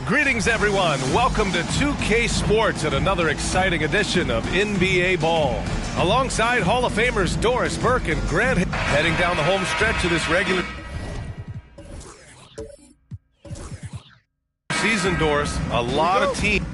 Greetings, everyone. Welcome to 2K Sports and another exciting edition of NBA Ball. Alongside Hall of Famers Doris Burke and Grant heading down the home stretch of this regular season, Doris, a lot of teams.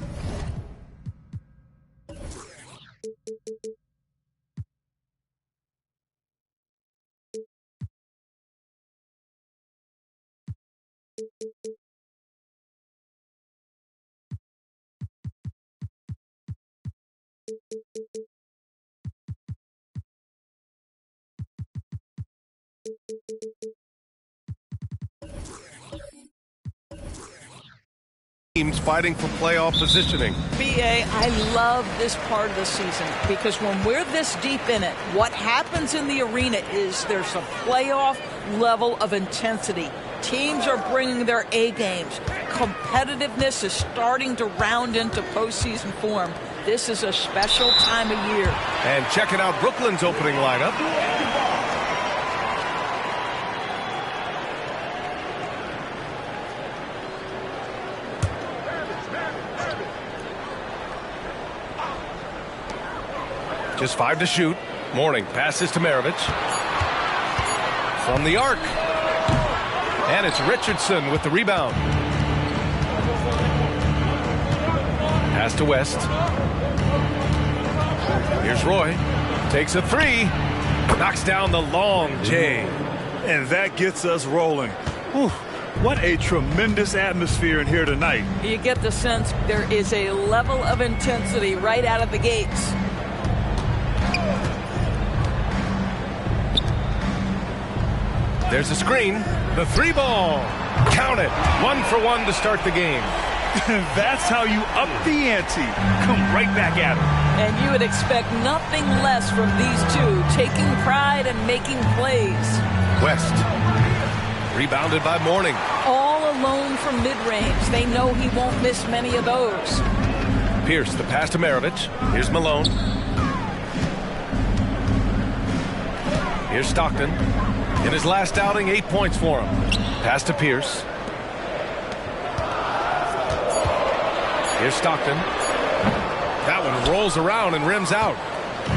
Teams fighting for playoff positioning. BA, I love this part of the season because when we're this deep in it, what happens in the arena is there's a playoff level of intensity. Teams are bringing their A games. Competitiveness is starting to round into postseason form. This is a special time of year. And checking out Brooklyn's opening lineup. Just 5 to shoot. Mourning passes to Maravich. From the arc. And it's Richardson with the rebound. Pass to West. Here's Roy. Takes a three. Knocks down the long J. And that gets us rolling. Whew. What a tremendous atmosphere in here tonight. You get the sense there is a level of intensity right out of the gates. There's a screen. The three ball. Count it. 1 for 1 to start the game. That's how you up the ante. Come right back at it. And you would expect nothing less from these two, taking pride and making plays. West. Rebounded by Mourning. All alone from mid-range. They know he won't miss many of those. Pierce, the pass to Maravich. Here's Malone. Here's Stockton. In his last outing, 8 points for him. Pass to Pierce. Here's Stockton. That one rolls around and rims out.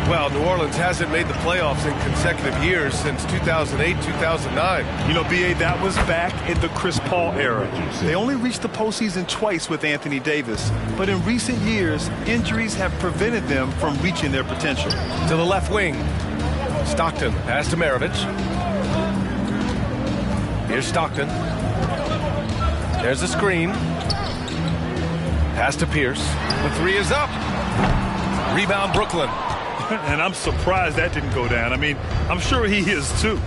Well, New Orleans hasn't made the playoffs in consecutive years since 2008, 2009. You know, B.A., that was back in the Chris Paul era. They only reached the postseason twice with Anthony Davis. But in recent years, injuries have prevented them from reaching their potential. To the left wing. Stockton, pass to Maravich. Here's Stockton. There's a screen. Pass to Pierce. The three is up. Rebound Brooklyn. And I'm surprised that didn't go down. I mean, I'm sure he is too.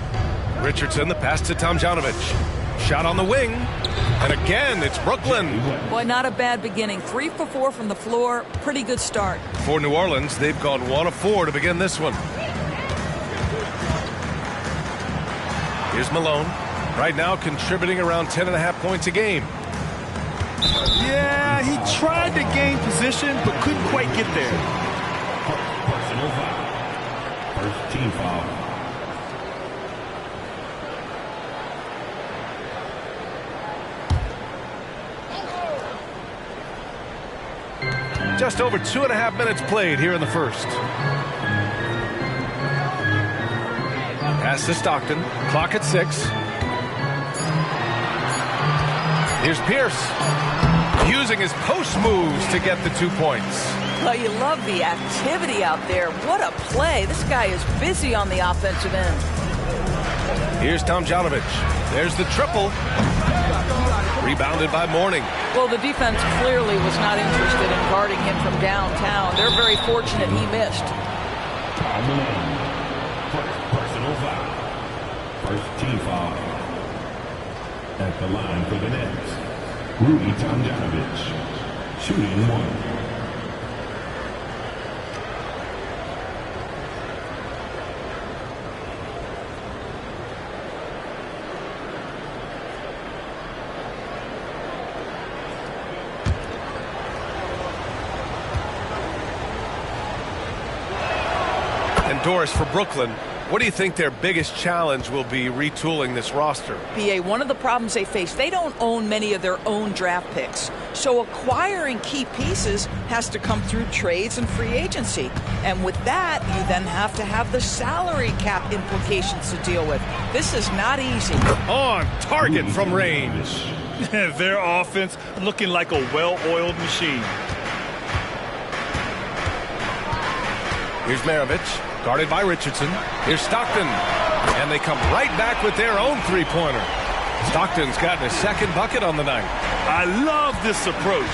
Richardson, the pass to Tomjanovich. Shot on the wing. And again, it's Brooklyn. Boy, not a bad beginning. 3 for 4 from the floor. Pretty good start. For New Orleans, they've gone 1 of 4 to begin this one. Here's Malone. Right now contributing around 10.5 points a game. Yeah, he tried to gain position, but couldn't quite get there. Personal foul. First team foul. Just over 2.5 minutes played here in the first. Pass to Stockton. Clock at 6. Here's Pierce. Using his post moves to get the 2 points. Well, you love the activity out there. What a play. This guy is busy on the offensive end. Here's Tomjanovich. There's the triple. Rebounded by Mourning. Well, the defense clearly was not interested in guarding him from downtown. They're very fortunate he missed. Personal foul. First team foul. At the line for the Nets, Rudy Tomjanovich, shooting one. And Doris, for Brooklyn, what do you think their biggest challenge will be retooling this roster? BA, one of the problems they face, they don't own many of their own draft picks. So acquiring key pieces has to come through trades and free agency. And with that, you then have to have the salary cap implications to deal with. This is not easy. On target from range. Their offense looking like a well-oiled machine. Here's Maravich. Guarded by Richardson. Here's Stockton. And they come right back with their own three-pointer. Stockton's gotten his second bucket on the night. I love this approach.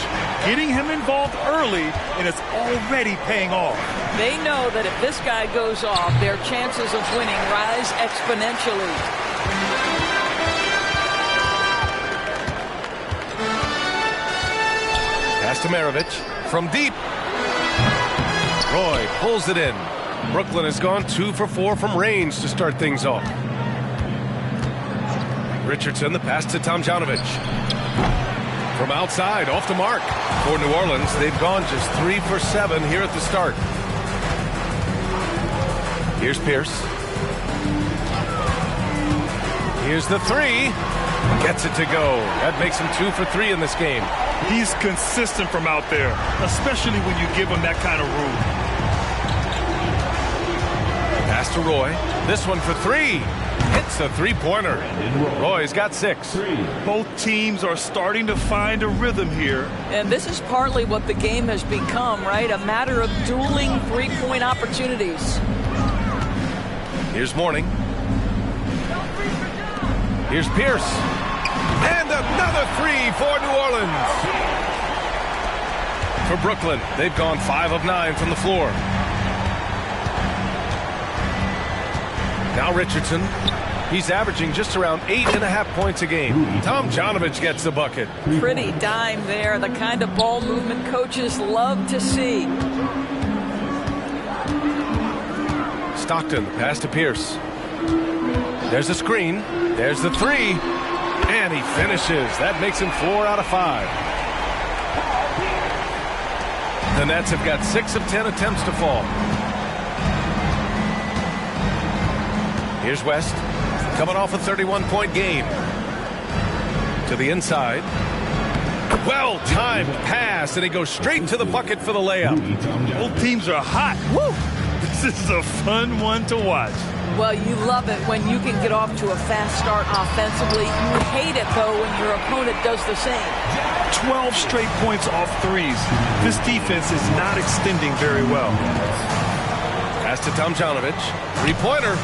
Getting him involved early, and it's already paying off. They know that if this guy goes off, their chances of winning rise exponentially. Pass to Maravich. From deep. Roy pulls it in. Brooklyn has gone 2 for 4 from range to start things off. Richardson, the pass to Tomjanovich. From outside, off the mark. For New Orleans, they've gone just 3 for 7 here at the start. Here's Pierce. Here's the three. Gets it to go. That makes him 2 for 3 in this game. He's consistent from out there, especially when you give him that kind of room. Pass to Roy. This one for 3. Hits a three-pointer. Roy's got 6. Both teams are starting to find a rhythm here. And this is partly what the game has become, right? A matter of dueling three-point opportunities. Here's Mourning. Here's Pierce. And another 3 for New Orleans. For Brooklyn, they've gone 5 of 9 from the floor. Now Richardson. He's averaging just around 8.5 points a game. Tomjanovich gets the bucket. Pretty dime there. The kind of ball movement coaches love to see. Stockton, pass to Pierce. There's a screen. There's the 3. And he finishes. That makes him 4 out of 5. The Nets have got 6 of 10 attempts to fall. Here's West, coming off a 31-point game. To the inside. Well-timed pass, and he goes straight to the bucket for the layup. Both teams are hot. Woo! This is a fun one to watch. Well, you love it when you can get off to a fast start offensively. You hate it, though, when your opponent does the same. 12 straight points off threes. This defense is not extending very well. Pass to Tomjanovich. Three-pointer.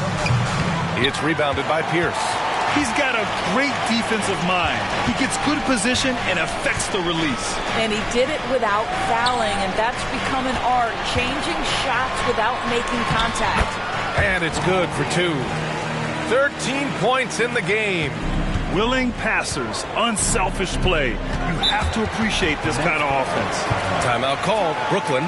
It's rebounded by Pierce. He's got a great defensive mind. He gets good position and affects the release. And he did it without fouling, and that's become an art, changing shots without making contact. And it's good for 2. 13 points in the game. Willing passers, unselfish play. You have to appreciate this kind of offense. Timeout called. Brooklyn.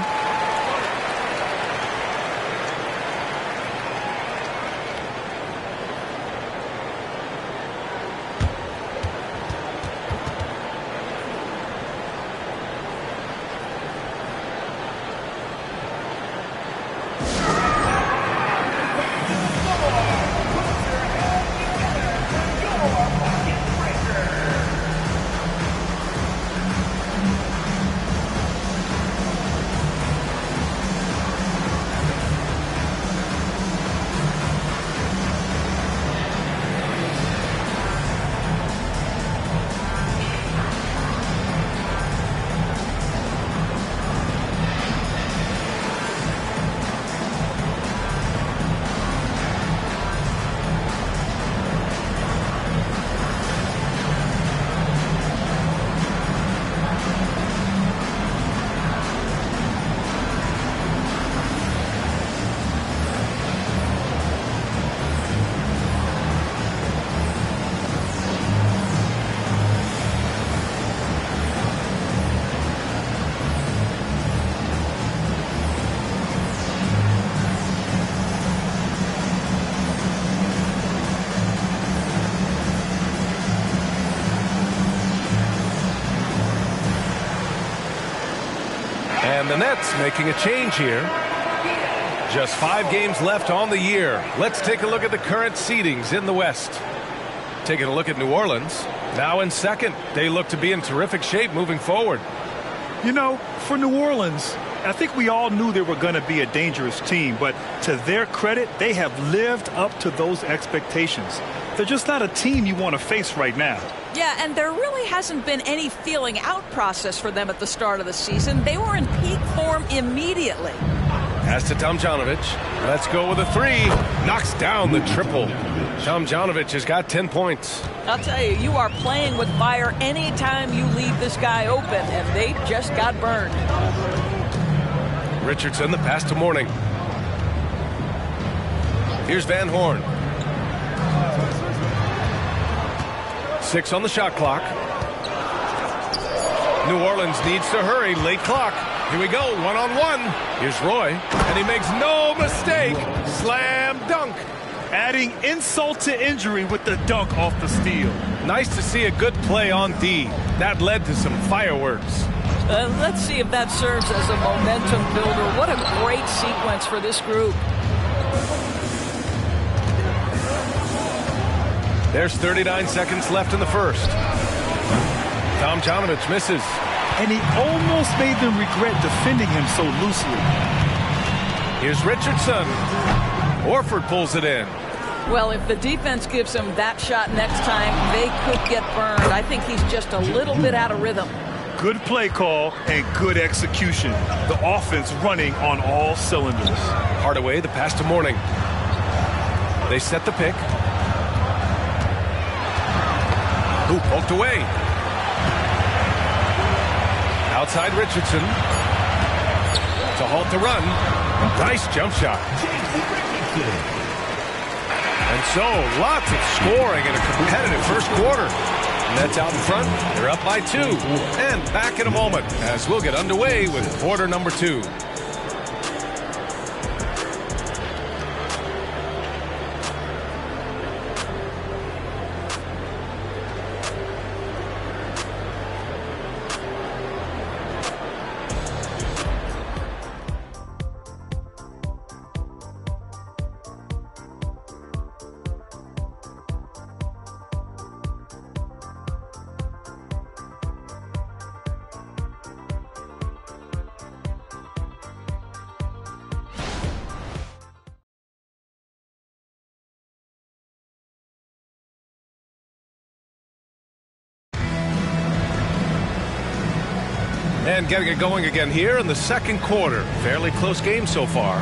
And the Nets making a change here. Just 5 games left on the year. Let's take a look at the current seedings in the West. Taking a look at New Orleans. Now in second. They look to be in terrific shape moving forward. You know, for New Orleans, I think we all knew they were going to be a dangerous team, but to their credit, they have lived up to those expectations. They're just not a team you want to face right now. Yeah, and there really hasn't been any feeling out process for them at the start of the season. They were in peak form immediately. Pass to Tomjanovich. Let's go with a 3. Knocks down the triple. Tomjanovich has got 10 points. I'll tell you, you are playing with fire anytime you leave this guy open, and they just got burned. Richardson, the pass to Mourning. Here's Van Horn. 6 on the shot clock. New Orleans needs to hurry. Late clock. Here we go. 1-on-1. Here's Roy. And he makes no mistake. Slam dunk. Adding insult to injury with the dunk off the steal. Nice to see a good play on D. That led to some fireworks. Let's see if that serves as a momentum builder. What a great sequence for this group. There's 39 seconds left in the first. Tomjanovich misses. And he almost made them regret defending him so loosely. Here's Richardson. Horford pulls it in. Well, if the defense gives him that shot next time, they could get burned. I think he's just a little bit out of rhythm. Good play call and good execution. The offense running on all cylinders. Hardaway, the pass to Mourning. They set the pick. Who poked away? Outside Richardson. To halt the run. Nice jump shot. And so, lots of scoring in a competitive first quarter. Nets out in front. They're up by 2. And back in a moment as we'll get underway with quarter number 2. And getting it going again here in the second quarter. Fairly close game so far.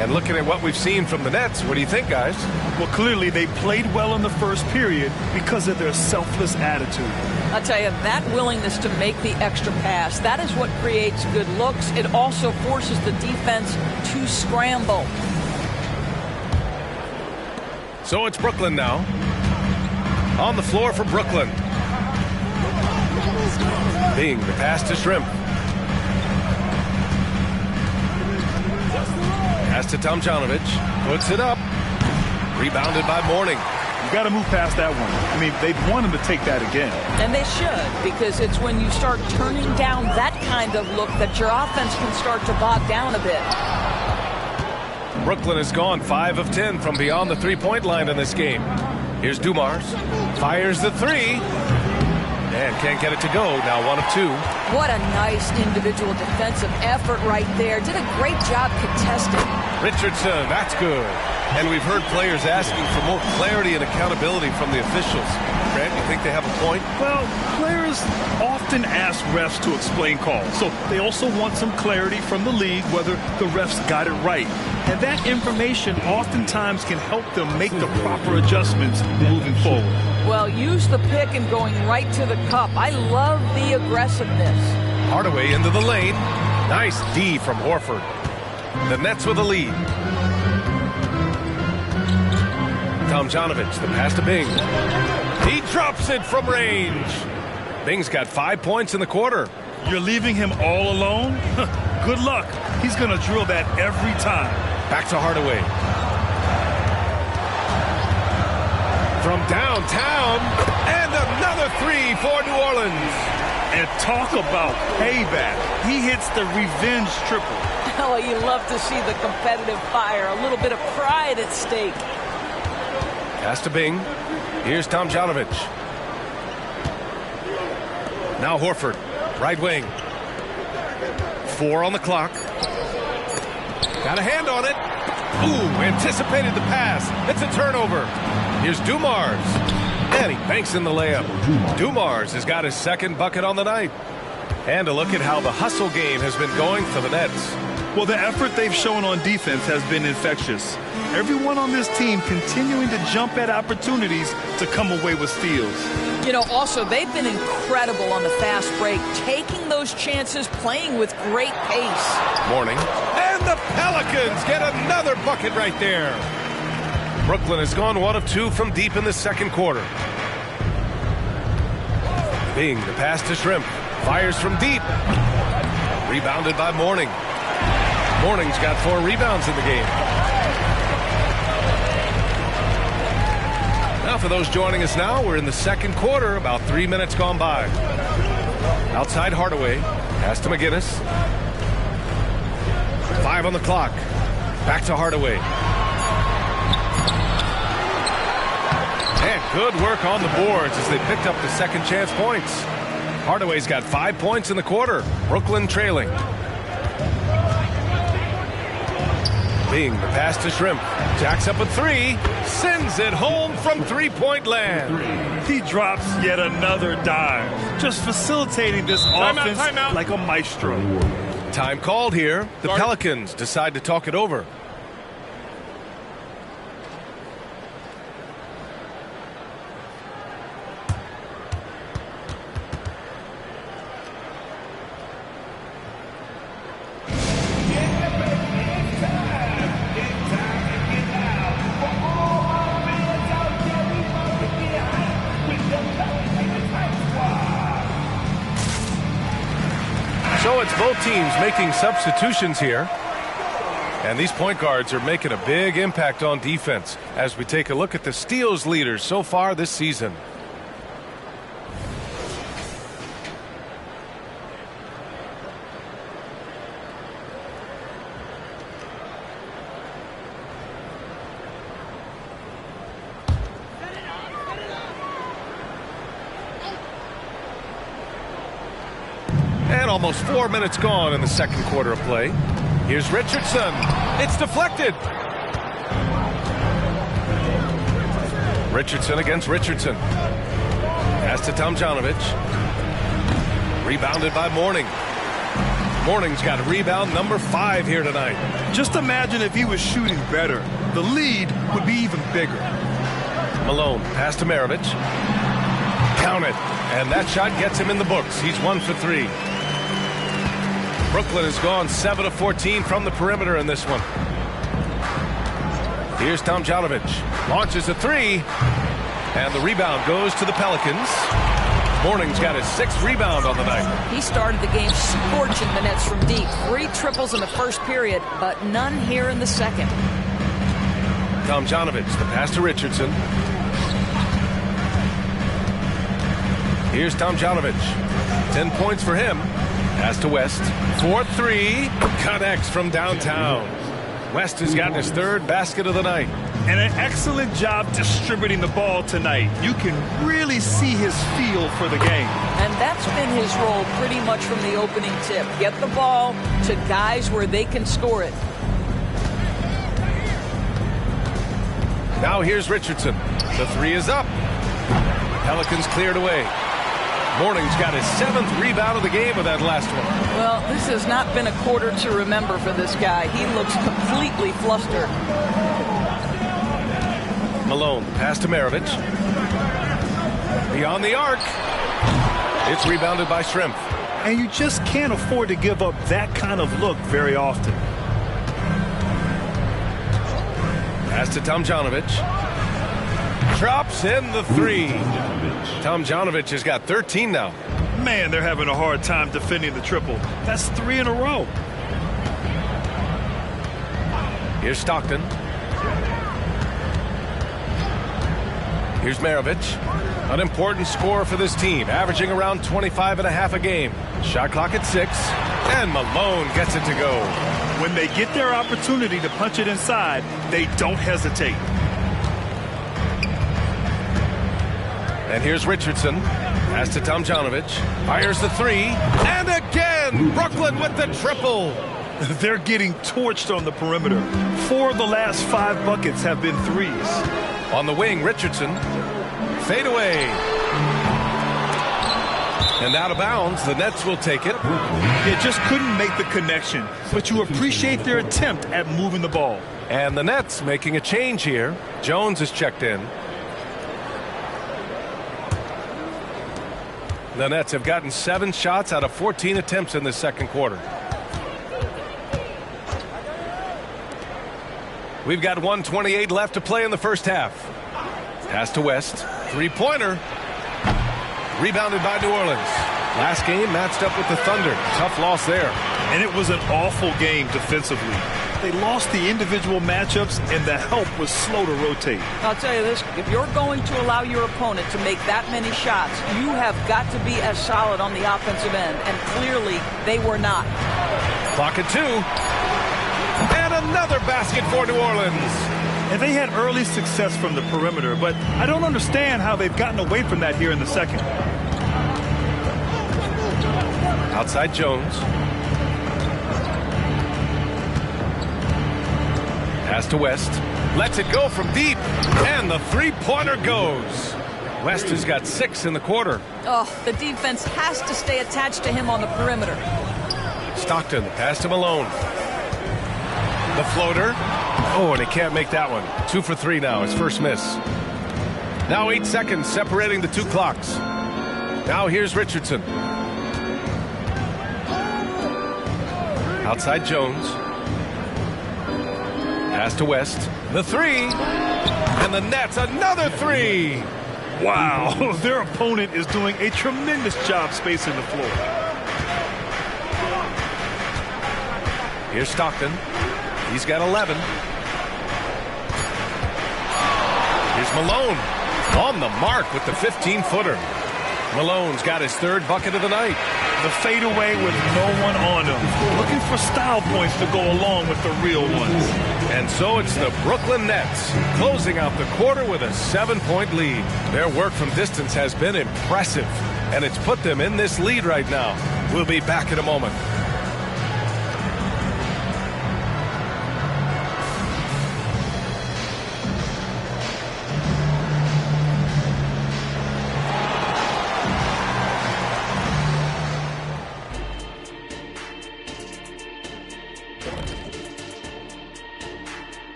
And looking at what we've seen from the Nets, what do you think, guys? Well, clearly they played well in the first period because of their selfless attitude. I'll tell you, that willingness to make the extra pass, that is what creates good looks. It also forces the defense to scramble. So it's Brooklyn now. On the floor for Brooklyn. Being the pass to Shrimp. Pass to Tomjanovich. Puts it up. Rebounded by Mourning. You got to move past that one. I mean, they'd want him to take that again. And they should, because it's when you start turning down that kind of look that your offense can start to bog down a bit. Brooklyn has gone 5 of 10 from beyond the three-point line in this game. Here's Dumars. Fires the 3. And can't get it to go. Now 1 of 2. What a nice individual defensive effort right there. Did a great job contesting. Richardson, that's good. And we've heard players asking for more clarity and accountability from the officials. Grant, you think they have a point? Well, players often ask refs to explain calls. So they also want some clarity from the league whether the refs got it right. And that information oftentimes can help them make the proper adjustments moving forward. Well, use the pick and going right to the cup. I love the aggressiveness. Hardaway into the lane. Nice D from Horford. The Nets with a lead. Tomjanovich, the pass to Bing. He drops it from range. Bing's got 5 points in the quarter. You're leaving him all alone? Good luck. He's going to drill that every time. Back to Hardaway. from downtown, and another three for New Orleans. And talk about payback. He hits the revenge triple. Oh, you love to see the competitive fire. A little bit of pride at stake. Pass to Bing. Here's Tomjanovich. Now Horford, right wing. 4 on the clock. Got a hand on it. Ooh, anticipated the pass. It's a turnover. Here's Dumars. And he banks in the layup. Dumars has got his second bucket on the night. And a look at how the hustle game has been going for the Nets. Well, the effort they've shown on defense has been infectious. Everyone on this team continuing to jump at opportunities to come away with steals. You know, also, they've been incredible on the fast break, taking those chances, playing with great pace. Morning. And the Pelicans get another bucket right there. Brooklyn has gone 1 of 2 from deep in the second quarter. Bing, the pass to Shrimp. Fires from deep. Rebounded by Morning. Morning's got 4 rebounds in the game. Now for those joining us now, we're in the second quarter, about 3 minutes gone by. Outside Hardaway. Pass to McGinnis. 5 on the clock. Back to Hardaway. And good work on the boards as they picked up the second chance points. Hardaway's got 5 points in the quarter. Brooklyn trailing. Bing, the pass to Shrimp. Jacks up a 3. Sends it home from three-point land. He drops yet another dive. Just facilitating this offense like a maestro. Time called here. The Pelicans decide to talk it over. So it's both teams making substitutions here. And these point guards are making a big impact on defense as we take a look at the steals leaders so far this season. And almost 4 minutes gone in the second quarter of play. Here's Richardson. It's deflected. Richardson against Richardson. Pass to Tomjanovich. Rebounded by Morning. Morning's got rebound number 5 here tonight. Just imagine if he was shooting better. The lead would be even bigger. Malone, pass to Maravich. Count it. And that shot gets him in the books. He's 1 for 3. Brooklyn has gone 7 of 14 from the perimeter in this one. Here's Tomjanovich. Launches a 3. And the rebound goes to the Pelicans. Morning's got his 6th rebound on the night. He started the game scorching the Nets from deep. 3 triples in the first period, but none here in the second. Tomjanovich, the pass to Richardson. Here's Tomjanovich. 10 points for him. Pass to West. 4-3. Connects from downtown. West has gotten his 3rd basket of the night. And an excellent job distributing the ball tonight. You can really see his feel for the game. And that's been his role pretty much from the opening tip. Get the ball to guys where they can score it. Now here's Richardson. The 3 is up. Pelicans cleared away. Morning's got his 7th rebound of the game with that last one. Well, this has not been a quarter to remember for this guy. He looks completely flustered. Malone, pass to Maravich. Beyond the arc. It's rebounded by Shrimp. And you just can't afford to give up that kind of look very often. Pass to Tomjanovich. Drops in the 3. Tomjanovich has got 13 now. Man, they're having a hard time defending the triple. That's 3 in a row. Here's Stockton. Here's Maravich. An important score for this team, averaging around 25.5 a game. Shot clock at 6, and Malone gets it to go. When they get their opportunity to punch it inside, they don't hesitate. And here's Richardson. Pass to Tomjanovich. Fires the 3. And again, Brooklyn with the triple. They're getting torched on the perimeter. 4 of the last 5 buckets have been threes. On the wing, Richardson. Fade away. And out of bounds, the Nets will take it. They just couldn't make the connection, but you appreciate their attempt at moving the ball. And the Nets making a change here. Jones is checked in. The Nets have gotten 7 shots out of 14 attempts in the second quarter. We've got 1:28 left to play in the first half. Pass to West. Three-pointer. Rebounded by New Orleans. Last game matched up with the Thunder. Tough loss there. And it was an awful game defensively. They lost the individual matchups, and the help was slow to rotate. I'll tell you this, if you're going to allow your opponent to make that many shots, you have got to be as solid on the offensive end, and clearly they were not. Clock at 2. And another basket for New Orleans. And they had early success from the perimeter, but I don't understand how they've gotten away from that here in the second. Outside Jones. Pass to West. Lets it go from deep. And the three-pointer goes. West has got 6 in the quarter. Oh, the defense has to stay attached to him on the perimeter. Stockton, pass to Malone. The floater. Oh, and he can't make that one. 2 for 3 now, his first miss. Now 8 seconds separating the 2 clocks. Now here's Richardson. Outside Jones. Pass to West. The 3. And the Nets, another 3. Wow, their opponent is doing a tremendous job spacing the floor. Here's Stockton. He's got 11. Here's Malone on the mark with the 15-footer. Malone's got his 3rd bucket of the night. The fadeaway with no one on him. Looking for style points to go along with the real ones. And so it's the Brooklyn Nets closing out the quarter with a 7-point lead. Their work from distance has been impressive, and it's put them in this lead right now. We'll be back in a moment.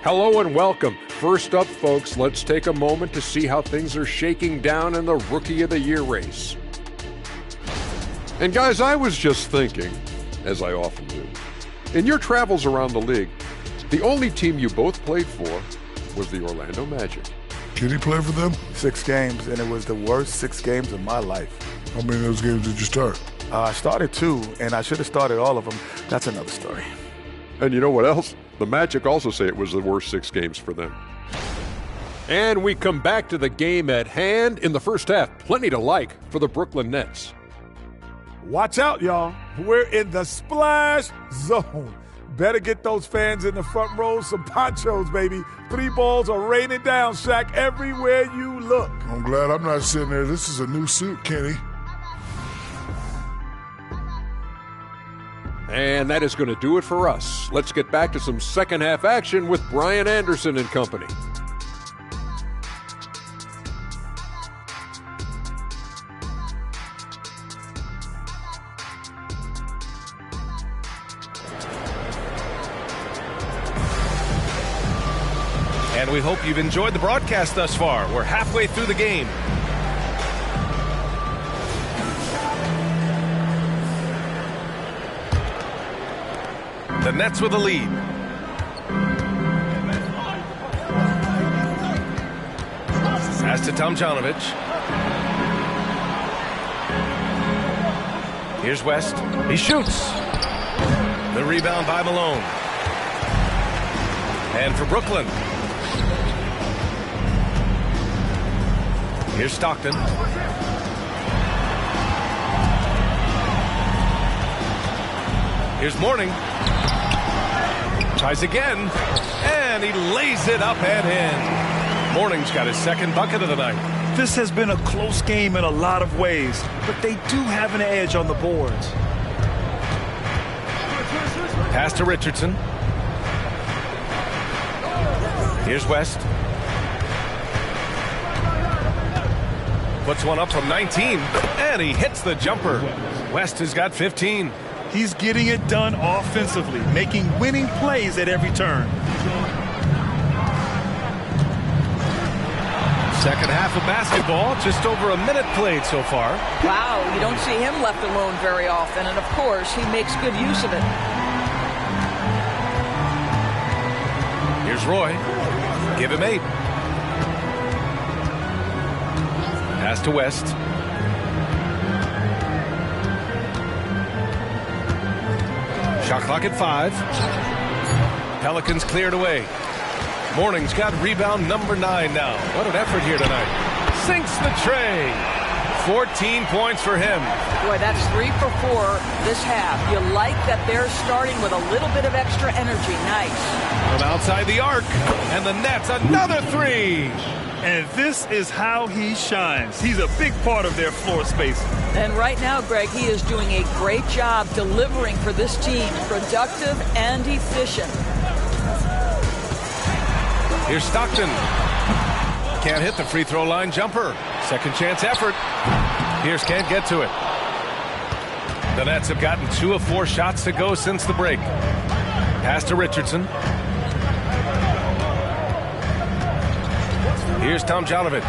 Hello and welcome. First up, folks, let's take a moment to see how things are shaking down in the Rookie of the Year race. And guys, I was just thinking, as I often do, in your travels around the league, the only team you both played for was the Orlando Magic. Did he play for them? 6 games, and it was the worst 6 games of my life. How many of those games did you start? I started 2, and I should have started all of them. That's another story. And you know what else? The Magic also say it was the worst 6 games for them. And we come back to the game at hand. In the first half, plenty to like for the Brooklyn Nets. Watch out, y'all. We're in the splash zone. Better get those fans in the front row some ponchos, baby. 3 balls are raining down, Shaq, everywhere you look. I'm glad I'm not sitting there. This is a new suit, Kenny. And that is going to do it for us. Let's get back to some second half action with Brian Anderson and company. And we hope you've enjoyed the broadcast thus far. We're halfway through the game. The Nets with a lead. Pass to Tomjanovich. Here's West. He shoots. The rebound by Malone. And for Brooklyn. Here's Stockton. Here's Mourning. Tries again, and he lays it up and in. Mourning's got his second bucket of the night. This has been a close game in a lot of ways, but they do have an edge on the boards. Pass to Richardson. Here's West. Puts one up from 19, and he hits the jumper. West has got 15. He's getting it done offensively, making winning plays at every turn. Second half of basketball, just over a minute played so far. Wow, you don't see him left alone very often, and of course, he makes good use of it. Here's Roy. Give him 8. Pass to West. Shot clock at 5. Pelicans cleared away. Mourning's got rebound number 9 now. What an effort here tonight. Sinks the tray. 14 points for him. Boy, that's 3 for 4 this half. You like that they're starting with a little bit of extra energy. Nice. From outside the arc. And the Nets, another 3. And this is how he shines. He's a big part of their floor space. And right now, Greg, he is doing a great job delivering for this team. Productive and efficient. Here's Stockton. Can't hit the free throw line jumper. Second chance effort. Pierce can't get to it. The Nets have gotten 2 of 4 shots to go since the break. Pass to Richardson. Here's Tomjanovich.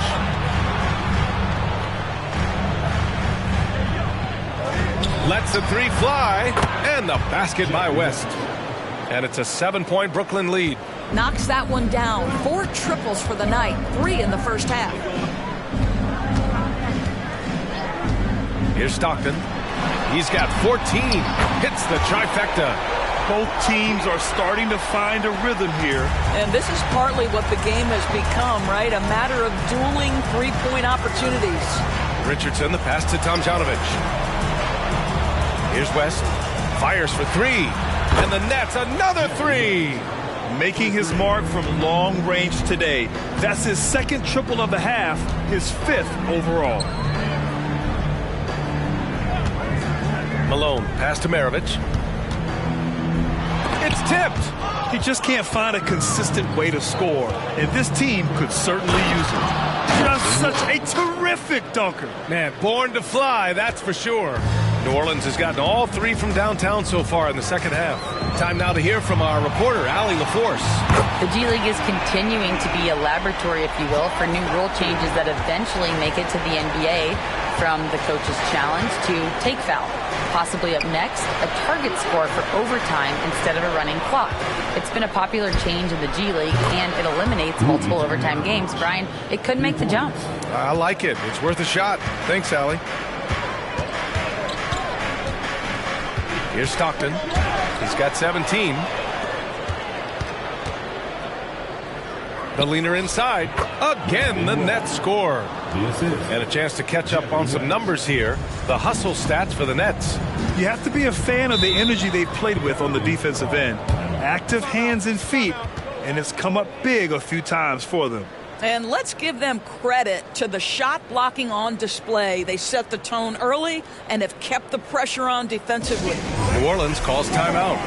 Lets the 3 fly. And the basket by West. And it's a 7-point Brooklyn lead. Knocks that one down. 4 triples for the night. 3 in the first half. Here's Stockton. He's got 14. Hits the trifecta. Both teams are starting to find a rhythm here. And this is partly what the game has become, right? A matter of dueling 3-point opportunities. Richardson, the pass to Tomjanovich. Here's West. Fires for 3. And the Nets, another 3. Making his mark from long range today. That's his second triple of the half, his 5th overall. Malone, pass to Maravich. It's tipped. He just can't find a consistent way to score, and this team could certainly use it. Just such a terrific dunker. Man, born to fly, that's for sure. New Orleans has gotten all 3 from downtown so far in the second half. Time now to hear from our reporter, Allie LaForce. The G League is continuing to be a laboratory, if you will, for new rule changes that eventually make it to the NBA, from the coach's challenge to take foul. Possibly up next, a target score for overtime instead of a running clock. It's been a popular change in the G League, and it eliminates multiple overtime games. Brian, it could make the jump. I like it. It's worth a shot. Thanks, Allie. Here's Stockton. He's got 17. The leaner inside. Again, the Nets score. And a chance to catch up on some numbers here. The hustle stats for the Nets. You have to be a fan of the energy they've played with on the defensive end. Active hands and feet, and it's come up big a few times for them. And let's give them credit to the shot blocking on display. They set the tone early and have kept the pressure on defensively. New Orleans calls timeout.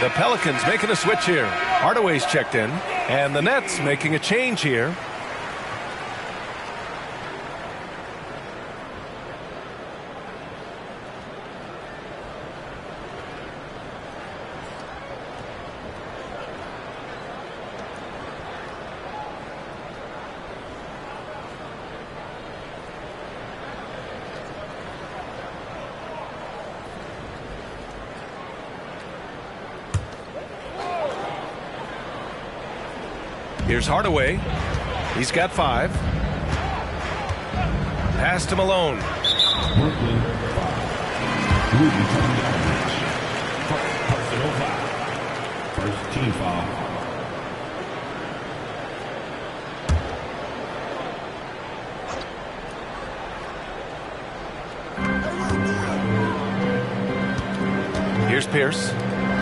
The Pelicans making a switch here. Hardaway's checked in, and the Nets making a change here. Here's Hardaway. He's got 5. Pass to Malone. Brooklyn 5. Rudy Tomjanovich. Personal foul. First team foul. Here's Pierce.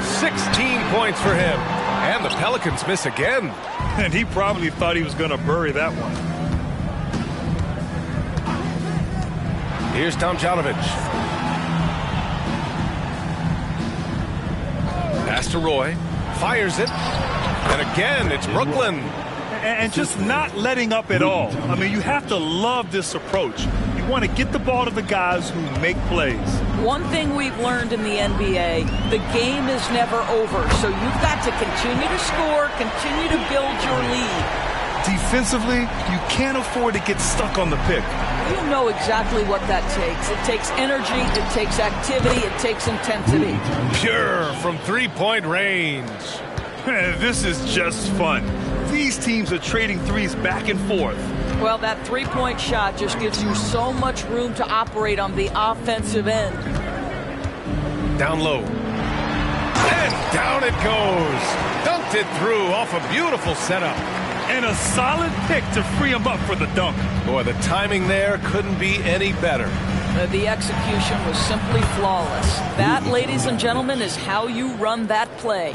16 points for him. And the Pelicans miss again. And he probably thought he was going to bury that one. Here's Tomjanovich. Pass to Roy. Fires it. And again, it's Brooklyn. And just not letting up at all. I mean, you have to love this approach. You want to get the ball to the guys who make plays. One thing we've learned in the NBA, the game is never over. So you've got to continue to score, continue to build your lead. Defensively, you can't afford to get stuck on the pick. You know exactly what that takes. It takes energy, it takes activity, it takes intensity. Pure from three-point range. This is just fun. These teams are trading threes back and forth. Well, that three-point shot just gives you so much room to operate on the offensive end. Down low. And down it goes. Dunked it through off a beautiful setup. And a solid pick to free him up for the dunk. Boy, the timing there couldn't be any better. The execution was simply flawless. That, ladies and gentlemen, is how you run that play.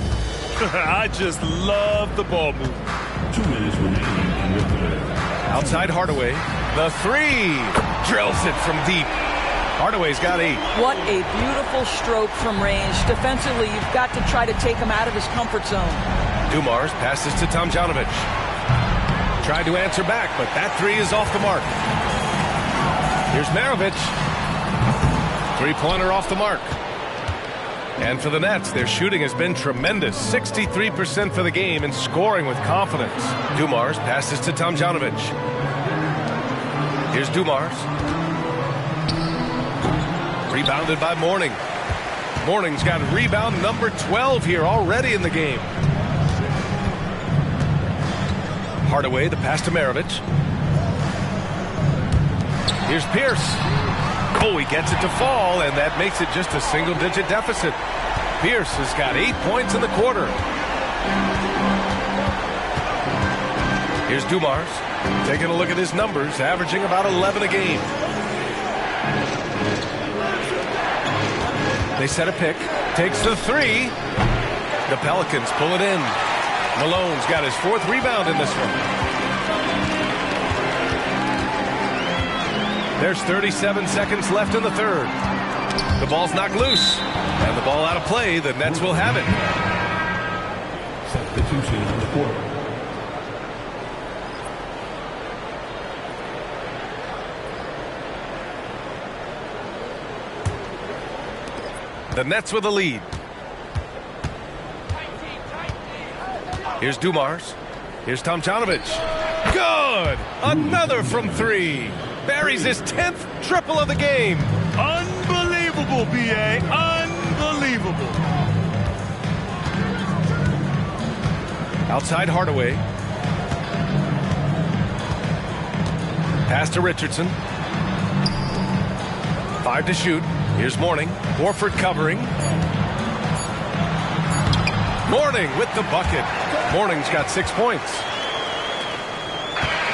I just love the ball move. 2 minutes remaining in the third. Outside Hardaway. The 3. Drills it from deep. Hardaway's got 8. What a beautiful stroke from range. Defensively, you've got to try to take him out of his comfort zone. Dumars passes to Tomjanovich. Tried to answer back, but that 3 is off the mark. Here's Maravich. Three-pointer off the mark. And for the Nets, their shooting has been tremendous. 63% for the game and scoring with confidence. Dumars passes to Tomjanovich. Here's Dumars. Rebounded by Mourning. Mourning's got rebound number 12 here already in the game. Hardaway, the pass to Maravich. Here's Pierce. Oh, he gets it to fall, and that makes it just a single-digit deficit. Pierce has got 8 points in the quarter. Here's Dumars. Taking a look at his numbers, averaging about 11 a game. They set a pick. Takes the 3. The Pelicans pull it in. Malone's got his 4th rebound in this one. There's 37 seconds left in the third. The ball's knocked loose. And the ball out of play. The Nets will have it. Substitution on the court. The Nets with a lead. Here's Dumars. Here's Tomjanovich. Good! Another from 3. Buries his 10th triple of the game. Unbelievable, B.A. Unbelievable. Outside Hardaway. Pass to Richardson. 5 to shoot. Here's Mourning. Horford covering. Mourning with the bucket. Mourning's got 6 points.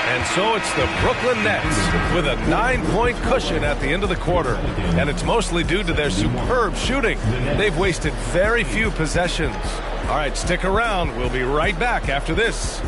And so it's the Brooklyn Nets with a 9-point cushion at the end of the quarter. And it's mostly due to their superb shooting. They've wasted very few possessions. All right, stick around. We'll be right back after this.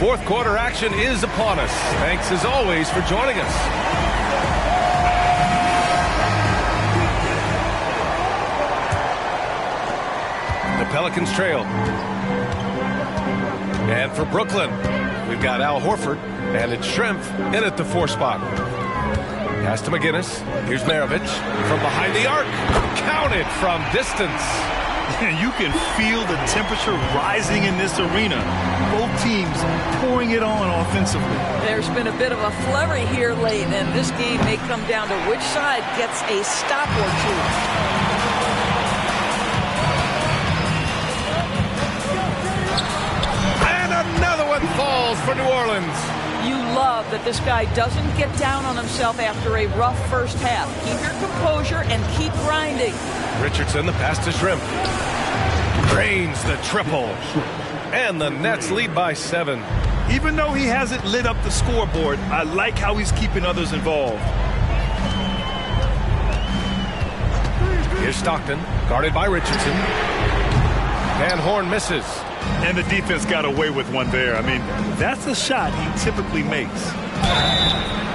Fourth quarter action is upon us. Thanks as always for joining us. The Pelicans trail. And for Brooklyn, we've got Al Horford, and it's Schrempf in at the 4 spot. Pass to McGinnis. Here's Maravich from behind the arc. Counted from distance. And you can feel the temperature rising in this arena. Both teams pouring it on offensively. There's been a bit of a flurry here late, and this game may come down to which side gets a stop or two. And another one falls for New Orleans. You love that this guy doesn't get down on himself after a rough first half. Keep your composure and keep grinding. Richardson, the pass to Schrempf. Drains the triple. And the Nets lead by 7. Even though he hasn't lit up the scoreboard, I like how he's keeping others involved. Here's Stockton, guarded by Richardson. Van Horn misses. And the defense got away with one there. I mean, that's a shot he typically makes.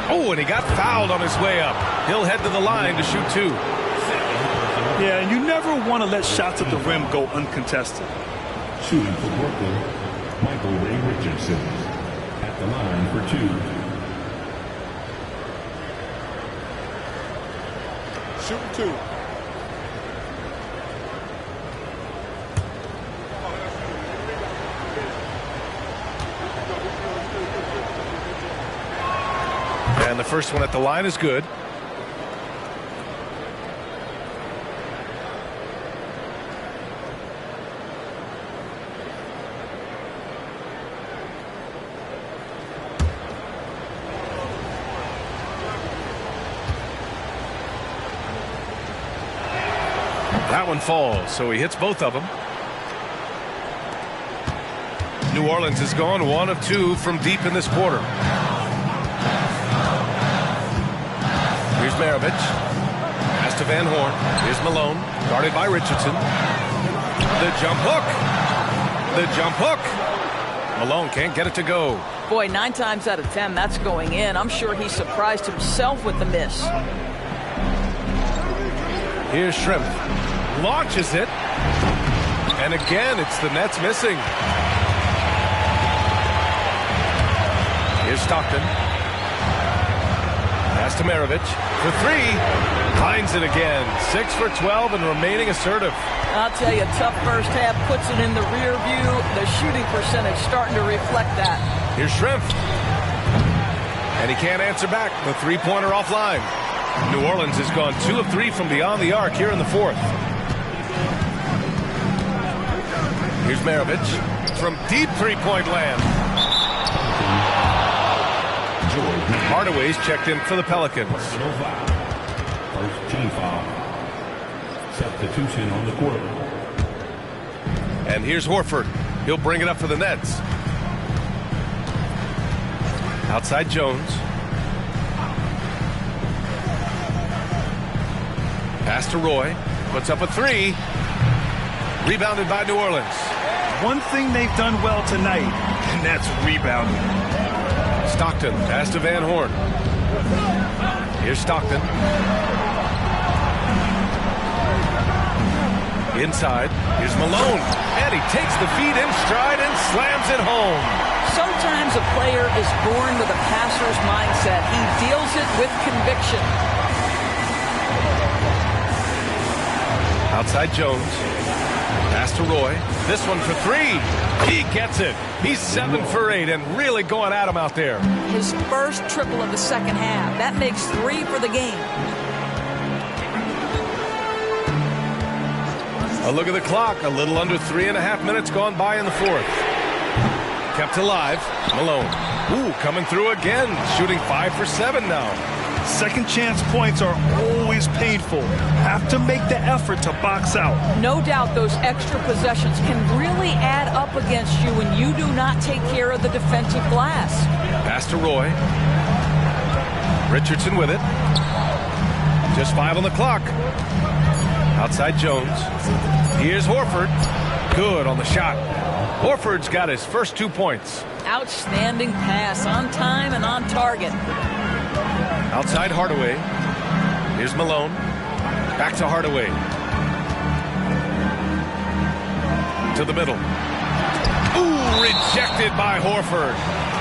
Oh, and he got fouled on his way up. He'll head to the line to shoot 2. Yeah, and you never want to let shots at the rim go uncontested. Shooting for Brooklyn, Michael Ray Richardson. At the line for 2. Shooting 2. And the first one at the line is good. That one falls, so he hits both of them. New Orleans has gone 1 of 2 from deep in this quarter. Here's Maravich. Pass to Van Horn. Here's Malone, guarded by Richardson. The jump hook. The jump hook. Malone can't get it to go. Boy, 9 times out of 10, that's going in. I'm sure he surprised himself with the miss. Here's Schrempf. Launches it. And again, it's the Nets missing. Here's Stockton. Pass to Maravich for 3. Finds it again. 6 for 12 and remaining assertive. I'll tell you, tough first half puts it in the rear view. The shooting percentage starting to reflect that. Here's Schrempf. And he can't answer back. The 3-pointer offline. New Orleans has gone 2 of 3 from beyond the arc here in the 4th. Here's Maravich from deep 3-point land. Hardaway's checked in for the Pelicans. First team foul. Substitution on the court. And here's Horford. He'll bring it up for the Nets. Outside Jones. Pass to Roy. Puts up a 3. Rebounded by New Orleans. One thing they've done well tonight, and that's rebounding. Stockton, pass to Van Horn. Here's Stockton. Inside, here's Malone. And he takes the feed in stride and slams it home. Sometimes a player is born with a passer's mindset. He deals it with conviction. Outside Jones. Pass to Roy. This one for 3. He gets it. He's 7 for 8 and really going at him out there. His first triple of the second half. That makes 3 for the game. A look at the clock. A little under 3.5 minutes gone by in the 4th. Kept alive. Malone. Ooh, coming through again. Shooting 5 for 7 now. Second chance points are always painful. Have to make the effort to box out. No doubt those extra possessions can really add up against you when you do not take care of the defensive glass. Pass to Roy. Richardson with it. Just 5 on the clock. Outside Jones. Here's Horford. Good on the shot. Horford's got his first 2 points. Outstanding pass, on time and on target. Outside Hardaway. Here's Malone. Back to Hardaway. To the middle. Ooh, rejected by Horford.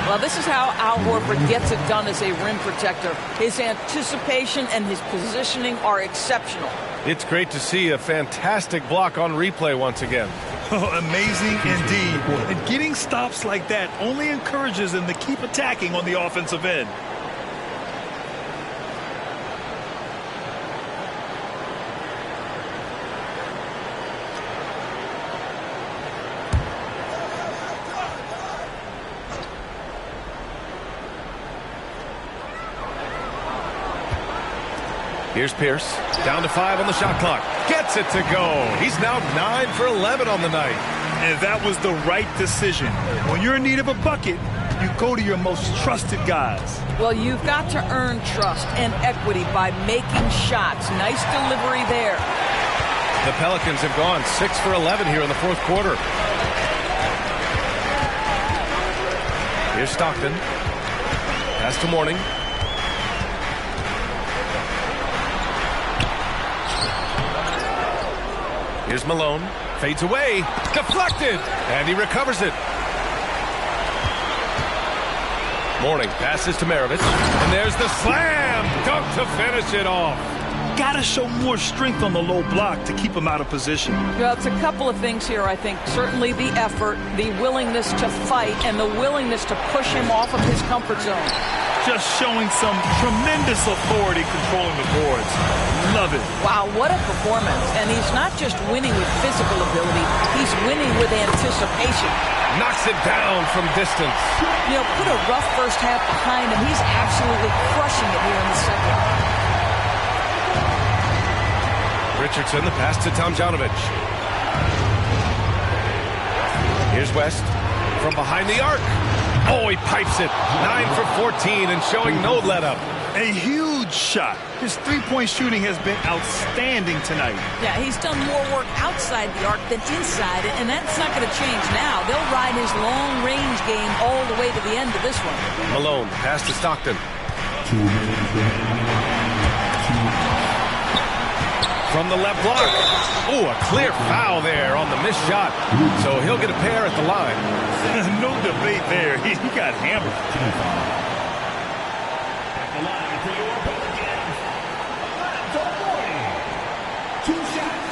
Well, this is how Al Horford gets it done as a rim protector. His anticipation and his positioning are exceptional. It's great to see a fantastic block on replay once again. Oh, amazing indeed. And getting stops like that only encourages him to keep attacking on the offensive end. Here's Pierce, down to 5 on the shot clock. Gets it to go. He's now 9 for 11 on the night. And that was the right decision. When you're in need of a bucket, you go to your most trusted guys. Well, you've got to earn trust and equity by making shots. Nice delivery there. The Pelicans have gone 6 for 11 here in the fourth quarter. Here's Stockton. Pass to Mourning. Here's Malone. Fades away. Deflected. And he recovers it. Mourning passes to Maravich. And there's the slam. Dunk to finish it off. Gotta show more strength on the low block to keep him out of position. Well, it's a couple of things here, I think. Certainly the effort, the willingness to fight, and the willingness to push him off of his comfort zone. Just showing some tremendous authority controlling the boards. Love it. Wow, what a performance. And he's not just winning with physical ability, he's winning with anticipation. Knocks it down from distance. You know, put a rough first half behind him. He's absolutely crushing it here in the second. Richardson, the pass to Tomljanovic. Here's West from behind the arc. Oh, he pipes it. 9 for 14 and showing no let-up. A huge shot. His three-point shooting has been outstanding tonight. Yeah, he's done more work outside the arc than inside it, and that's not going to change now. They'll ride his long-range game all the way to the end of this one. Malone, pass to Stockton. 2 minutes remaining. From the left block. Oh, a clear foul there on the missed shot. So he'll get a pair at the line. No debate there. He got hammered. At the line for your Pelicans, Alonzo Mourning. 2 shots.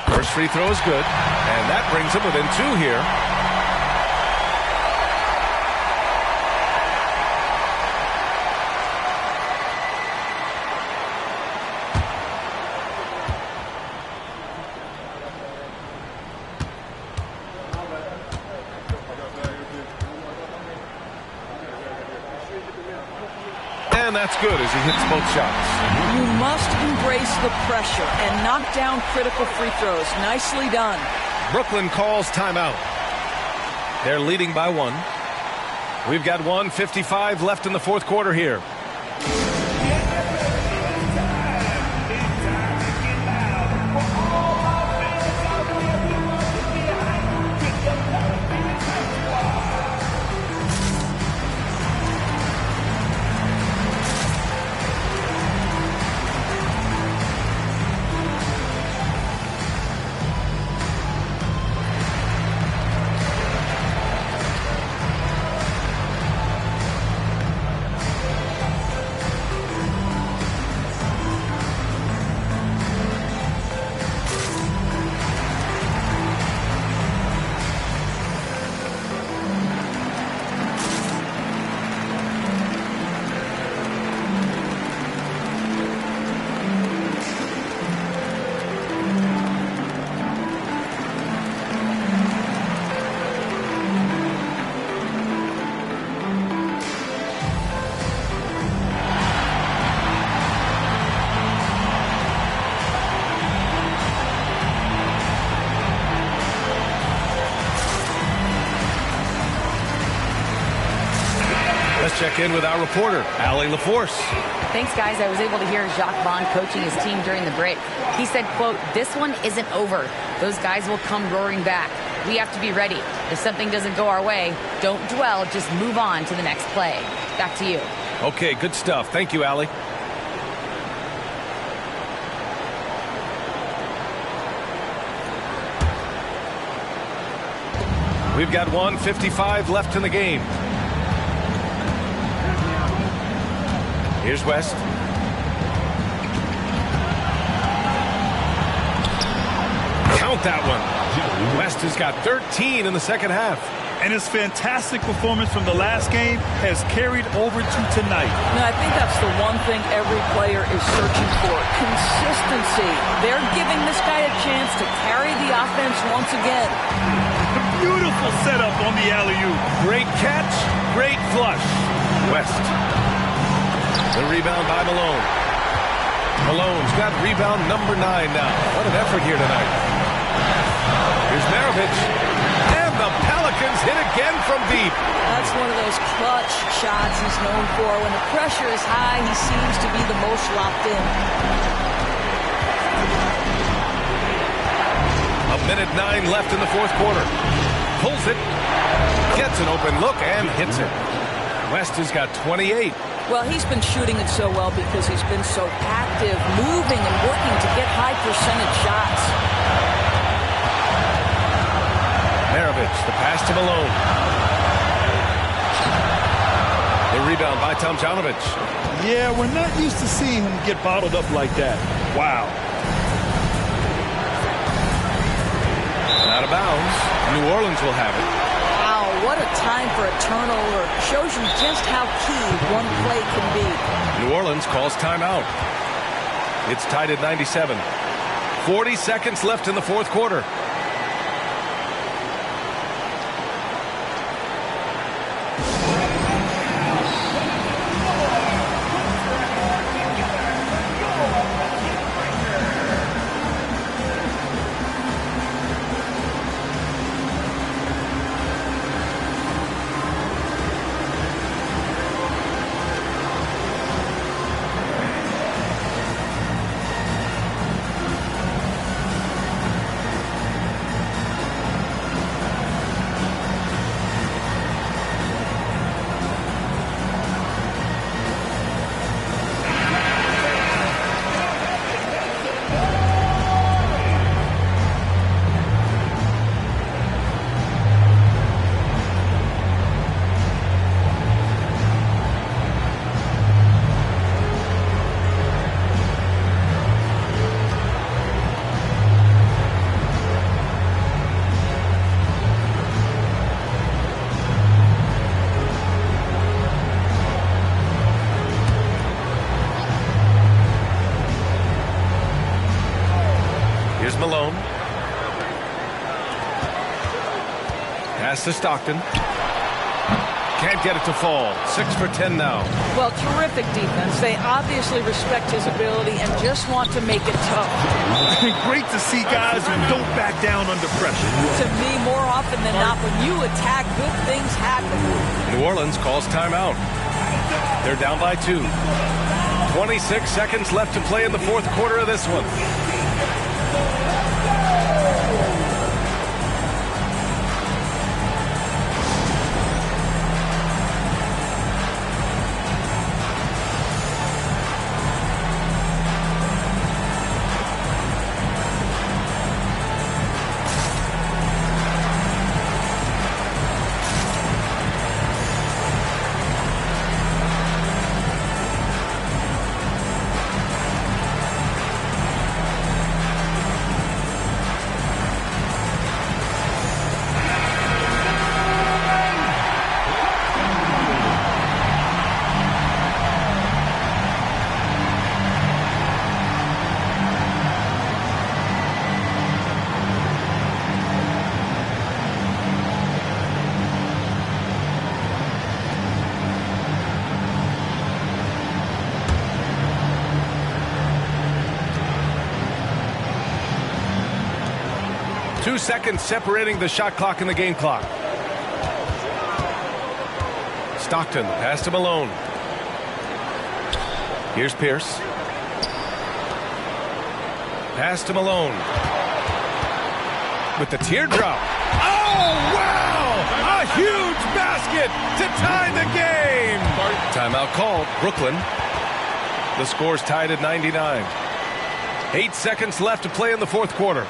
First free throw is good, and that brings him within 2 here. And that's good as he hits both shots. You must embrace the pressure and knock down critical free throws. Nicely done. Brooklyn calls timeout. They're leading by 1. We've got 1:55 left in the fourth quarter here. check in with our reporter, Allie LaForce. Thanks, guys. I was able to hear Jacques Vaughn coaching his team during the break. He said, quote, "This one isn't over. Those guys will come roaring back. We have to be ready. If something doesn't go our way, don't dwell. Just move on to the next play." Back to you. Okay, good stuff. Thank you, Allie. We've got 1:55 left in the game. Here's West. Count that one. West has got 13 in the second half. And his fantastic performance from the last game has carried over to tonight. And I think that's the one thing every player is searching for. Consistency. They're giving this guy a chance to carry the offense once again. Beautiful setup on the alley-oop. Great catch, great flush. West. The rebound by Malone. Malone's got rebound number 9 now. What an effort here tonight. Here's Maravich. And the Pelicans hit again from deep. That's one of those clutch shots he's known for. When the pressure is high, he seems to be the most locked in. A minute 9 left in the fourth quarter. Pulls it. Gets an open look and hits it. West has got 28. Well, he's been shooting it so well because he's been so active, moving and working to get high percentage shots. Maravich, the pass to Malone. The rebound by Tomjanovich. Yeah, we're not used to seeing him get bottled up like that. Wow. Out of bounds. New Orleans will have it. Wow, what a time for a turnover. Shows you just how key one play can be. New Orleans calls timeout. It's tied at 97. 40 seconds left in the fourth quarter. Malone. Pass to Stockton. Can't get it to fall. 6 for 10 now. Well, terrific defense. They obviously respect his ability and just want to make it tough. Great to see guys who don't back down under pressure. To me, more often than not, when you attack, good things happen. New Orleans calls timeout. They're down by 2. 26 seconds left to play in the fourth quarter of this one. Two seconds separating the shot clock and the game clock. Stockton pass to Malone. Here's Pierce. Pass to Malone. With the teardrop. Oh, wow! A huge basket to tie the game. Timeout called. Brooklyn. The score's tied at 99. 8 seconds left to play in the fourth quarter.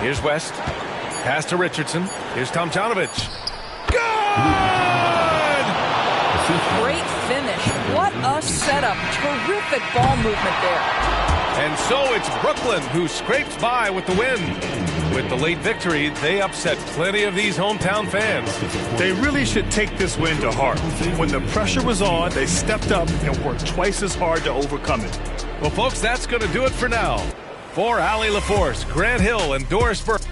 Here's West. Pass to Richardson. Here's Tomjanovich. Good! Great finish. What a setup. Terrific ball movement there. And so it's Brooklyn who scrapes by with the win. With the late victory, they upset plenty of these hometown fans. They really should take this win to heart. When the pressure was on, they stepped up and worked twice as hard to overcome it. Well, folks, that's going to do it for now. For Allie LaForce, Grant Hill, and Doris Burke.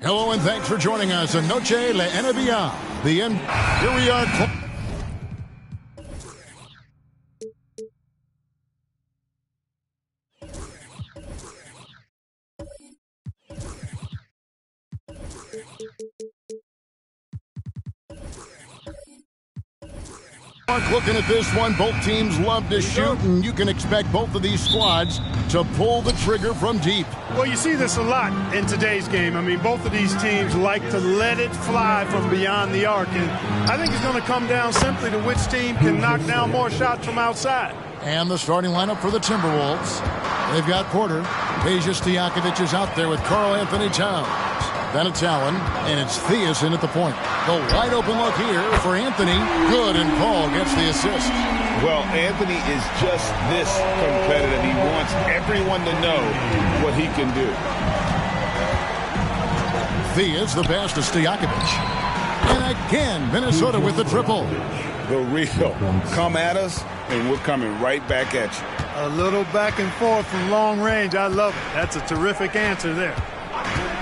Hello and thanks for joining us on Noche La NBA. Here we are. Looking at this one, both teams love to shoot, and you can expect both of these squads to pull the trigger from deep. Well, you see this a lot in today's game. I mean, both of these teams like to let it fly from beyond the arc, and I think it's going to come down simply to which team can knock down more shots from outside. And the starting lineup for the Timberwolves. They've got Porter. Peja Stojakovic is out there with Karl Anthony Towns. Then it's Allen, and it's Theus in at the point. The wide open look here for Anthony. Good, and Paul gets the assist. Well, Anthony is just this competitive. He wants everyone to know what he can do. Theus, the pass to Stojakovic. And again, Minnesota with the triple. The real. Come at us, and we're coming right back at you. A little back and forth from long range. I love it. That's a terrific answer there.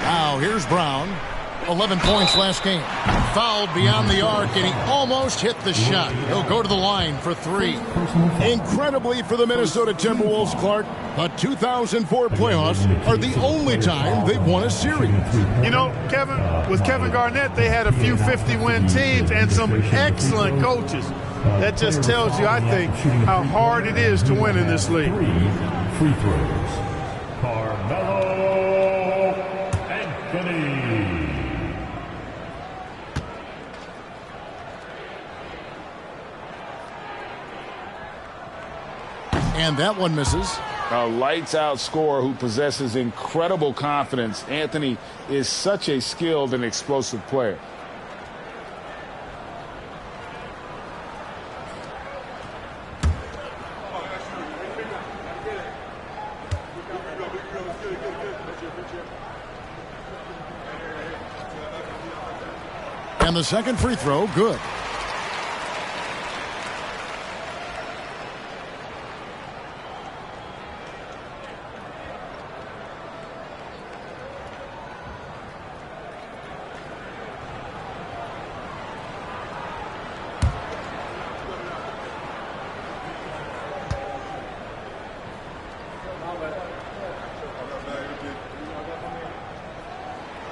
Now here's Brown. 11 points last game. Fouled beyond the arc, and he almost hit the shot. He'll go to the line for three. Incredibly for the Minnesota Timberwolves, Clark, the 2004 playoffs are the only time they've won a series. You know, Kevin, with Kevin Garnett, they had a few 50-win teams and some excellent coaches. That just tells you, I think, how hard it is to win in this league. Free throws. Carmelo Anthony. And that one misses. A lights-out scorer who possesses incredible confidence. Anthony is such a skilled and explosive player. And the second free throw, good.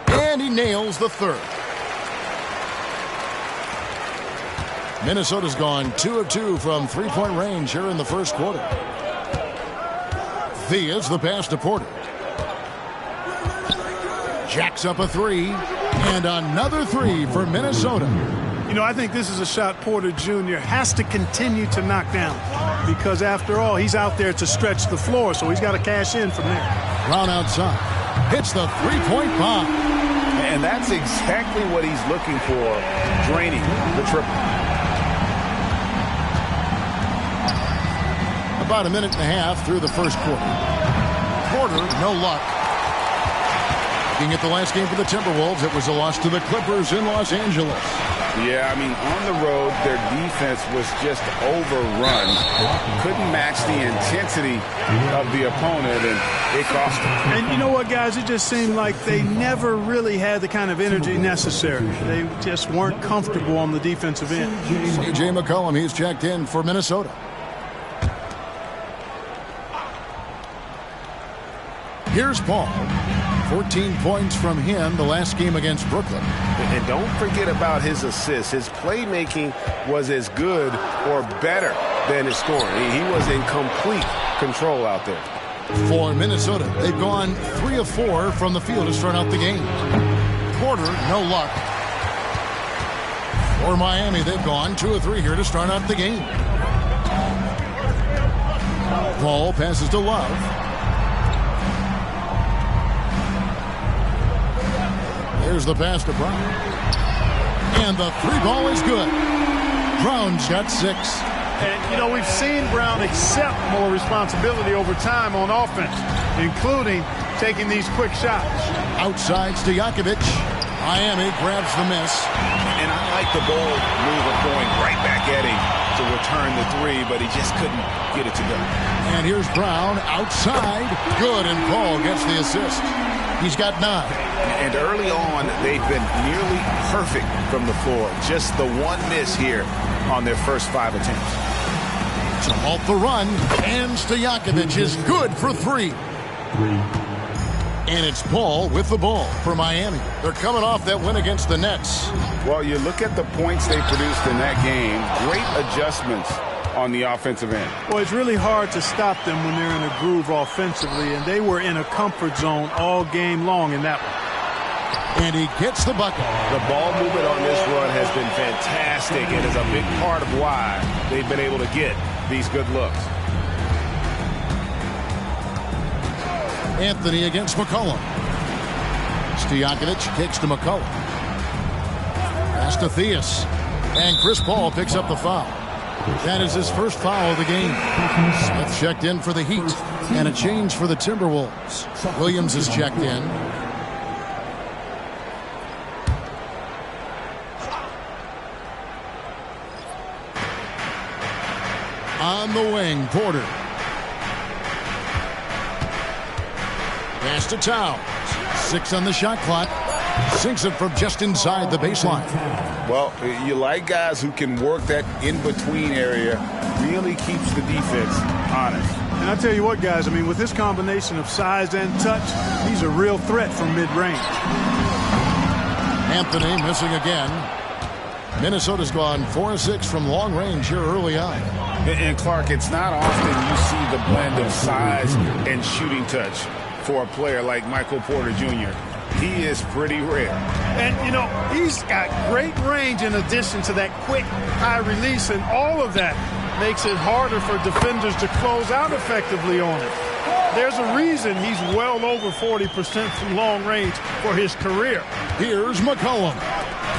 And he nails the third. Minnesota's gone 2 of 2 from three-point range here in the first quarter. Theus, the pass to Porter. Jacks up a three, and another three for Minnesota. You know, I think this is a shot Porter Jr. has to continue to knock down because, after all, he's out there to stretch the floor, so he's got to cash in from there. Brown outside. Hits the three-point bomb. And that's exactly what he's looking for, draining the triple. About a minute and a half through the first quarter. Porter, no luck. Looking at the last game for the Timberwolves, it was a loss to the Clippers in Los Angeles. Yeah, I mean, on the road, their defense was just overrun. Couldn't match the intensity of the opponent, and it cost them. And you know what, guys? It just seemed like they never really had the kind of energy necessary. They just weren't comfortable on the defensive end. C.J. McCollum, he's checked in for Minnesota. Here's Paul. 14 points from him the last game against Brooklyn. And don't forget about his assists. His playmaking was as good or better than his scoring. He was in complete control out there. For Minnesota, they've gone 3 of 4 from the field to start out the game. Porter, no luck. For Miami, they've gone 2 of 3 here to start out the game. Paul passes to Love. Here's the pass to Brown. And the three ball is good. Brown's got 6. And, you know, we've seen Brown accept more responsibility over time on offense, including taking these quick shots. Outside Stojakovic. Miami grabs the miss. And I like the bold move of going right back at him to return the three, but he just couldn't get it to go. And here's Brown outside. Good, and Paul gets the assist. He's got 9. And early on, they've been nearly perfect from the floor. Just the one miss here on their first 5 attempts. To halt the run, and Stojakovic is good for 3. And it's Paul with the ball for Miami. They're coming off that win against the Nets. Well, you look at the points they produced in that game. Great adjustments on the offensive end. Well, it's really hard to stop them when they're in a groove offensively, and they were in a comfort zone all game long in that one. And he gets the bucket. The ball movement on this run has been fantastic and is a big part of why they've been able to get these good looks. Anthony against McCollum. Stojakovic kicks to McCollum. Pass to Theus. And Chris Paul picks up the foul. That is his first foul of the game. Smith checked in for the Heat. And a change for the Timberwolves. Williams is checked in. On the wing, Porter. Pass to Towns. 6 on the shot clock. Sinks it from just inside the baseline. Well, you like guys who can work that in-between area. Really keeps the defense honest. And I tell you what, guys, I mean, with this combination of size and touch, he's a real threat from mid-range. Anthony missing again. Minnesota's gone 4-6 from long range here early on. And Clark, it's not often you see the blend of size and shooting touch for a player like Michael Porter Jr. He is pretty rare. And, you know, he's got great range in addition to that quick high release, and all of that makes it harder for defenders to close out effectively on it. There's a reason he's well over 40% from long range for his career. Here's McCollum.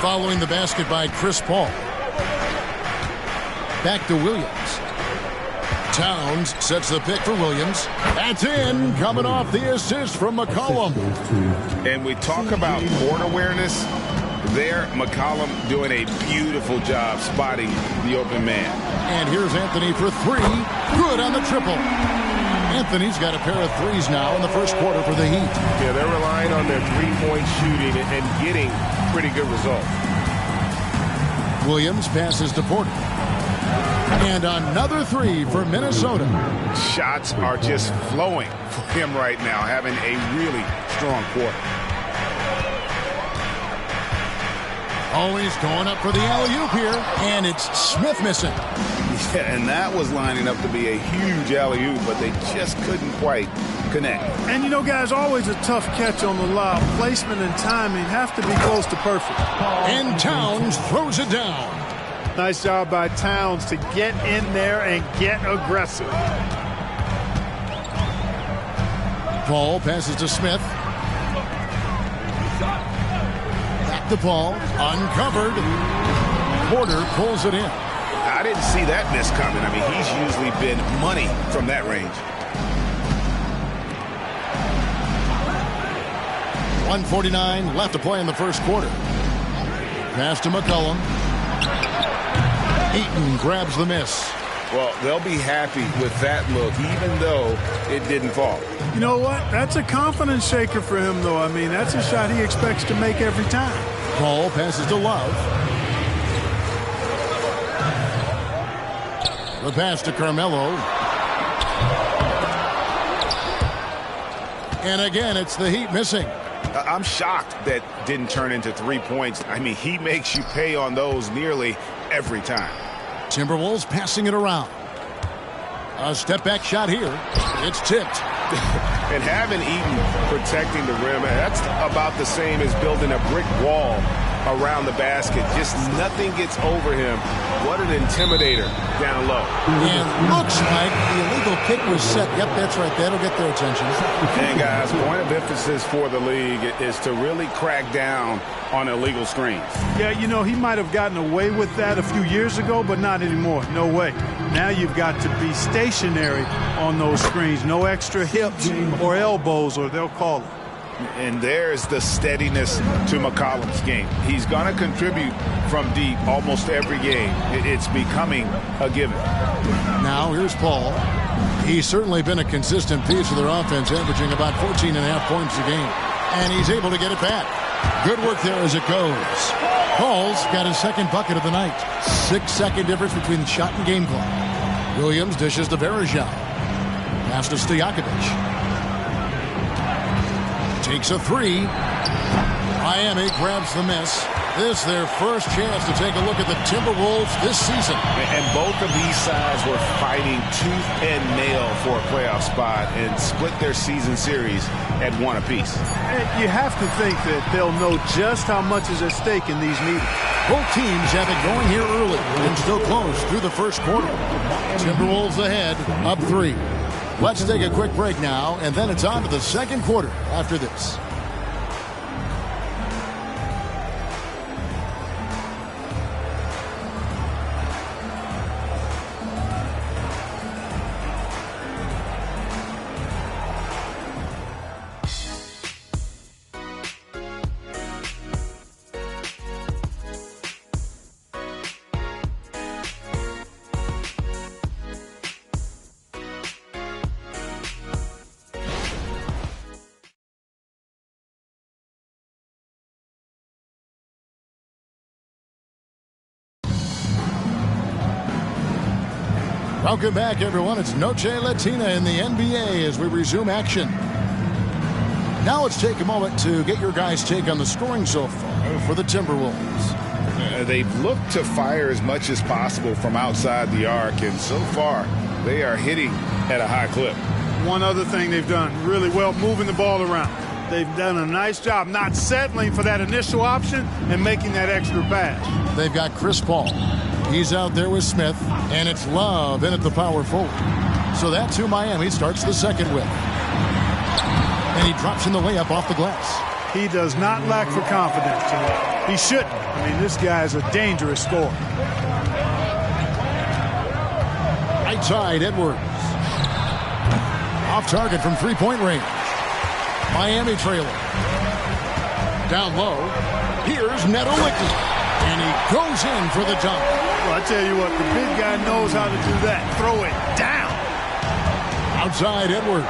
Following the basket by Chris Paul. Back to Williams. Towns sets the pick for Williams. That's in, coming off the assist from McCollum. And we talk about court awareness. There, McCollum doing a beautiful job spotting the open man. And here's Anthony for 3. Good on the triple. Anthony's got a pair of 3s now in the first quarter for the Heat. Yeah, they're relying on their three-point shooting and getting pretty good results. Williams passes to Porter. And another 3 for Minnesota. Shots are just flowing for him right now, having a really strong quarter. Always going up for the alley-oop here. And it's Smith missing. Yeah, and that was lining up to be a huge alley-oop, but they just couldn't quite connect. And, you know, guys, always a tough catch on the lob. Placement and timing have to be close to perfect. And Towns throws it down. Nice job by Towns to get in there and get aggressive. Paul passes to Smith. Back to Paul. Uncovered. Porter pulls it in. I didn't see that miss coming. I mean, he's usually been money from that range. 1:49 left to play in the first quarter. Pass to McCollum. Eaton grabs the miss. Well, they'll be happy with that look, even though it didn't fall. You know what? That's a confidence shaker for him, though. I mean, that's a shot he expects to make every time. Paul passes to Love. The pass to Carmelo. And again, it's the Heat missing. I'm shocked that didn't turn into 3 points. I mean, he makes you pay on those nearly every time. Timberwolves passing it around. A step-back shot here. It's tipped. And having Eaton protecting the rim, that's about the same as building a brick wall around the basket. Just nothing gets over him. What an intimidator down low. And looks like the illegal kick was set. Yep, that's right. That'll get their attention. And, guys, point of emphasis for the league is to really crack down on illegal screens. Yeah, you know, he might have gotten away with that a few years ago, but not anymore. No way. Now you've got to be stationary on those screens. No extra hips or elbows, or they'll call it. And there's the steadiness to McCollum's game. He's going to contribute from deep almost every game. It's becoming a given. Now here's Paul. He's certainly been a consistent piece of their offense, averaging about 14.5 points a game. And he's able to get it back. Good work there as it goes. Hall's got his second bucket of the night. 6-second difference between the shot and game clock. Williams dishes to Varejao. Pass to Stojakovic. Takes a three. Miami grabs the miss. This is their first chance to take a look at the Timberwolves this season. And both of these sides were fighting tooth and nail for a playoff spot and split their season series at 1 apiece. And you have to think that they'll know just how much is at stake in these meetings. Both teams have it going here early and still close through the first quarter. Timberwolves ahead, up 3. Let's take a quick break now, and then it's on to the second quarter after this. Welcome back, everyone. It's Noche Latina in the NBA as we resume action. Now let's take a moment to get your guys' take on the scoring so far for the Timberwolves. They've looked to fire as much as possible from outside the arc, and so far they are hitting at a high clip. One other thing they've done really well, moving the ball around. They've done a nice job not settling for that initial option and making that extra pass. They've got Chris Paul. He's out there with Smith, and it's Love in at the power forward. So that's who Miami starts the second with. And he drops in the layup off the glass. He does not lack for confidence. He shouldn't. I mean, this guy is a dangerous scorer. Right side, Edwards. Off target from three-point range. Miami trailing. Down low. Here's Neto Licky. And he goes in for the dunk. Well, I tell you what, the big guy knows how to do that. Throw it down. Outside, Edwards.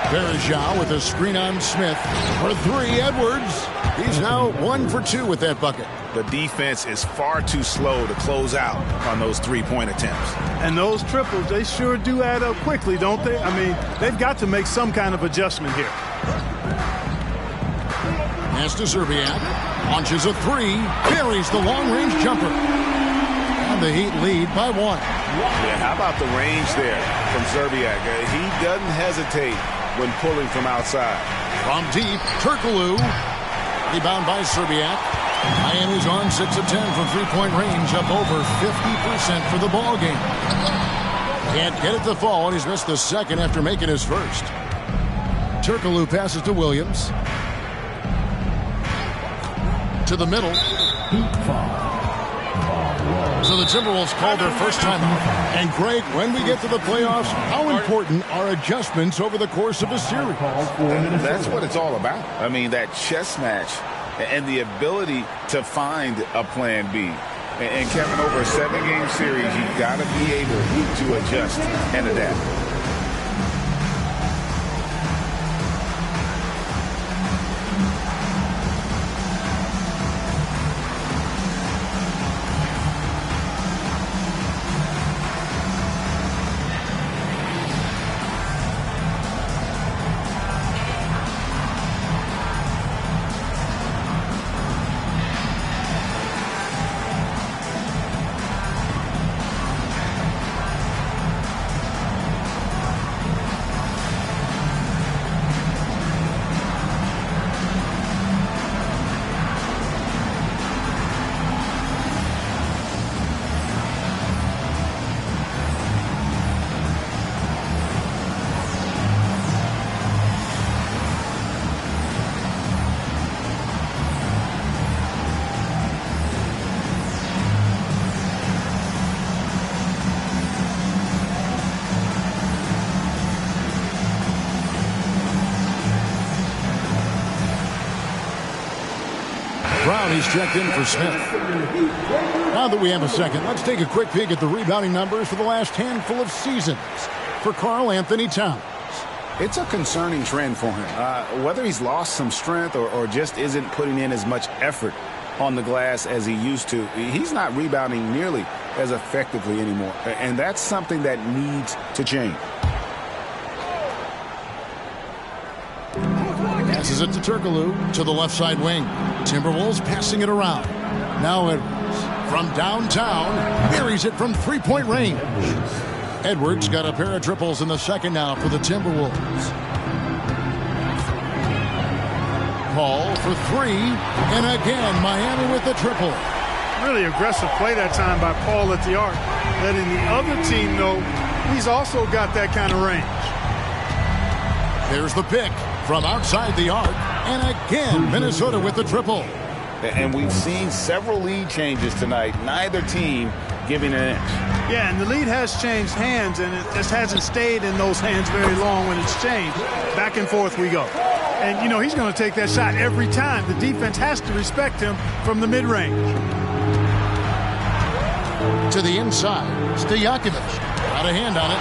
Varejao with a screen on Smith. For 3, Edwards. He's now 1 for 2 with that bucket. The defense is far too slow to close out on those three-point attempts. And those triples, they sure do add up quickly, don't they? I mean, they've got to make some kind of adjustment here. Pass to Szczerbiak. Launches a 3. Buries the long-range jumper. And the Heat lead by 1. Yeah, how about the range there from Szczerbiak? He doesn't hesitate when pulling from outside. From deep, Turkoglu. Rebound by Szczerbiak. Miami's on 6 of 10 from three-point range, up over 50% for the ball game. Can't get it to fall, and he's missed the second after making his first. Turkoglu passes to Williams. To the middle. So the Timberwolves called their first timeout. And Greg, when we get to the playoffs, how important are adjustments over the course of a series? That's what it's all about. I mean, that chess match and the ability to find a plan B. And Kevin, over a 7-game series, you've got to be able to adjust and adapt. Brown, he's checked in for Smith. Now that we have a second, let's take a quick peek at the rebounding numbers for the last handful of seasons for Karl Anthony Towns. It's a concerning trend for him. Whether he's lost some strength or just isn't putting in as much effort on the glass as he used to, he's not rebounding nearly as effectively anymore. And that's something that needs to change. Passes it to Turkoglu to the left side wing. Timberwolves passing it around. Now Edwards from downtown buries it from three-point range. Edwards got a pair of triples in the second now for the Timberwolves. Paul for three, and again Miami with the triple. Really aggressive play that time by Paul at the arc, letting the other team know he's also got that kind of range. There's the pick from outside the arc, and again Minnesota with the triple. And we've seen several lead changes tonight. Neither team giving an inch. Yeah, and the lead has changed hands, and it just hasn't stayed in those hands very long when it's changed. Back and forth we go. And, you know, he's going to take that shot every time. The defense has to respect him from the mid-range. To the inside, Stojakovic. Got a hand on it.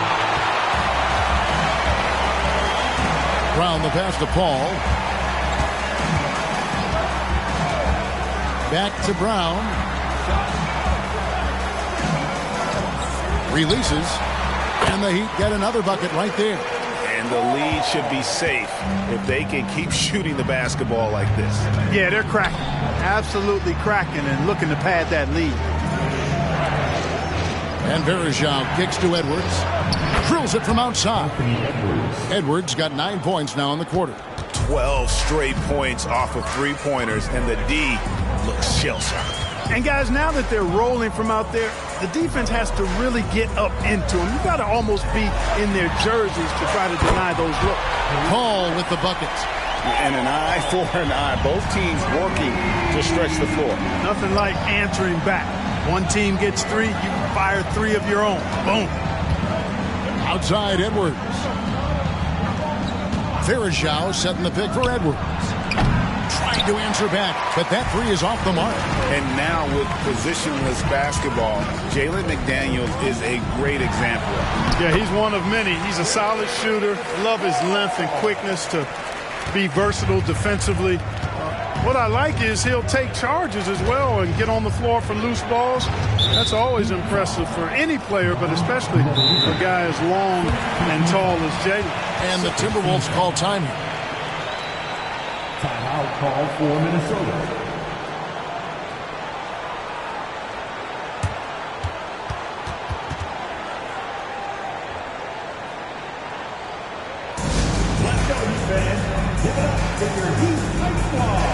Brown the pass to Paul. Back to Brown. Releases. And the Heat get another bucket right there. And the lead should be safe if they can keep shooting the basketball like this. Yeah, they're cracking. Absolutely cracking and looking to pad that lead. And Varejao kicks to Edwards. Drills it from outside. Edwards got 9 points now in the quarter. 12 straight points off of three-pointers, and the D looks shell-shocked. And guys, now that they're rolling from out there, the defense has to really get up into them. You got to almost be in their jerseys to try to deny those looks. Paul with the bucket. And an eye for an eye. Both teams working to stretch the floor. Nothing like answering back. One team gets three, you fire three of your own. Boom. Outside Edwards. Varejao setting the pick for Edwards. Trying to answer back, but that three is off the mark. And now with positionless basketball, Jalen McDaniels is a great example. Yeah, he's one of many. He's a solid shooter. Love his length and quickness to be versatile defensively. What I like is he'll take charges as well and get on the floor for loose balls. That's always impressive for any player, but especially a guy as long and tall as Jalen. And the Timberwolves call time here. Timeout call for Minnesota. Let's go, Heat fans. Give it up for your Heat Ice Squad.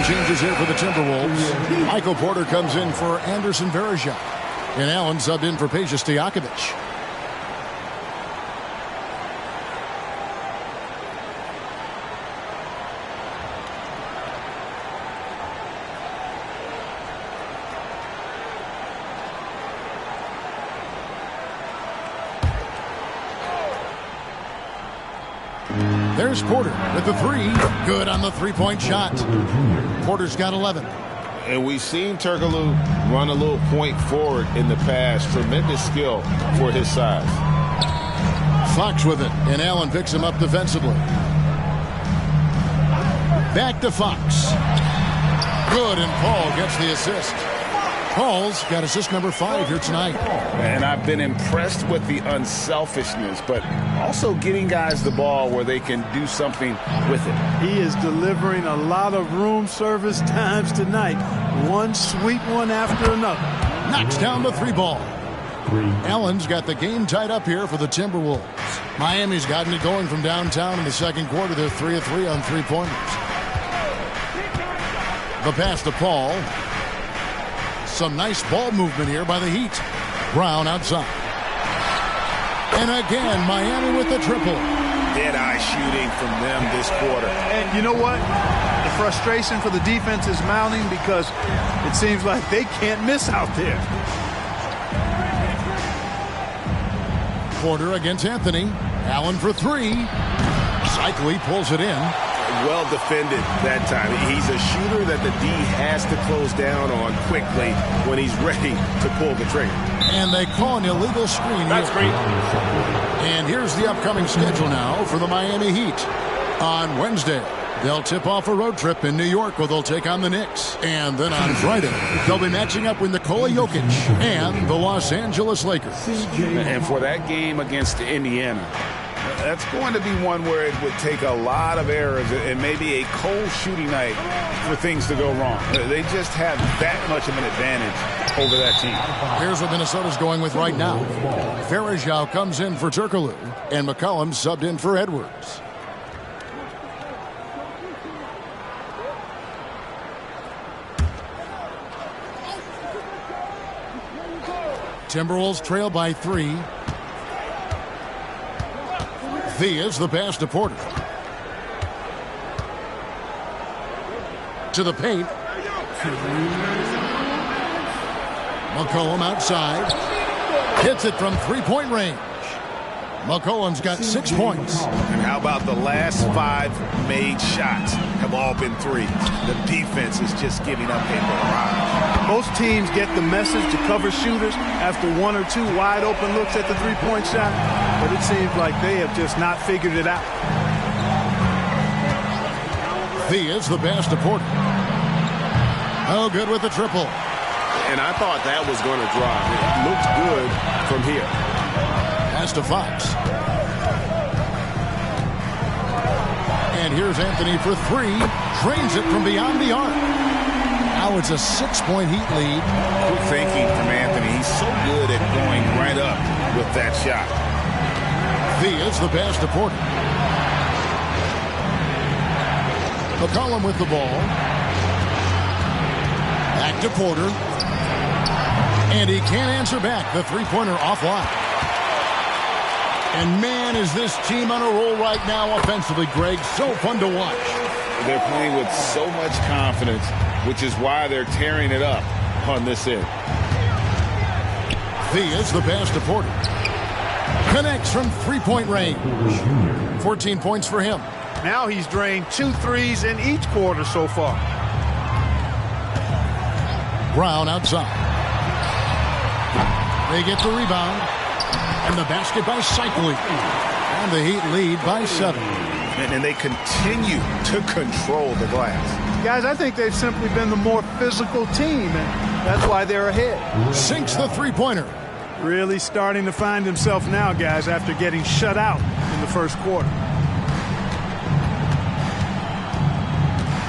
Changes here for the Timberwolves. Michael Porter comes in for Anderson Varejao. And Allen subbed in for Peja Stojakovic. There's Porter with the three. Good on the three-point shot. Porter's got 11. And we've seen Turkoglu run a little point forward in the past. Tremendous skill for his size. Fox with it, and Allen picks him up defensively. Back to Fox. Good, and Paul gets the assist. Paul's got assist number 5 here tonight. And I've been impressed with the unselfishness, but also getting guys the ball where they can do something with it. He is delivering a lot of room service times tonight. One sweet one after another. Knocks down the 3 ball. Allen's got the game tied up here for the Timberwolves. Miami's gotten it going from downtown in the second quarter. They're 3 of 3 on 3-pointers. The pass to Paul. Some nice ball movement here by the Heat. Brown outside. And again, Miami with the triple. Dead-eye shooting from them this quarter. And you know what? The frustration for the defense is mounting because it seems like they can't miss out there. Porter against Anthony. Allen for 3. Cycli pulls it in. Well defended that time. He's a shooter that the D has to close down on quickly when he's ready to pull the trigger. And they call an illegal screen. That's great. And here's the upcoming schedule now for the Miami Heat. On Wednesday, they'll tip off a road trip in New York where they'll take on the Knicks. And then on Friday, they'll be matching up with Nikola Jokic and the Los Angeles Lakers. And for that game against Indiana, that's going to be one where it would take a lot of errors and maybe a cold shooting night for things to go wrong. They just have that much of an advantage over that team. Here's what Minnesota's going with right now. Varejao comes in for Turkoglu, and McCollum subbed in for Edwards. Timberwolves trail by 3. Thea's the pass to Porter. To the paint. McCollum outside. Hits it from 3-point range. McCollum's got 6 points. And how about the last 5 made shots have all been 3? The defense is just giving up a barrage. Most teams get the message to cover shooters after 1 or 2 wide open looks at the 3-point shot, but it seems like they have just not figured it out. Thea's the pass to Porter. Oh, good with the triple. And I thought that was going to drop. It looked good from here. Pass to Fox. And here's Anthony for 3. Drains it from beyond the arc. Now it's a 6-point Heat lead. Good thinking from Anthony. He's so good at going right up with that shot. Thea's the pass to Porter. McCollum with the ball. Back to Porter. And he can't answer back. The 3-pointer offline. And man, is this team on a roll right now offensively, Greg. So fun to watch. They're playing with so much confidence, which is why they're tearing it up on this end. Thea's the pass to Porter. Connects from 3-point range. 14 points for him. Now he's drained 2 threes in each quarter so far. Brown outside. They get the rebound. And the basket by Cycli. And the Heat lead by 7. And they continue to control the glass. Guys, I think they've simply been the more physical team, and that's why they're ahead. Sinks the 3-pointer. Really starting to find himself now, guys, after getting shut out in the first quarter.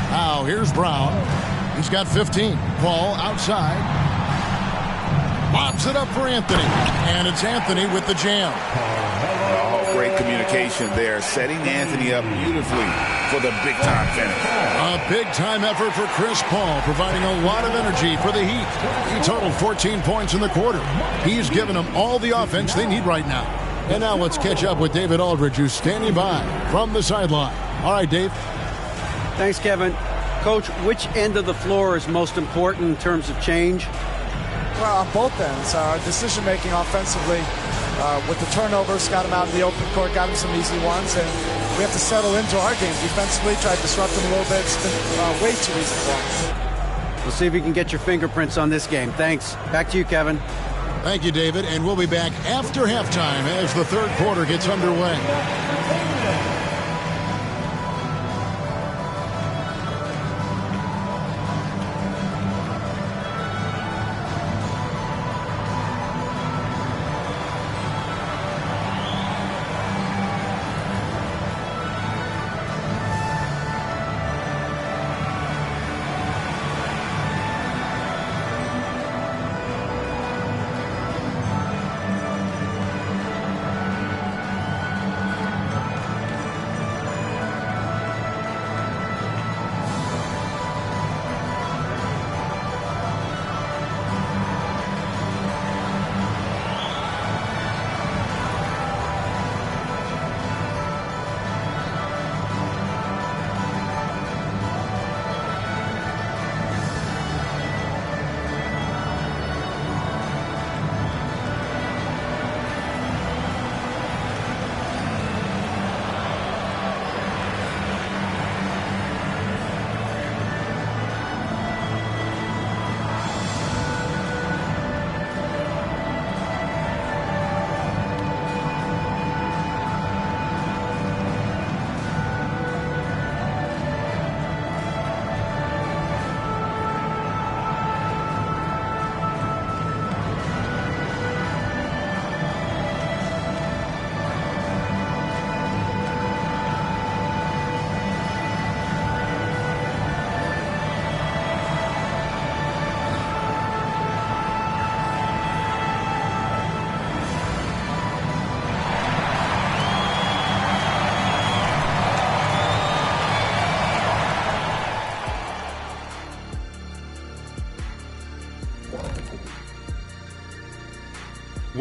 Now here's Brown. He's got 15. Paul outside. Lobs it up for Anthony. And it's Anthony with the jam. Oh, great communication there. Setting Anthony up beautifully for the big-time finish. A big-time effort for Chris Paul, providing a lot of energy for the Heat. He totaled 14 points in the quarter. He's given them all the offense they need right now. And now let's catch up with David Aldridge, who's standing by from the sideline. All right, Dave. Thanks, Kevin. Coach, which end of the floor is most important in terms of change? Well, on both ends. Decision-making offensively with the turnovers, got him out in the open court, got him some easy ones, and we have to settle into our game defensively, try to disrupt them a little bit. It's been way too easy for us. We'll see if you can get your fingerprints on this game. Thanks. Back to you, Kevin. Thank you, David, and we'll be back after halftime as the third quarter gets underway.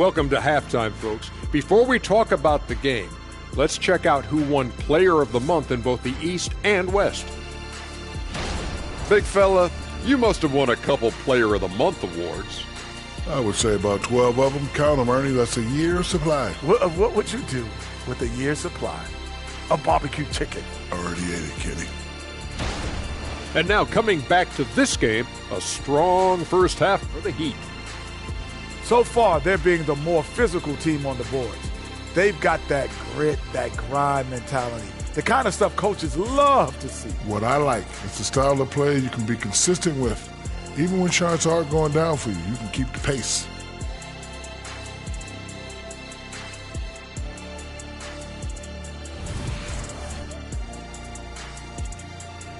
Welcome to halftime, folks. Before we talk about the game, let's check out who won Player of the Month in both the East and West. Big fella, you must have won a couple Player of the Month awards. I would say about 12 of them. Count them, Ernie. That's a year's supply. What would you do with a year's supply of barbecue chicken? Already ate it, Kenny. And now coming back to this game, a strong first half for the Heat. So far, they're being the more physical team on the boards. They've got that grit, that grind mentality, the kind of stuff coaches love to see. What I like is the style of play you can be consistent with. Even when shots are going down for you, you can keep the pace.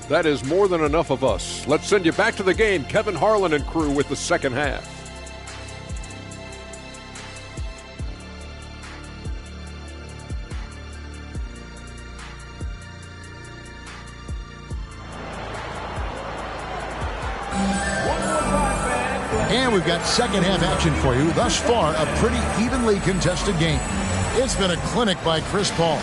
That is more than enough of us. Let's send you back to the game. Kevin Harlan and crew with the second half. And we've got second half action for you. Thus far, a pretty evenly contested game. It's been a clinic by Chris Paul.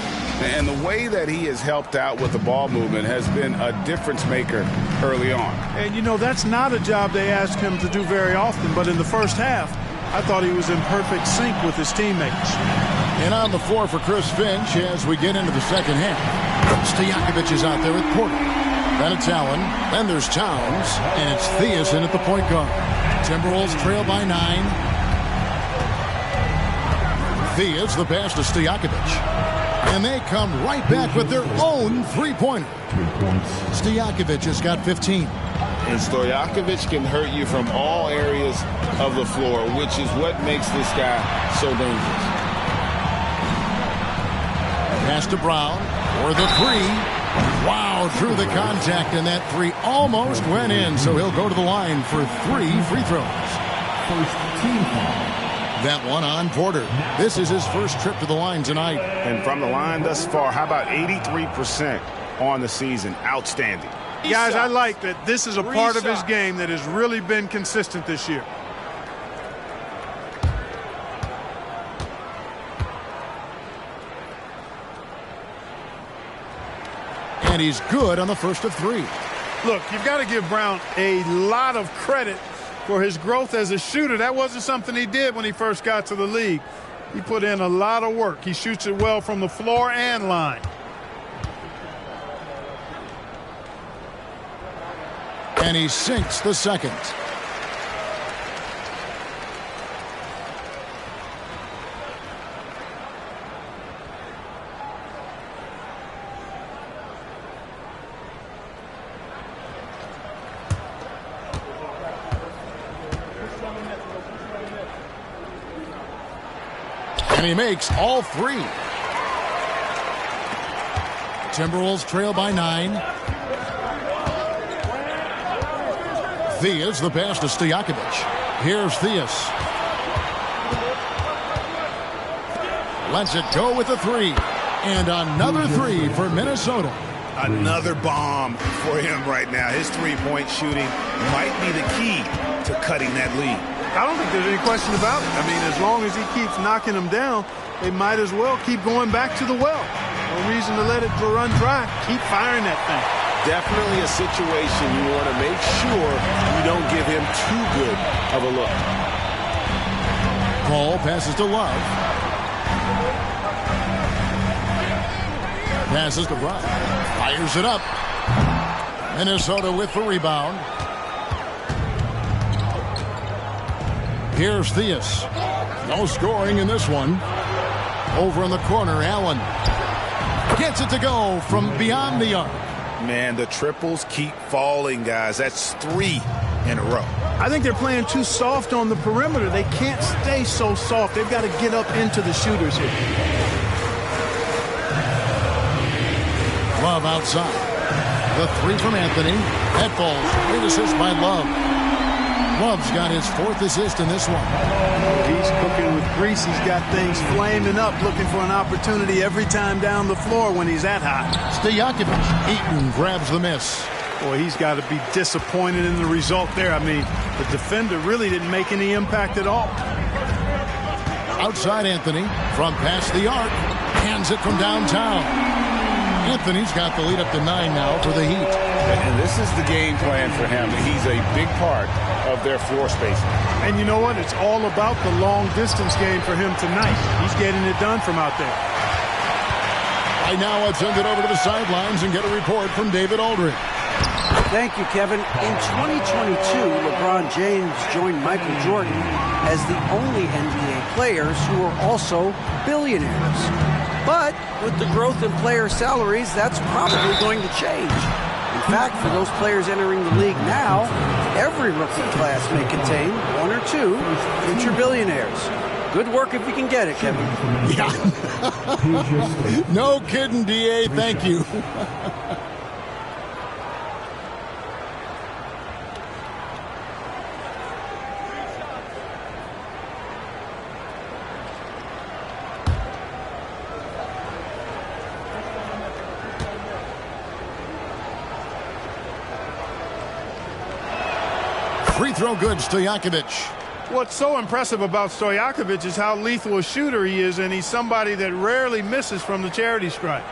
And the way that he has helped out with the ball movement has been a difference maker early on. And, you know, that's not a job they ask him to do very often. But in the first half, I thought he was in perfect sync with his teammates. And on the floor for Chris Finch as we get into the second half. Stojakovic is out there with Porter. Then it's Allen. Then there's Towns. And it's Theus in at the point guard. Timberwolves trail by 9. Theus the pass to Stojakovic. And they come right back with their own three-pointer. Stojakovic has got 15. And Stojakovic can hurt you from all areas of the floor, which is what makes this guy so dangerous. Pass to Brown for the three. Wow, through the contact, and that three almost went in, so he'll go to the line for 3 free throws. First team foul. That one on Porter. This is his first trip to the line tonight. And from the line thus far, how about 83% on the season? Outstanding. Guys, I like that this is a part of his game that has really been consistent this year. And he's good on the first of 3. Look, you've got to give Brown a lot of credit for his growth as a shooter. That wasn't something he did when he first got to the league. He put in a lot of work. He shoots it well from the floor and line. And he sinks the second. And he makes all 3. Timberwolves trail by 9. Theus the pass to Stojakovic. Here's Theus. Lets it go with the 3. And another 3 for Minnesota. Another bomb for him right now. His three-point shooting might be the key to cutting that lead. I don't think there's any question about it. I mean, as long as he keeps knocking them down, they might as well keep going back to the well. No reason to let it run dry. Keep firing that thing. Definitely a situation you want to make sure you don't give him too good of a look. Paul passes to Love. Passes to Brown. Fires it up. Minnesota with the rebound. Here's Theus. No scoring in this one. Over in the corner, Allen gets it to go from beyond the arc. Man, the triples keep falling, guys. That's 3 in a row. I think they're playing too soft on the perimeter. They can't stay so soft. They've got to get up into the shooters here. Love outside. The 3 from Anthony. That falls. Great assist by Love. Love's got his 4th assist in this one. He's cooking with grease. He's got things flaming up, looking for an opportunity every time down the floor when he's that hot. Stojakovic. Eaton grabs the miss. Boy, he's got to be disappointed in the result there. I mean, the defender really didn't make any impact at all. Outside Anthony from past the arc. Hands it from downtown. Anthony's got the lead up to 9 now for the Heat. And this is the game plan for him. He's a big part of their floor spacing. And you know what? It's all about the long-distance game for him tonight. He's getting it done from out there. Right now, let's send it over to the sidelines and get a report from David Aldridge. Thank you, Kevin. In 2022, LeBron James joined Michael Jordan as the only NBA players who are also billionaires. But with the growth in player salaries, that's probably going to change. In fact, for those players entering the league now, every rookie class may contain 1 or 2 future billionaires. Good work if you can get it, Kevin. Yeah. No kidding, D.A. Thank you. Free throw good, Stojakovic. What's so impressive about Stojakovic is how lethal a shooter he is, and he's somebody that rarely misses from the charity stripe.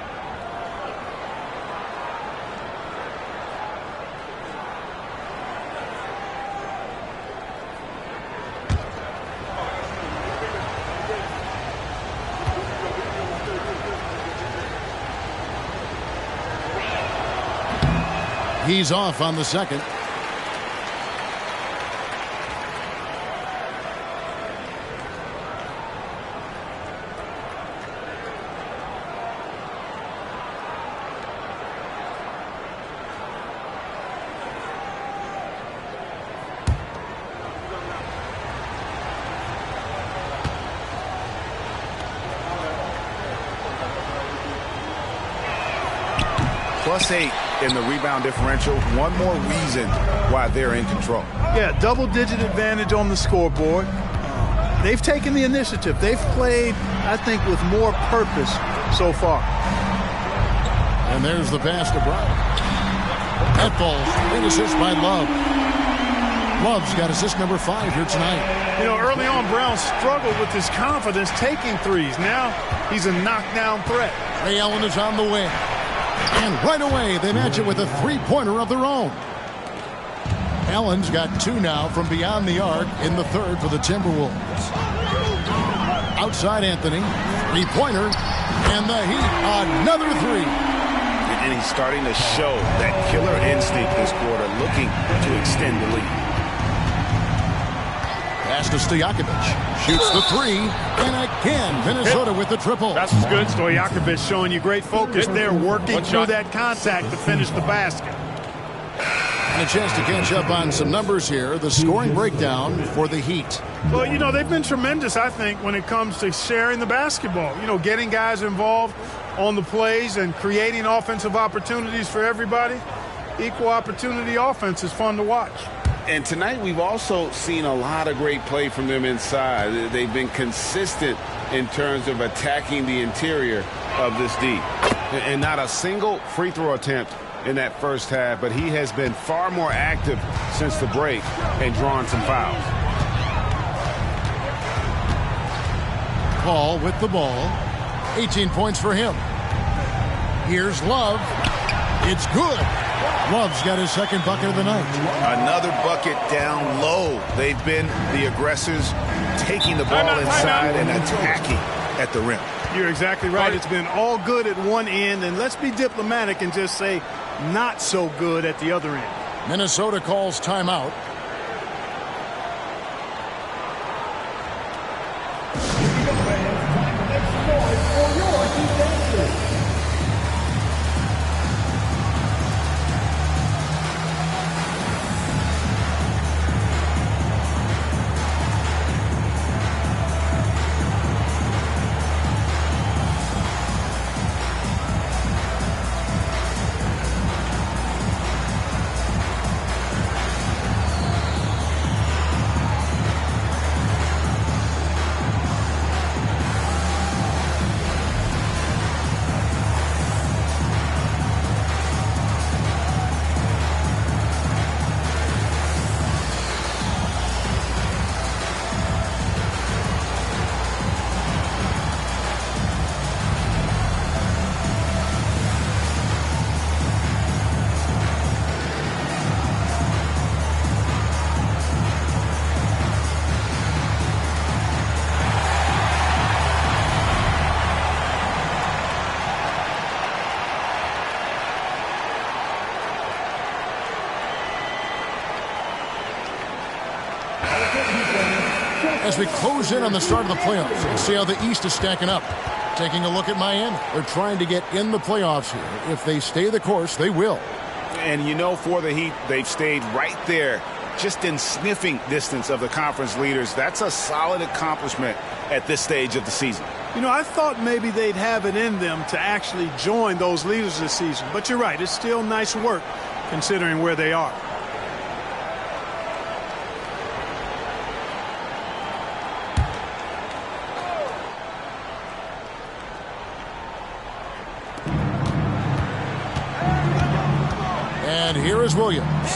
He's off on the second. +8 in the rebound differential. One more reason why they're in control. Yeah, double-digit advantage on the scoreboard. They've taken the initiative. They've played, I think, with more purpose so far. And there's the pass to Brown. That falls. Great assist by Love. Love's got assist number 5 here tonight. You know, early on, Brown struggled with his confidence taking threes. Now he's a knockdown threat. Ray Allen is on the wing. And right away, they match it with a three-pointer of their own. Allen's got 2 now from beyond the arc in the third for the Timberwolves. Outside Anthony, three-pointer, and the Heat, another 3. And he's starting to show that killer instinct this quarter, looking to extend the lead. Pass to Stojakovic. Shoots the 3. And again, Minnesota with the triple. That's good. Stojakovic showing you great focus there, working through that contact to finish the basket. And a chance to catch up on some numbers here. The scoring breakdown for the Heat. Well, you know, they've been tremendous, I think, when it comes to sharing the basketball. You know, getting guys involved on the plays and creating offensive opportunities for everybody. Equal opportunity offense is fun to watch. And tonight we've also seen a lot of great play from them inside. They've been consistent in terms of attacking the interior of this D. And not a single free throw attempt in that first half, but he has been far more active since the break and drawn some fouls. Paul with the ball. 18 points for him. Here's Love. It's good. Love's got his second bucket of the night. Another bucket down low. They've been the aggressors, taking the ball inside and attacking at the rim. You're exactly right. It's been all good at one end, and let's be diplomatic and just say not so good at the other end. Minnesota calls timeout. As we close in on the start of the playoffs, let's see how the East is stacking up. Taking a look at Miami. They're trying to get in the playoffs here. If they stay the course, they will. And you know, for the Heat, they've stayed right there, just in sniffing distance of the conference leaders. That's a solid accomplishment at this stage of the season. You know, I thought maybe they'd have it in them to actually join those leaders this season. But you're right, it's still nice work considering where they are. And here is Williams.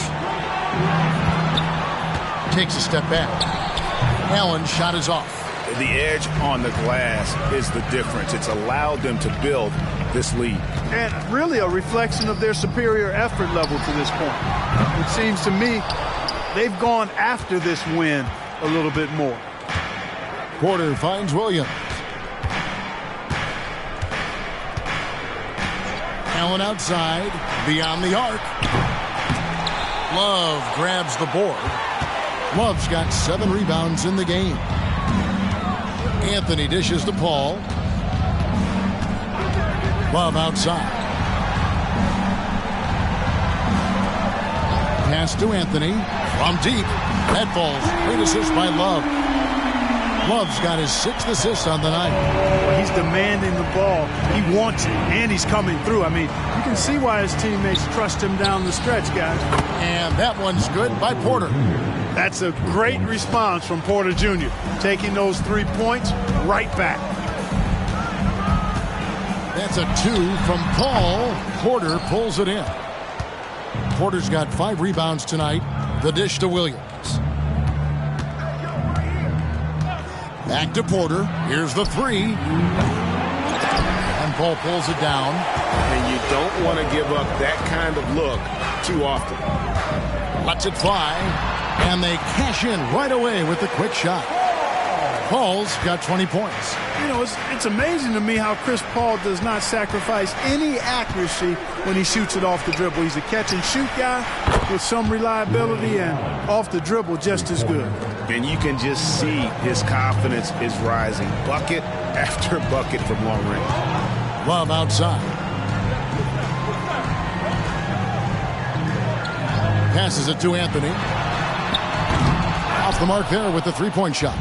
Takes a step back. Allen's shot is off. The edge on the glass is the difference. It's allowed them to build this lead. And really a reflection of their superior effort level to this point. It seems to me they've gone after this win a little bit more. Porter finds Williams. Allen outside, beyond the arc. Love grabs the board. Love's got 7 rebounds in the game. Anthony dishes to Paul. Love outside. Pass to Anthony. From deep. That falls. Great assist by Love. Love's got his 6th assist on the night. Well, he's demanding the ball. He wants it, and he's coming through. I mean, you can see why his teammates trust him down the stretch, guys. And that one's good by Porter. That's a great response from Porter Jr., taking those 3 points right back. That's a 2 from Paul. Porter pulls it in. Porter's got 5 rebounds tonight. The dish to Williams. Back to Porter. Here's the 3. And Paul pulls it down. And you don't want to give up that kind of look too often. Lets it fly. And they cash in right away with the quick shot. Paul's got 20 points. You know, it's amazing to me how Chris Paul does not sacrifice any accuracy when he shoots it off the dribble. He's a catch-and-shoot guy with some reliability, and off the dribble just as good. And you can just see his confidence is rising. Bucket after bucket from long range. Love outside. Passes it to Anthony. Off the mark there with the 3-point shot.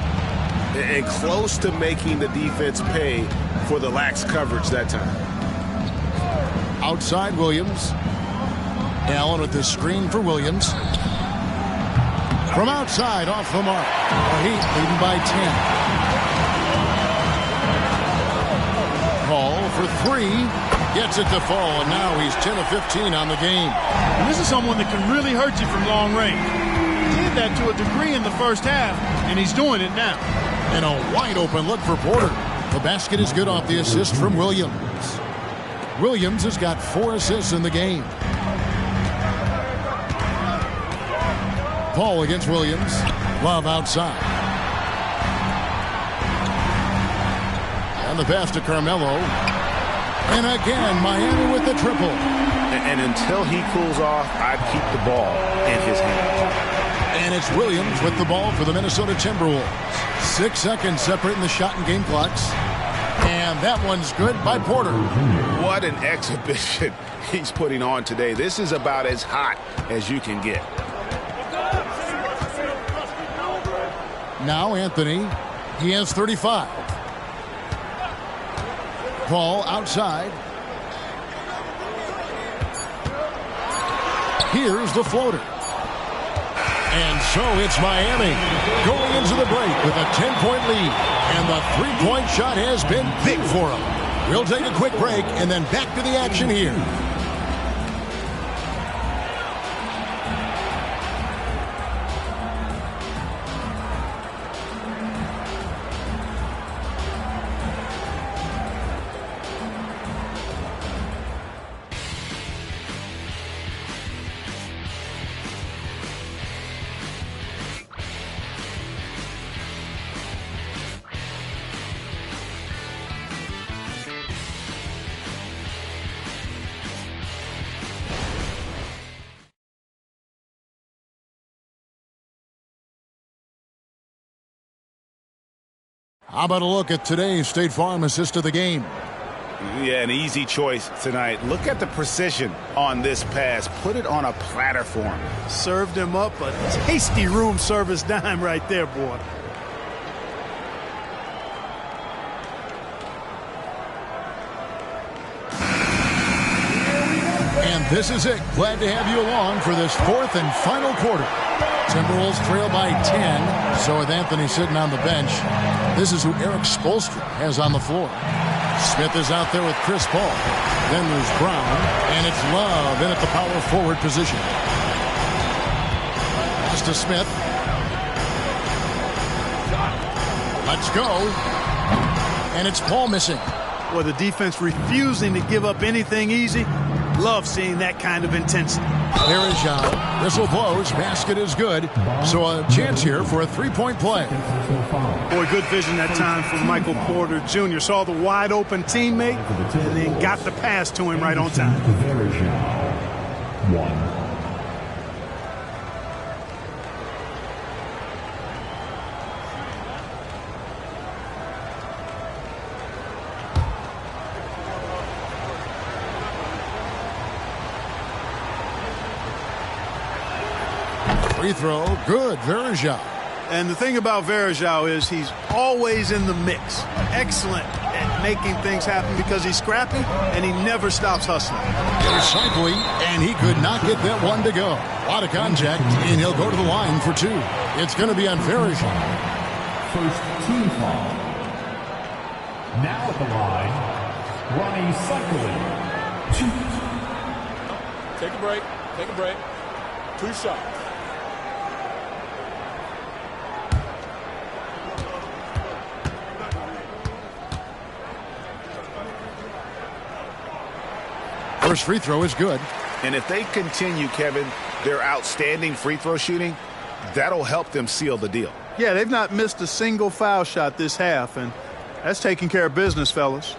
And close to making the defense pay for the lax coverage that time. Outside Williams. Allen with the screen for Williams. From outside, off the mark. The Heat leading by 10. Paul for 3. Gets it to fall, and now he's 10 of 15 on the game. And this is someone that can really hurt you from long range. He did that to a degree in the first half, and he's doing it now. And a wide open look for Porter. The basket is good off the assist from Williams. Williams has got 4 assists in the game. Paul against Williams. Love outside. And the pass to Carmelo. And again, Miami with the triple. And until he cools off, I'd keep the ball in his hands. And it's Williams with the ball for the Minnesota Timberwolves. 6 seconds separating the shot and game clocks. And that one's good by Porter. What an exhibition he's putting on today. This is about as hot as you can get. Now Anthony. He has 35. Paul outside. Here's the floater. And so it's Miami going into the break with a 10-point lead. And the 3-point shot has been big for them. We'll take a quick break and then back to the action here. How about a look at today's State Farm assist of the game? Yeah, an easy choice tonight. Look at the precision on this pass. Put it on a platter for him. Served him up a tasty room service dime right there, boy. And this is it. Glad to have you along for this fourth and final quarter. Timberwolves trail by 10. So with Anthony sitting on the bench, this is who Eric Spoelstra has on the floor. Smith is out there with Chris Paul. Then there's Brown, and it's Love in at the power forward position. Pass to Smith. Let's go. And it's Paul missing. Well, the defense refusing to give up anything easy. Love seeing that kind of intensity. Varejao. Whistle blows. Basket is good. So a chance here for a three-point play. Boy, good vision that time from Michael Porter Jr. Saw the wide open teammate and then got the pass to him right on time. One. Free throw, good. Varejao. And the thing about Varejao is he's always in the mix. Excellent at making things happen because he's scrappy and he never stops hustling. Here's Cycli, and he could not get that one to go. A lot of contact, and he'll go to the line for two. It's going to be on Varejao. First team foul. Now at the line, Ronnie Cycli. Take a break. Take a break. 2 shots. First free throw is good. And if they continue, Kevin, their outstanding free throw shooting, that'll help them seal the deal. Yeah, they've not missed a single foul shot this half, and that's taking care of business, fellas.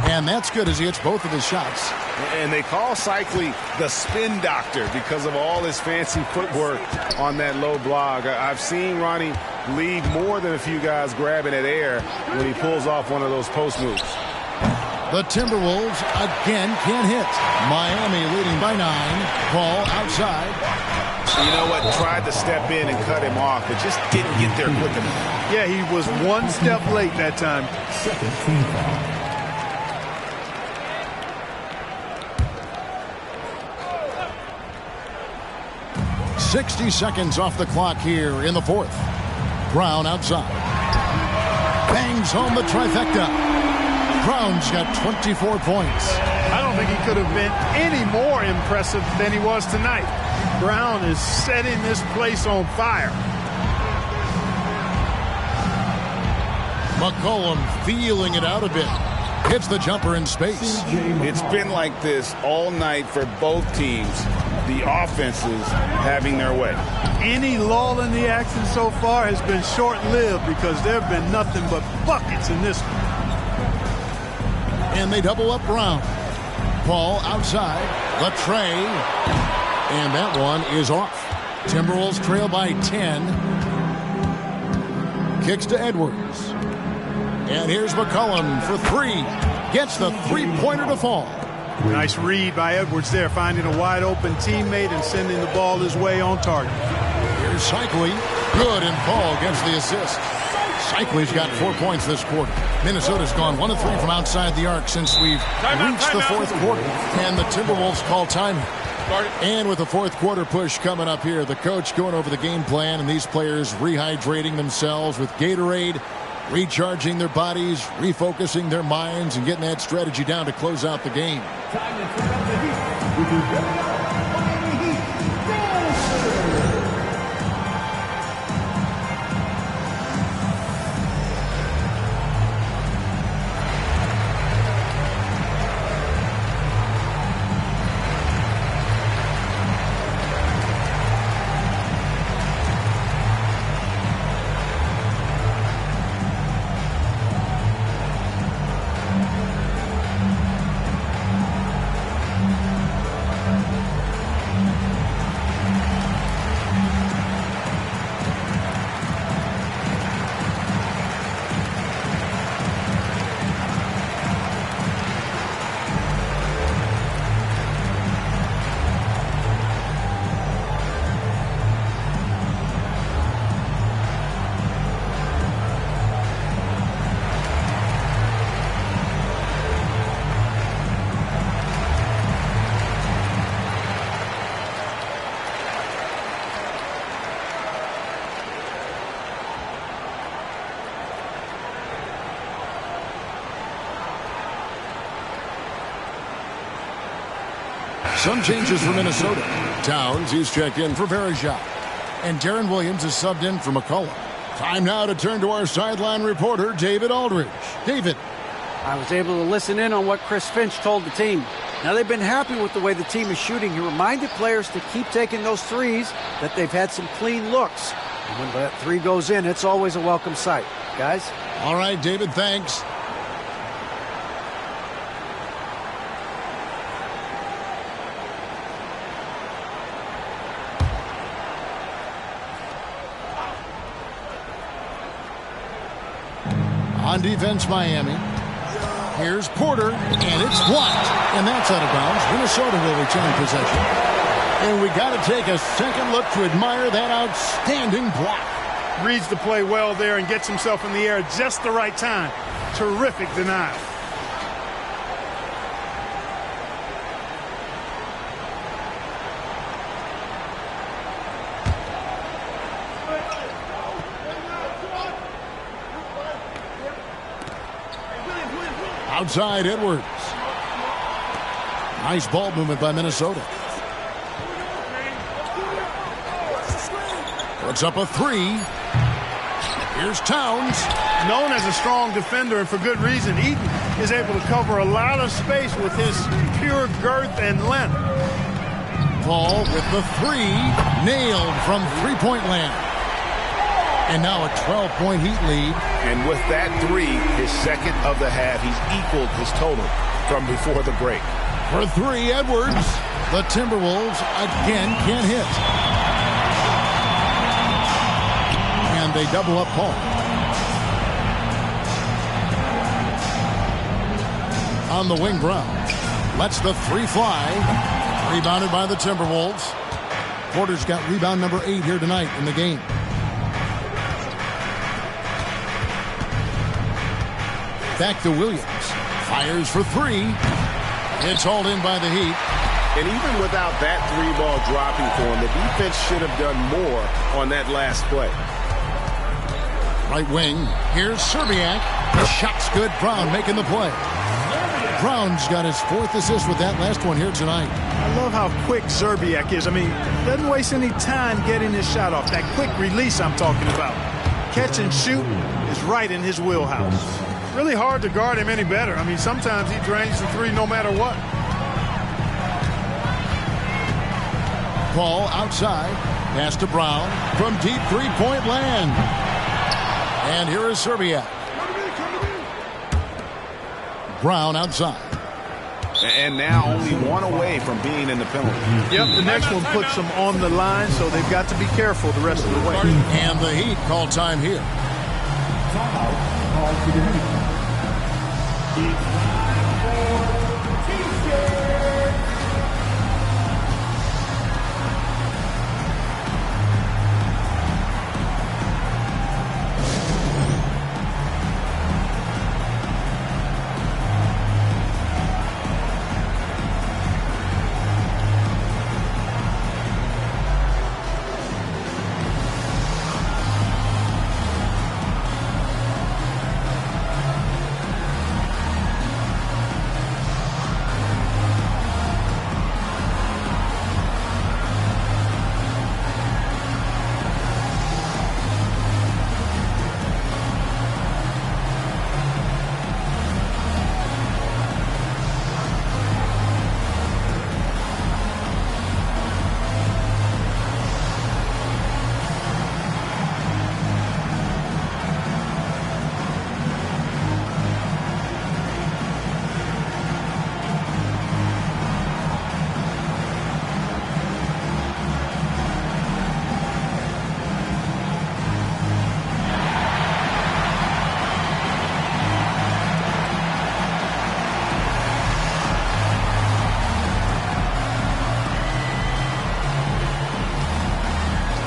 And that's good as he hits both of his shots. And they call Cycli the spin doctor because of all his fancy footwork on that low block. I've seen Ronnie leave more than a few guys grabbing at air when he pulls off one of those post moves. The Timberwolves again can't hit. Miami leading by 9. Paul outside. You know what? Tried to step in and cut him off, but just didn't get there quick enough. Yeah, he was one step late that time. Second team foul. 60 seconds off the clock here in the fourth. Brown outside. Bangs home the trifecta. Brown's got 24 points. I don't think he could have been any more impressive than he was tonight. Brown is setting this place on fire. McCollum feeling it out a bit. Hits the jumper in space. It's been like this all night for both teams. The offenses having their way. Any lull in the action so far has been short-lived because there have been nothing but buckets in this one. And they double up Brown. Paul outside. Latre. And that one is off. Timberwolves trail by 10. Kicks to Edwards. And here's McCollum for 3. Gets the three-pointer to fall. Nice read by Edwards there, finding a wide-open teammate and sending the ball his way on target. Here's Cycli. Good, and Paul gets the assist. Cycli's got 4 points this quarter. Minnesota's gone 1 of 3 from outside the arc since we've reached the fourth quarter. And the Timberwolves call time. And with the fourth quarter push coming up here, the coach going over the game plan and these players rehydrating themselves with Gatorade, recharging their bodies, refocusing their minds, and getting that strategy down to close out the game. Time to turn up the heat with your very own Miami Heat. Some changes for Minnesota. Towns, he's checked in for Verejao. And Darren Williams is subbed in for McCullough. Time now to turn to our sideline reporter, David Aldridge. David. I was able to listen in on what Chris Finch told the team. Now, they've been happy with the way the team is shooting. He reminded players to keep taking those threes, that they've had some clean looks. And when that three goes in, it's always a welcome sight. Guys? All right, David, thanks. On defense, Miami. Here's Porter, and it's blocked. And that's out of bounds. Minnesota will return possession. And we got to take a second look to admire that outstanding block. Reads the play well there and gets himself in the air at just the right time. Terrific denial. Outside Edwards. Nice ball movement by Minnesota. Puts up a three. Here's Towns. Known as a strong defender, and for good reason, Eaton is able to cover a lot of space with his pure girth and length. Paul with the three. Nailed from three-point land. And now a 12-point Heat lead. And with that three, his second of the half, he's equaled his total from before the break. For three, Edwards. The Timberwolves again can't hit. And they double up Paul. On the wing, Brown lets the three fly. Rebounded by the Timberwolves. Porter's got rebound number 8 here tonight in the game. Back to Williams. Fires for three. It's hauled in by the Heat. And even without that three ball dropping for him, the defense should have done more on that last play. Right wing. Here's Serbiak. The shot's good. Brown making the play. Brown's got his 4th assist with that last one here tonight. I love how quick Serbiak is. I mean, doesn't waste any time getting his shot off. That quick release I'm talking about. Catch and shoot is right in his wheelhouse. Really hard to guard him any better. I mean, sometimes he drains the three no matter what. Paul outside. Pass to Brown from deep three-point land. And here is Serbiak. Brown outside. And now only one away from being in the penalty. Yep, the next one puts them on the line, so they've got to be careful the rest of the way. And the Heat call time here.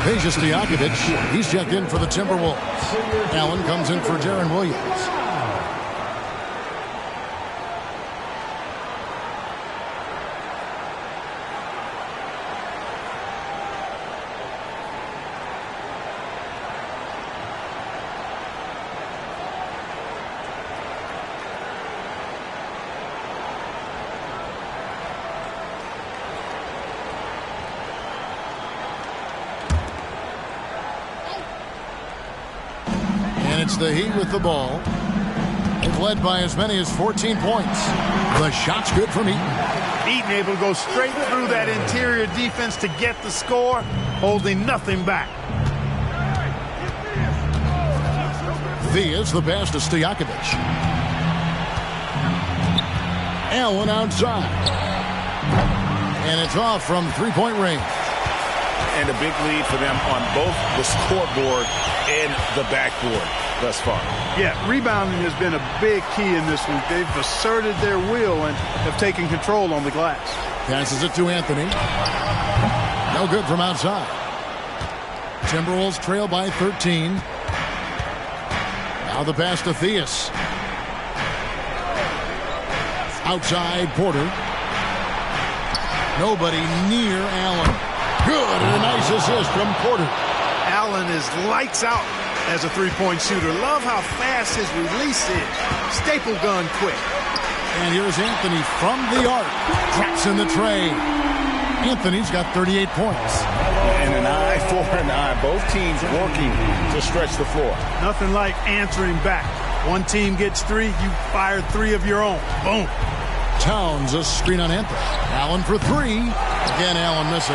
Peja Stojakovic, he's checked in for the Timberwolves. Allen comes in for Darren Williams. And it's the Heat with the ball. They've led by as many as 14 points. The shot's good from Eaton. Eaton able to go straight through that interior defense to get the score, holding nothing back. Thea's the pass to Stojakovic. Allen outside. And it's off from three-point range. And a big lead for them on both the scoreboard and the backboard thus far. Yeah, rebounding has been a big key in this one. They've asserted their will and have taken control on the glass. Passes it to Anthony. No good from outside. Timberwolves trail by 13. Now the pass to Theus. Outside Porter. Nobody near Allen. Good, and a nice assist from Porter. Allen is lights out as a three-point shooter. Love how fast his release is. Staple gun quick. And here's Anthony from the arc. Traps in the tray. Anthony's got 38 points. And an eye for an eye. Both teams working to stretch the floor. Nothing like answering back. One team gets three, you fire three of your own. Boom. Towns a screen on Anthony. Allen for three. Again, Allen missing.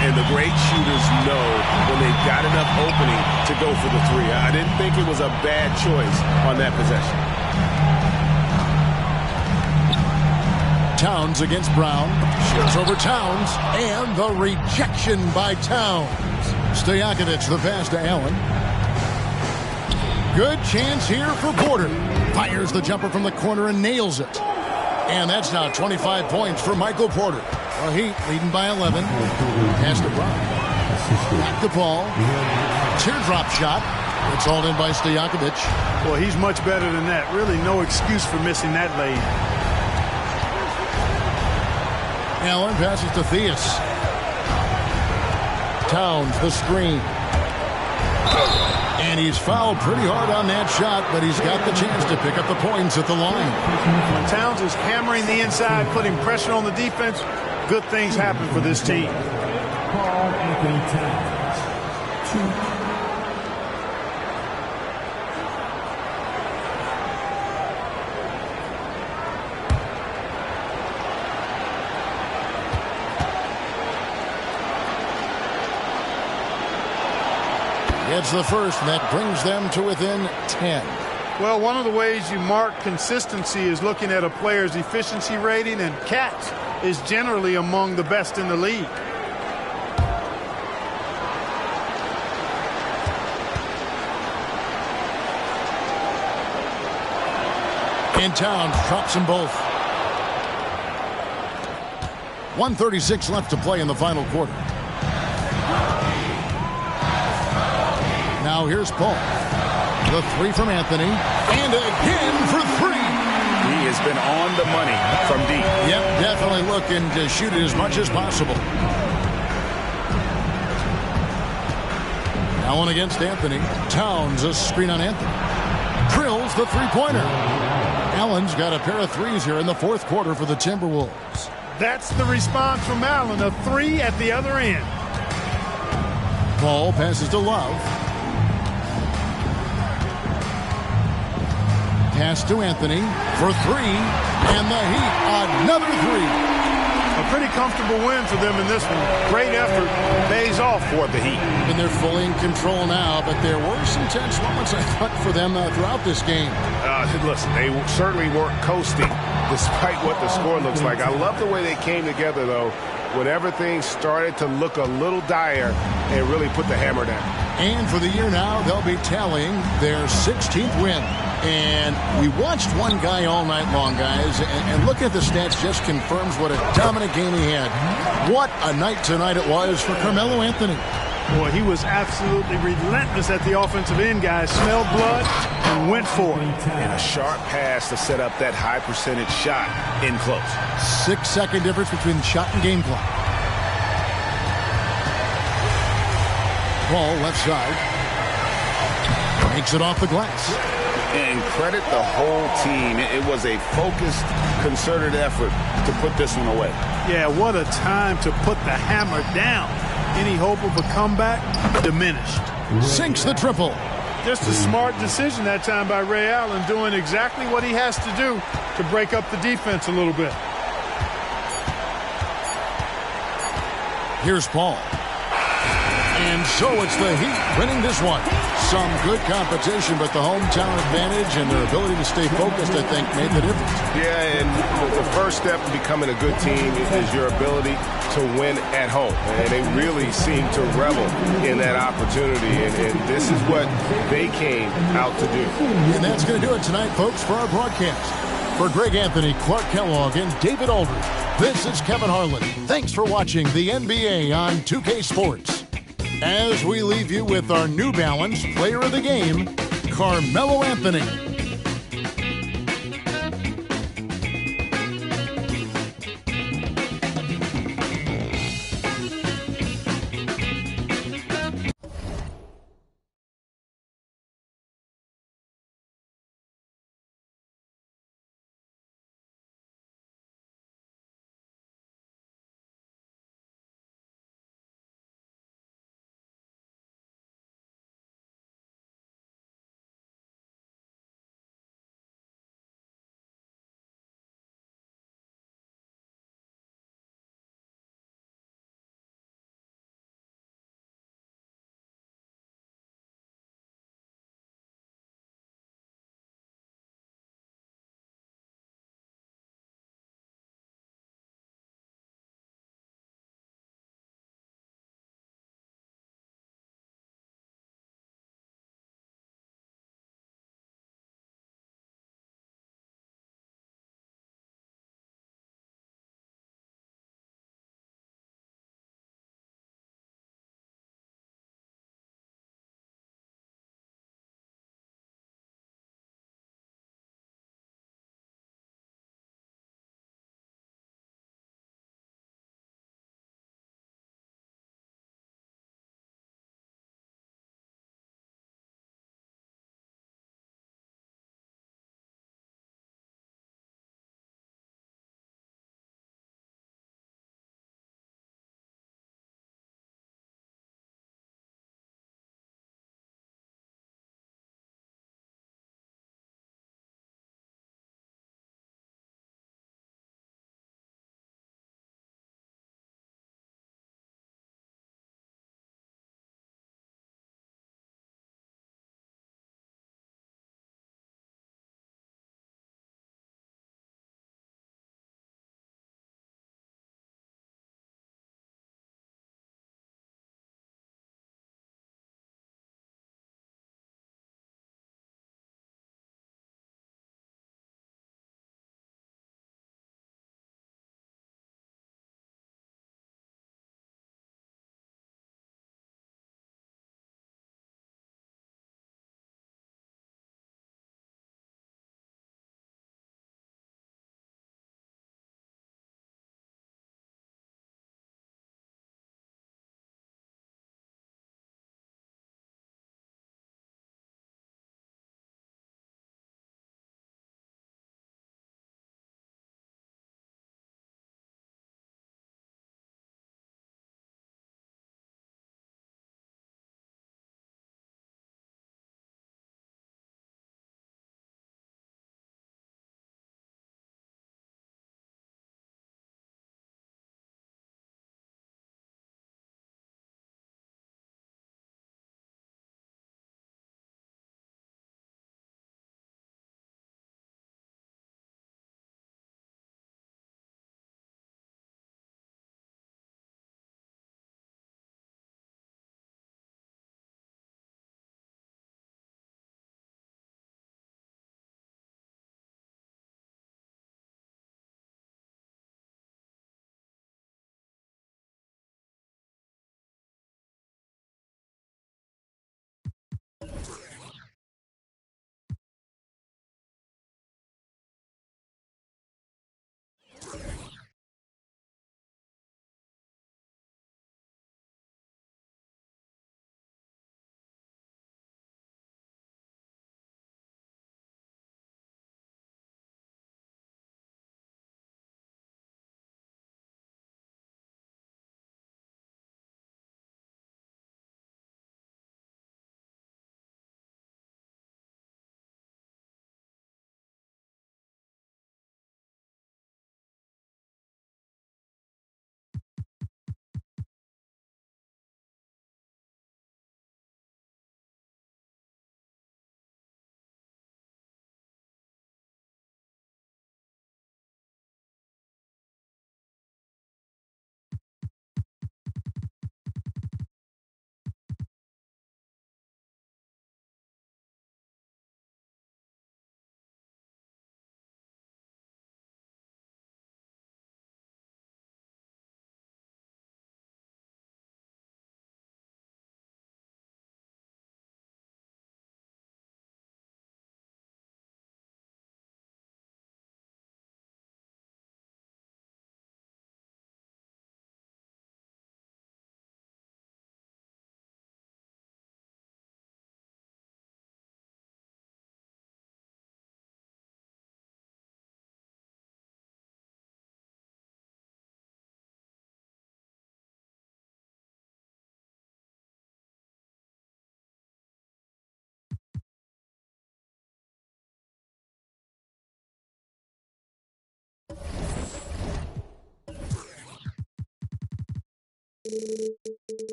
And the great shooters know when they've got enough opening to go for the three. I didn't think it was a bad choice on that possession. Towns against Brown. Shoots over Towns. And the rejection by Towns. Stojakovic the pass to Allen. Good chance here for Porter. Fires the jumper from the corner and nails it. And that's now 25 points for Michael Porter. The Heat leading by 11. Pass to Brown. Back to Paul. Teardrop shot. It's hauled in by Stojakovic. Well, he's much better than that. Really no excuse for missing that lead. Allen passes to Theus. Towns the screen. And he's fouled pretty hard on that shot, but he's got the chance to pick up the points at the line. When Towns is hammering the inside, putting pressure on the defense, good things happen for this team. Karl Anthony Towns. It's the first, and that brings them to within 10. Well, one of the ways you mark consistency is looking at a player's efficiency rating, and Cat is generally among the best in the league. And Towns drops them both. 1:36 left to play in the final quarter. Now here's Paul. The three from Anthony. And again for three. He has been on the money from deep. Yep, definitely looking to shoot it as much as possible. Allen against Anthony. Towns a screen on Anthony. Drills the three-pointer. Allen's got a pair of threes here in the fourth quarter for the Timberwolves. That's the response from Allen. A three at the other end. Paul passes to Love. Pass to Anthony for three, and the Heat another three. A pretty comfortable win for them in this one. Great effort. Pays off for the Heat. And they're fully in control now, but there were some tense moments, I thought, for them throughout this game. Listen, they certainly weren't coasting despite what the score looks like. I love the way they came together, though, when everything started to look a little dire and really put the hammer down. And for the year now, they'll be tallying their 16th win. And we watched one guy all night long, guys, and look at the stats, just confirms what a dominant game he had. What a night tonight it was for Carmelo Anthony. Boy, he was absolutely relentless at the offensive end, guys. Smelled blood and went for it. And a sharp pass to set up that high percentage shot in close. 6-second difference between the shot and game clock. Ball left side. Makes it off the glass. And credit the whole team. It was a focused, concerted effort to put this one away. Yeah, what a time to put the hammer down. Any hope of a comeback? Diminished. Sinks the triple. Just a smart decision that time by Ray Allen, doing exactly what he has to do to break up the defense a little bit. Here's Paul. And so it's the Heat winning this one. Some good competition, but the hometown advantage and their ability to stay focused, I think, made the difference. Yeah, and the first step to becoming a good team is your ability to win at home. And they really seem to revel in that opportunity, and this is what they came out to do. And that's going to do it tonight, folks, for our broadcast. For Greg Anthony, Clark Kellogg, and David Aldridge, this is Kevin Harlan. Thanks for watching the NBA on 2K Sports. As we leave you with our New Balance Player of the Game, Carmelo Anthony.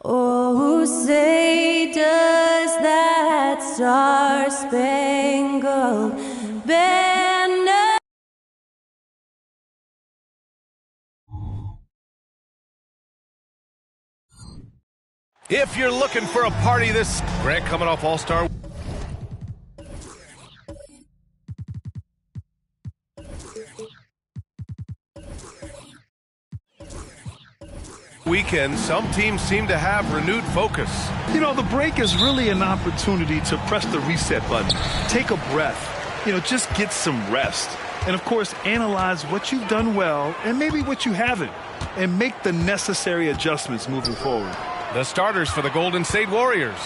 Oh, say does that star-spangled banner. If you're looking for a party this Grant coming off All-Star weekend, some teams seem to have renewed focus. You know, the break is really an opportunity to press the reset button. Take a breath. You know, just get some rest. And, of course, analyze what you've done well and maybe what you haven't, and make the necessary adjustments moving forward. The starters for the Golden State Warriors.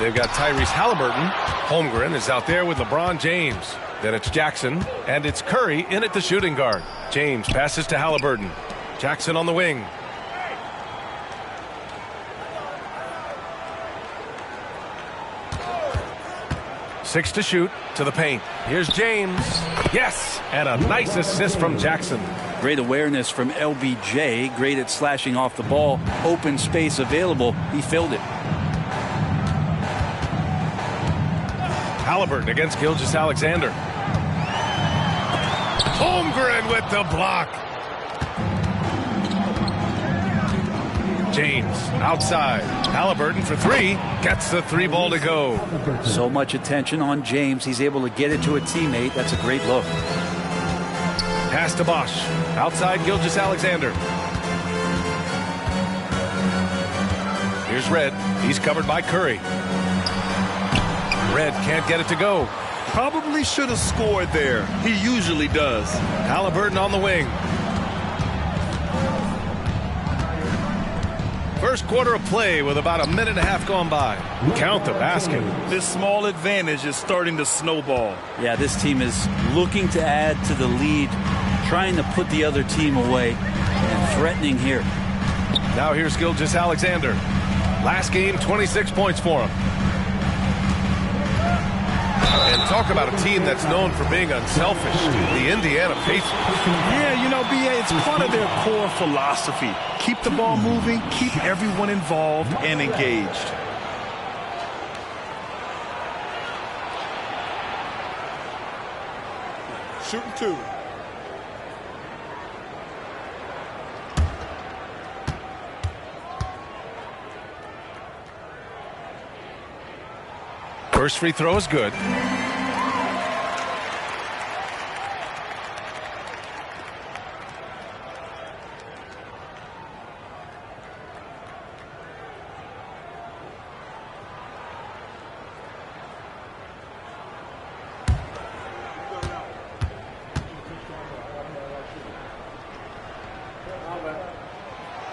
They've got Tyrese Halliburton. Holmgren is out there with LeBron James. Then it's Jackson, and it's Curry in at the shooting guard. James passes to Halliburton. Jackson on the wing. Six to shoot, to the paint. Here's James. Yes! And a nice assist from Jackson. Great awareness from LBJ. Great at slashing off the ball. Open space available. He filled it. Halliburton against Gilgeous-Alexander. Holmgren with the block. James outside. Halliburton for three. Gets the three ball to go. So much attention on James. He's able to get it to a teammate. That's a great look. Pass to Bosch. Outside Gilgeous-Alexander. Here's Red. He's covered by Curry. Red can't get it to go. Probably should have scored there. He usually does. Halliburton on the wing. First quarter of play with about a minute and a half gone by. Count the basket. This small advantage is starting to snowball. Yeah, this team is looking to add to the lead, trying to put the other team away, and threatening here. Now here's Gilgeous-Alexander. Last game, 26 points for him. And talk about a team that's known for being unselfish, the Indiana Pacers. Yeah, you know, B.A., it's part of their core philosophy. Keep the ball moving, keep everyone involved and engaged. Shooting two. First free throw is good.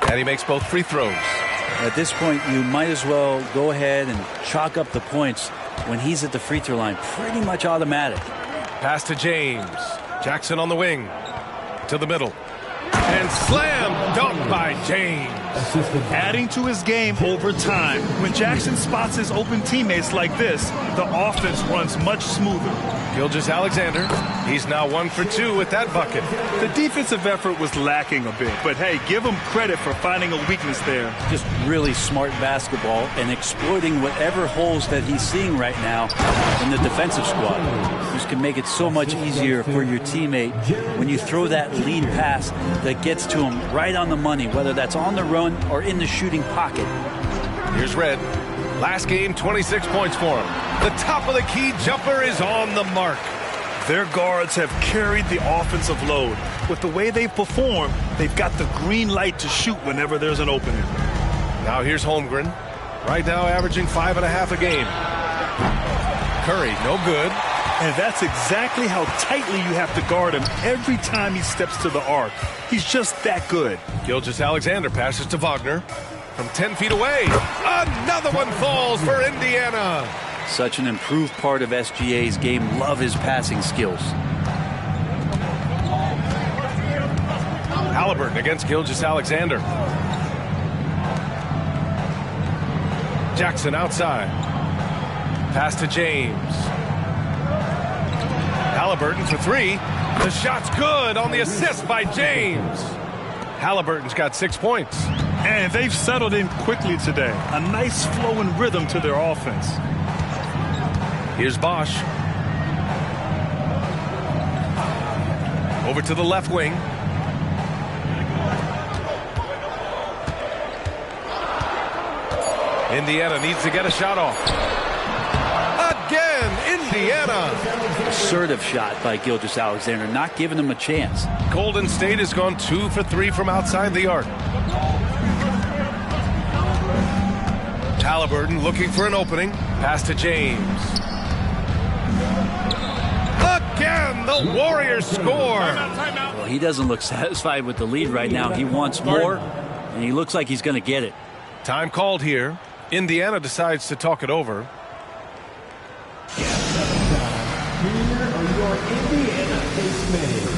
And he makes both free throws. At this point, you might as well go ahead and chalk up the points when he's at the free throw line. Pretty much automatic. Pass to James. Jackson on the wing. To the middle. And slam dunk by James. Adding to his game over time. When Jackson spots his open teammates like this, the offense runs much smoother. Gilgeous-Alexander, he's now 1 for 2 with that bucket. The defensive effort was lacking a bit, but hey, give him credit for finding a weakness there. Just really smart basketball and exploiting whatever holes that he's seeing right now in the defensive squad. Just can make it so much easier for your teammate when you throw that lead pass that gets to him right on the money, whether that's on the run or in the shooting pocket. Here's Red. Last game, 26 points for him. The top of the key jumper is on the mark. Their guards have carried the offensive load. With the way they've performed, they've got the green light to shoot whenever there's an opening. Now here's Holmgren. Right now averaging 5.5 a game. Curry, no good. And that's exactly how tightly you have to guard him every time he steps to the arc. He's just that good. Gilgeous-Alexander passes to Wagner. From 10 feet away, another one falls for Indiana. Such an improved part of SGA's game. Love his passing skills. Halliburton against Gilgeous-Alexander. Jackson outside. Pass to James. Halliburton for 3. The shot's good on the assist by James. Halliburton's got 6 points. And they've settled in quickly today. A nice flow and rhythm to their offense. Here's Bosch. Over to the left wing. Indiana needs to get a shot off. Again, Indiana. Assertive shot by Gilgeous-Alexander, not giving him a chance. Golden State has gone 2 for 3 from outside the arc. Halliburton looking for an opening. Pass to James. Again, the Warriors score. Well, he doesn't look satisfied with the lead right now. He wants more, and he looks like he's going to get it. Time called here. Indiana decides to talk it over. Here are your Indiana case minutes.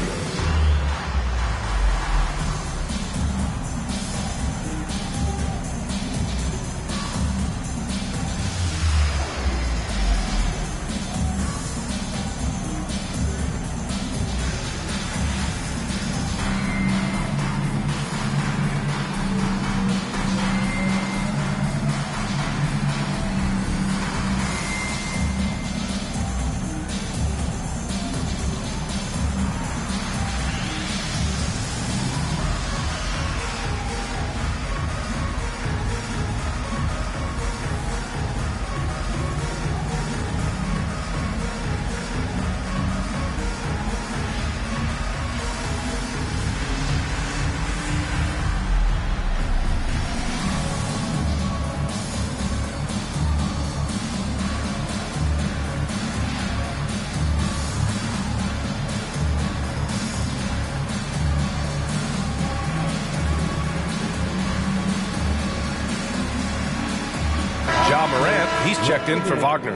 He's checked in for Wagner.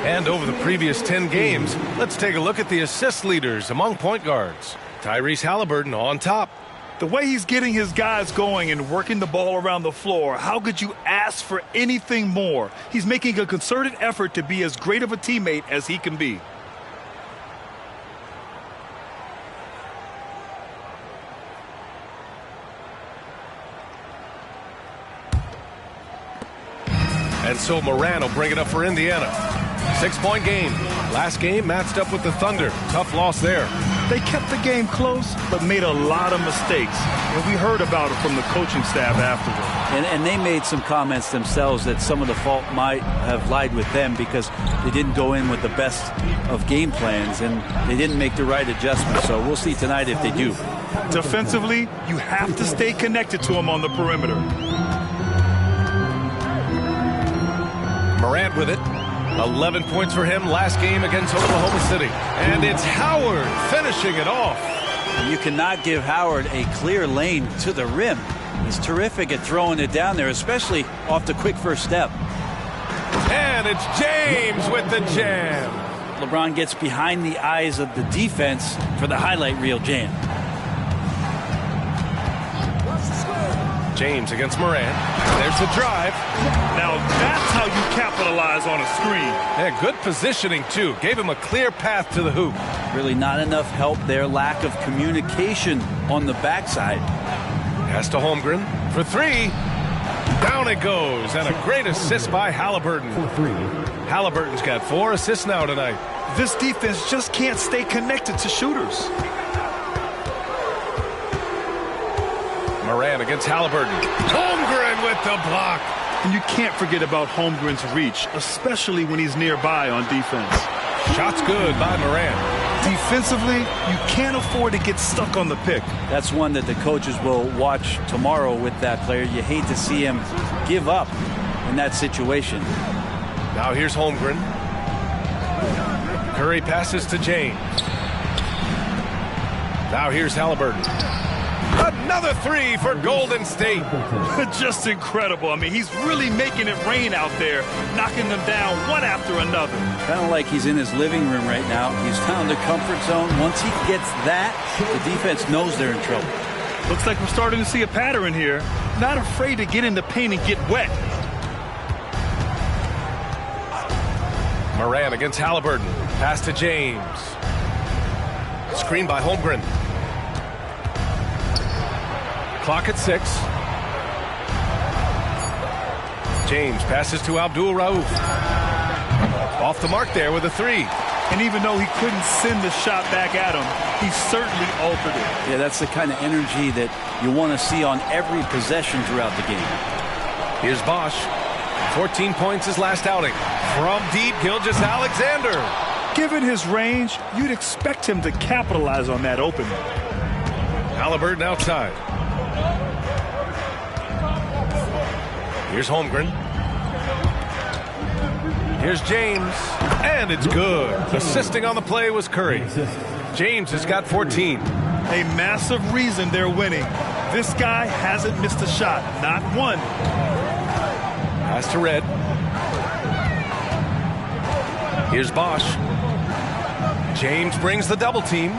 And over the previous 10 games, let's take a look at the assist leaders among point guards. Tyrese Halliburton on top. The way he's getting his guys going and working the ball around the floor, how could you ask for anything more? He's making a concerted effort to be as great of a teammate as he can be. And so Moran will bring it up for Indiana. 6-point game. Last game matched up with the Thunder. Tough loss there. They kept the game close, but made a lot of mistakes. And we heard about it from the coaching staff afterward. And they made some comments themselves that some of the fault might have lied with them because they didn't go in with the best of game plans and they didn't make the right adjustments. So we'll see tonight if they do. Defensively, you have to stay connected to him on the perimeter. Morant with it. 11 points for him last game against Oklahoma City. And it's Howard finishing it off. You cannot give Howard a clear lane to the rim. He's terrific at throwing it down there, especially off the quick first step. And it's James with the jam. LeBron gets behind the eyes of the defense for the highlight reel jam. James against Moran. There's the drive. Now that's how you capitalize on a screen. Yeah, good positioning, too. Gave him a clear path to the hoop. Really not enough help there. Lack of communication on the backside. Pass to Holmgren for three. Down it goes. And a great assist by Halliburton. Halliburton's got 4 assists now tonight. This defense just can't stay connected to shooters. Moran against Halliburton. Holmgren with the block. And you can't forget about Holmgren's reach, especially when he's nearby on defense. Shot's good by Moran. Defensively, you can't afford to get stuck on the pick. That's one that the coaches will watch tomorrow with that player. You hate to see him give up in that situation. Now here's Holmgren. Curry passes to James. Now here's Halliburton. Another three for Golden State. Just incredible. I mean, he's really making it rain out there, knocking them down one after another. Kind of like he's in his living room right now. He's found a comfort zone. Once he gets that, the defense knows they're in trouble. Looks like we're starting to see a pattern here. Not afraid to get in the paint and get wet. Moran against Halliburton. Pass to James. Screen by Holmgren. Clock at 6. James passes to Abdul Rauf. Off the mark there with a 3. And even though he couldn't send the shot back at him, he certainly altered it. Yeah, that's the kind of energy that you want to see on every possession throughout the game. Here's Bosch. 14 points his last outing. From deep, Gilgeous-Alexander. Given his range, you'd expect him to capitalize on that opening. Halliburton outside. Here's Holmgren. Here's James. And it's good. Assisting on the play was Curry. James has got 14. A massive reason they're winning. This guy hasn't missed a shot. Not one. Pass to Red. Here's Bosch. James brings the double team.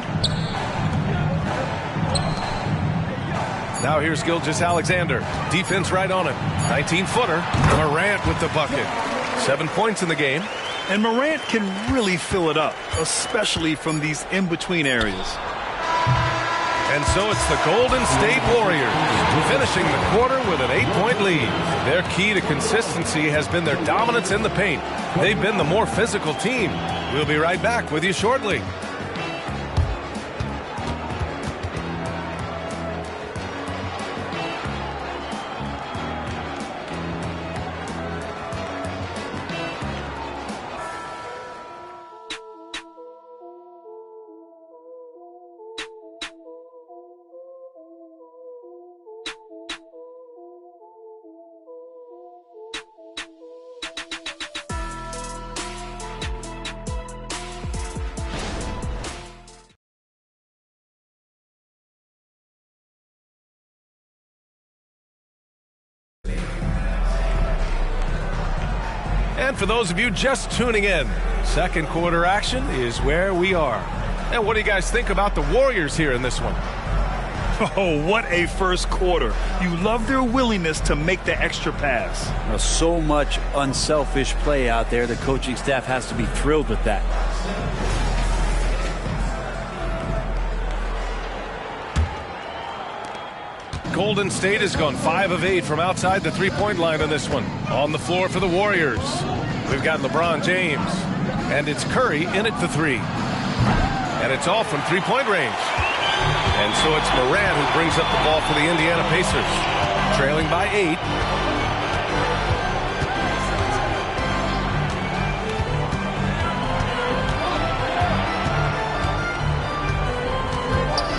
Now here's Gilgeous-Alexander. Defense right on him. 19-footer. Morant with the bucket. 7 points in the game. And Morant can really fill it up, especially from these in-between areas. And so it's the Golden State Warriors finishing the quarter with an 8-point lead. Their key to consistency has been their dominance in the paint. They've been the more physical team. We'll be right back with you shortly. And for those of you just tuning in, second quarter action is where we are. And what do you guys think about the Warriors here in this one? Oh, what a first quarter. You love their willingness to make the extra pass. So much unselfish play out there. The coaching staff has to be thrilled with that. Golden State has gone 5 of 8 from outside the three-point line in this one. On the floor for the Warriors, we've got LeBron James. And it's Curry in at the 3. And it's all from three-point range. And so it's Moran who brings up the ball for the Indiana Pacers. Trailing by 8.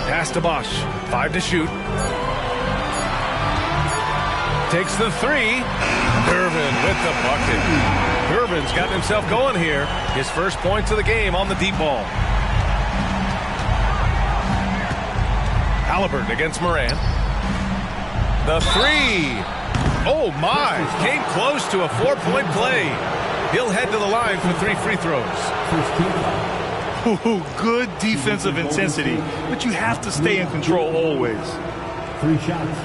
Pass to Bosch. 5 to shoot. Takes the 3. Durbin with the bucket. Durbin's gotten himself going here. His first points of the game on the deep ball. Halliburton against Moran. The 3. Oh, my. Came close to a 4-point play. He'll head to the line for 3 free throws. Ooh, good defensive intensity, but you have to stay in control always. 3 shots.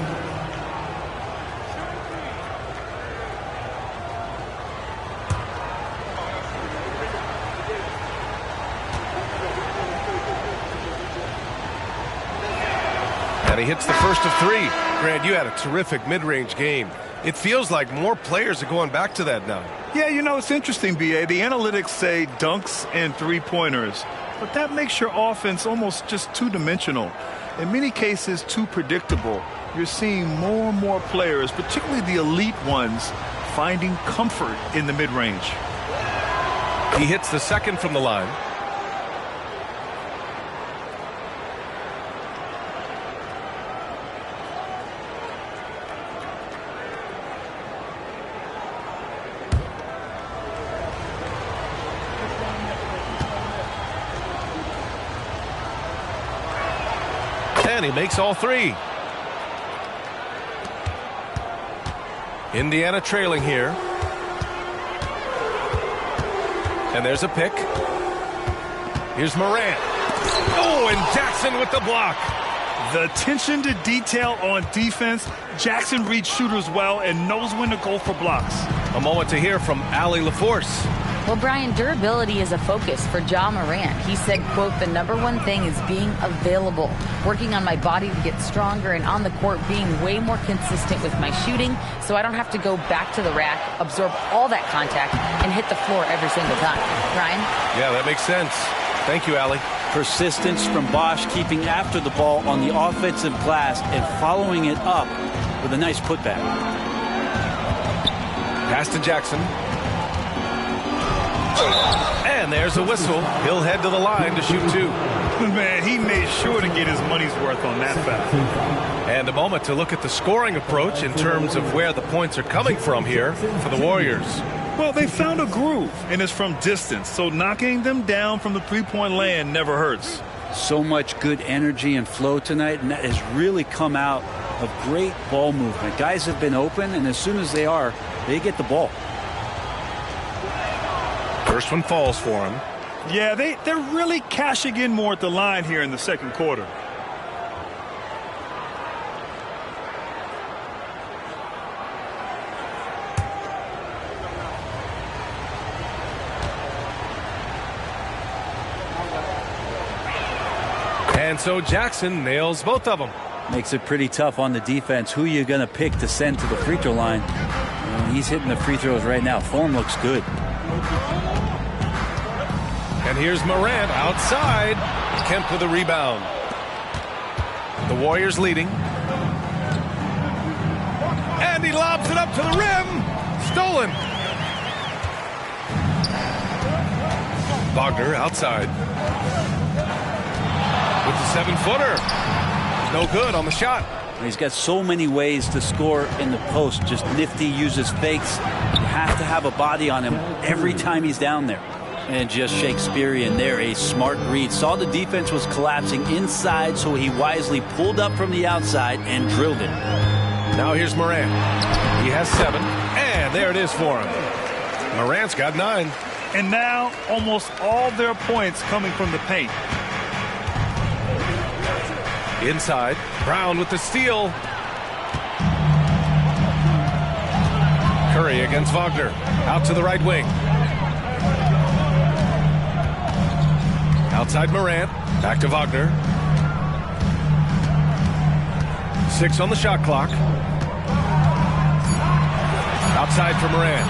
And he hits the first of 3. Grant, you had a terrific mid-range game. It feels like more players are going back to that now. Yeah, you know, it's interesting, B.A. The analytics say dunks and three-pointers, but that makes your offense almost just two-dimensional. In many cases, too predictable. You're seeing more and more players, particularly the elite ones, finding comfort in the mid-range. He hits the second from the line. And he makes all 3. Indiana trailing here. And there's a pick. Here's Morant. Oh, and Jackson with the block. The attention to detail on defense. Jackson reads shooters well and knows when to go for blocks. A moment to hear from Allie LaForce. Well, Brian, durability is a focus for Ja Morant. He said, quote, "The #1 thing is being available, working on my body to get stronger, and on the court being way more consistent with my shooting so I don't have to go back to the rack, absorb all that contact, and hit the floor every single time." Brian? Yeah, that makes sense. Thank you, Allie. Persistence from Bosch, keeping after the ball on the offensive glass and following it up with a nice putback. Pass to Jackson. And there's a whistle. He'll head to the line to shoot 2. Man, he made sure to get his money's worth on that foul. And a moment to look at the scoring approach in terms of where the points are coming from here for the Warriors. Well, they found a groove, and it's from distance, so knocking them down from the three-point land never hurts. So much good energy and flow tonight, and that has really come out of great ball movement. Guys have been open, and as soon as they are, they get the ball. First one falls for him. Yeah, they're really cashing in more at the line here in the second quarter. And so Jackson nails both of them. Makes it pretty tough on the defense. Who you going to pick to send to the free throw line? He's hitting the free throws right now. Form looks good. And here's Morant outside. Kemp with a rebound. The Warriors leading. And he lobs it up to the rim. Stolen. Wagner outside. With the 7-footer. No good on the shot. He's got so many ways to score in the post. Just nifty, uses fakes. You have to have a body on him every time he's down there. And just Shakespearean there, a smart read. Saw the defense was collapsing inside, so he wisely pulled up from the outside and drilled it. Now here's Morant. He has 7, and there it is for him. Morant's got 9. And now almost all their points coming from the paint. Inside, Brown with the steal. Curry against Wagner. Out to the right wing. Outside Morant. Back to Wagner. 6 on the shot clock. Outside for Morant.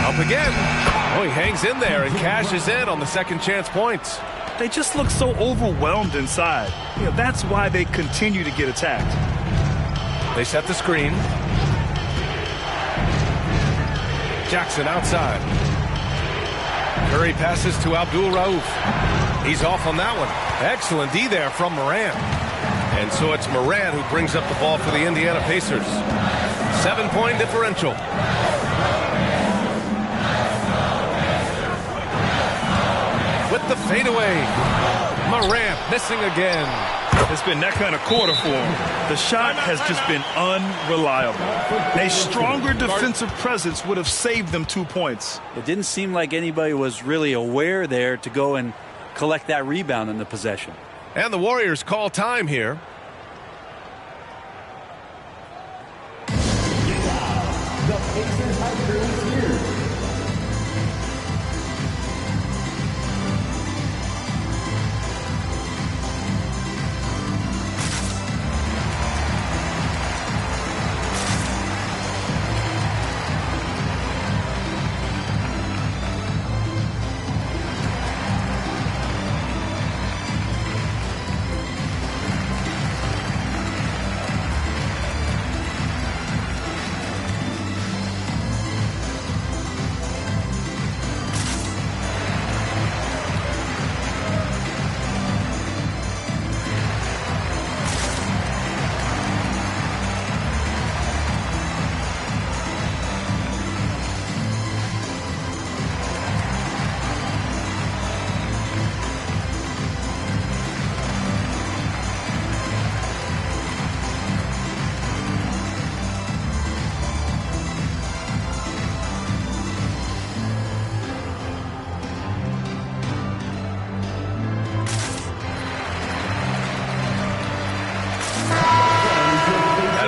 Up again. Oh, he hangs in there and cashes in on the second chance points. They just look so overwhelmed inside. That's why they continue to get attacked. They set the screen. Jackson outside. Curry passes to Abdul Rauf. He's off on that one. Excellent D there from Morant. And so it's Morant who brings up the ball for the Indiana Pacers. 7-point differential. With the fadeaway. Morant missing again. It's been that kind of quarter for him. The shot has just been unreliable. A stronger defensive presence would have saved them 2 points. It didn't seem like anybody was really aware there to go and collect that rebound in the possession. And the Warriors call time here. The Pacers have crews here.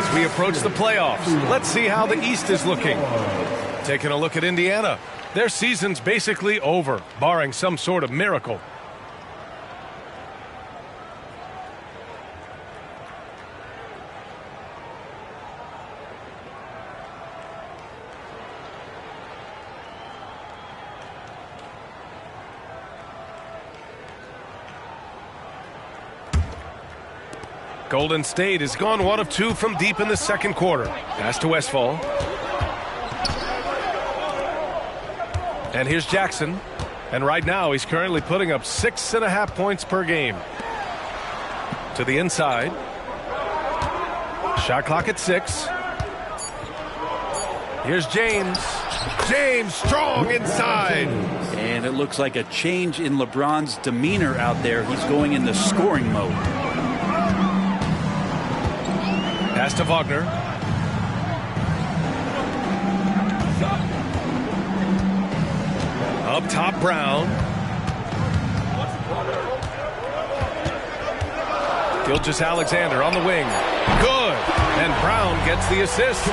as we approach the playoffs. Let's see how the East is looking. Taking a look at Indiana. Their season's basically over, barring some sort of miracle. Golden State has gone 1 of 2 from deep in the second quarter. Pass to Westphal. And here's Jackson. And right now he's currently putting up 6.5 points per game. To the inside. Shot clock at 6. Here's James. James strong inside. And it looks like a change in LeBron's demeanor out there. He's going into scoring mode. Pass to Wagner. Up top, Brown. Gilgeous-Alexander on the wing. Good. And Brown gets the assist.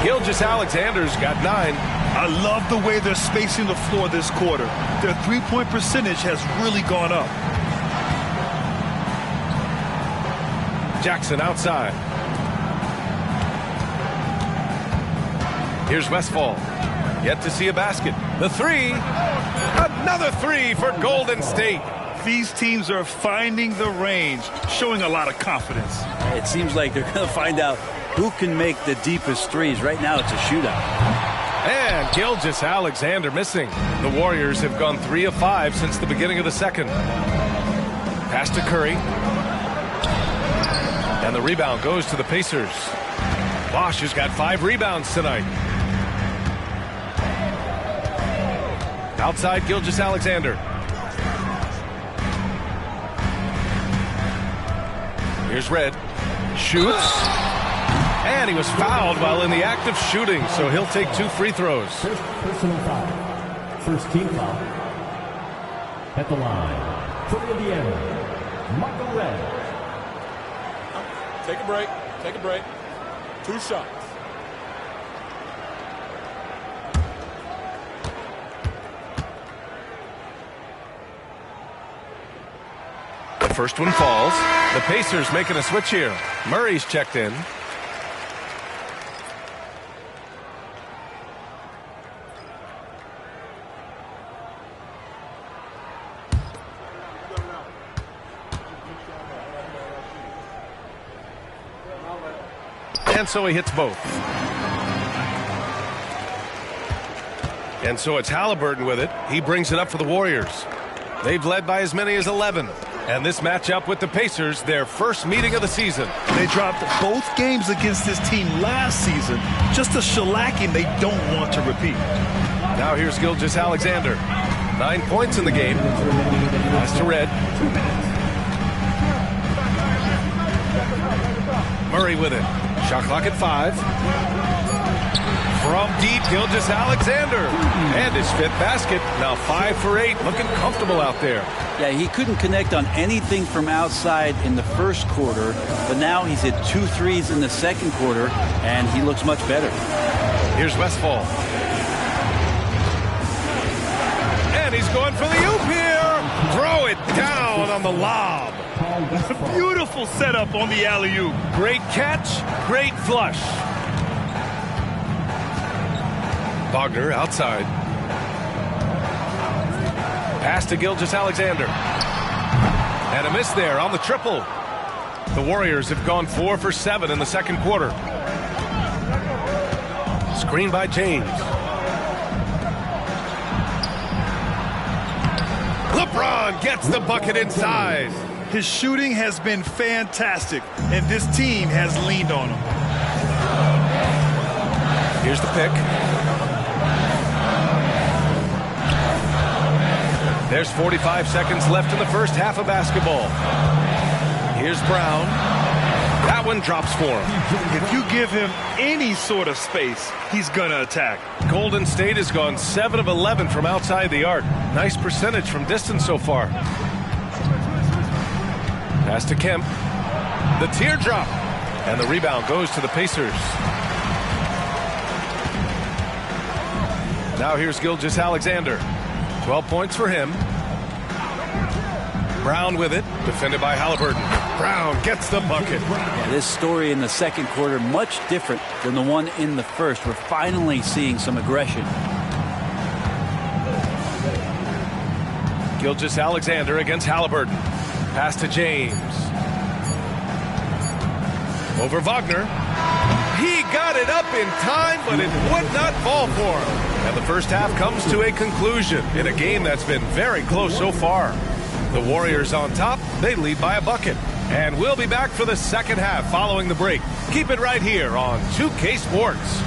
Gilgeous-Alexander's got 9. I love the way they're spacing the floor this quarter. Their three-point percentage has really gone up. Jackson outside. Here's Westphal. Yet to see a basket. The 3. Another 3 for Golden State. These teams are finding the range, showing a lot of confidence. It seems like they're going to find out who can make the deepest threes. Right now it's a shootout. And Gilgeous-Alexander missing. The Warriors have gone 3 of 5 since the beginning of the second. Pass to Curry. And the rebound goes to the Pacers. Bosch has got 5 rebounds tonight. Outside Gilgeous-Alexander. Here's Red. Shoots. And he was fouled while in the act of shooting, so he'll take 2 free throws. First personal foul. First team foul. At the line, for Indiana, Michael Red. Take a break. Take a break. 2 shots. The first one falls. The Pacers making a switch here. Murray's checked in. And so he hits both. And so it's Halliburton with it. He brings it up for the Warriors. They've led by as many as 11. And this matchup with the Pacers, their first meeting of the season. They dropped both games against this team last season. Just a shellacking they don't want to repeat. Now here's Gilgeous-Alexander. 9 points in the game. Pass to Red. Murray with it. Shot clock at 5. From deep, Gilgeous-Alexander. And his 5th basket. Now 5 for 8. Looking comfortable out there. Yeah, he couldn't connect on anything from outside in the first quarter, but now he's hit 2 threes in the second quarter, and he looks much better. Here's Westphal. And he's going for the oop here. Throw it down on the lob. Beautiful setup on the alley-oop. Great catch, great flush. Wagner outside. Pass to Gilgeous-Alexander. And a miss there on the triple. The Warriors have gone 4 for 7 in the second quarter. Screen by James. LeBron gets the bucket inside. His shooting has been fantastic, and this team has leaned on him. Here's the pick. There's 45 seconds left in the first half of basketball. Here's Brown. That one drops for him. If you give him any sort of space, he's going to attack. Golden State has gone 7 of 11 from outside the arc. Nice percentage from distance so far. Pass to Kemp. The teardrop. And the rebound goes to the Pacers. Now here's Gilgeous-Alexander. 12 points for him. Brown with it, defended by Halliburton. Brown gets the bucket. Yeah, this story in the second quarter, much different than the one in the first. We're finally seeing some aggression. Gilgeous-Alexander against Halliburton. Pass to James. Over Wagner. He got it up in time, but it would not fall for him. And the first half comes to a conclusion in a game that's been very close so far. The Warriors on top, they lead by a bucket. And we'll be back for the second half following the break. Keep it right here on 2K Sports.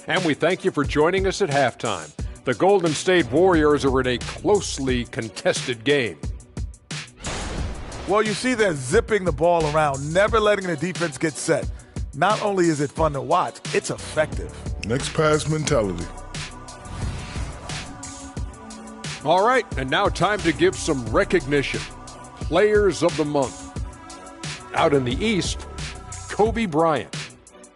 And we thank you for joining us at halftime. The Golden State Warriors are in a closely contested game. Well, you see they're zipping the ball around, never letting the defense get set. Not only is it fun to watch, it's effective. Next pass mentality. All right, and now time to give some recognition. Players of the Month. Out in the East, Kobe Bryant.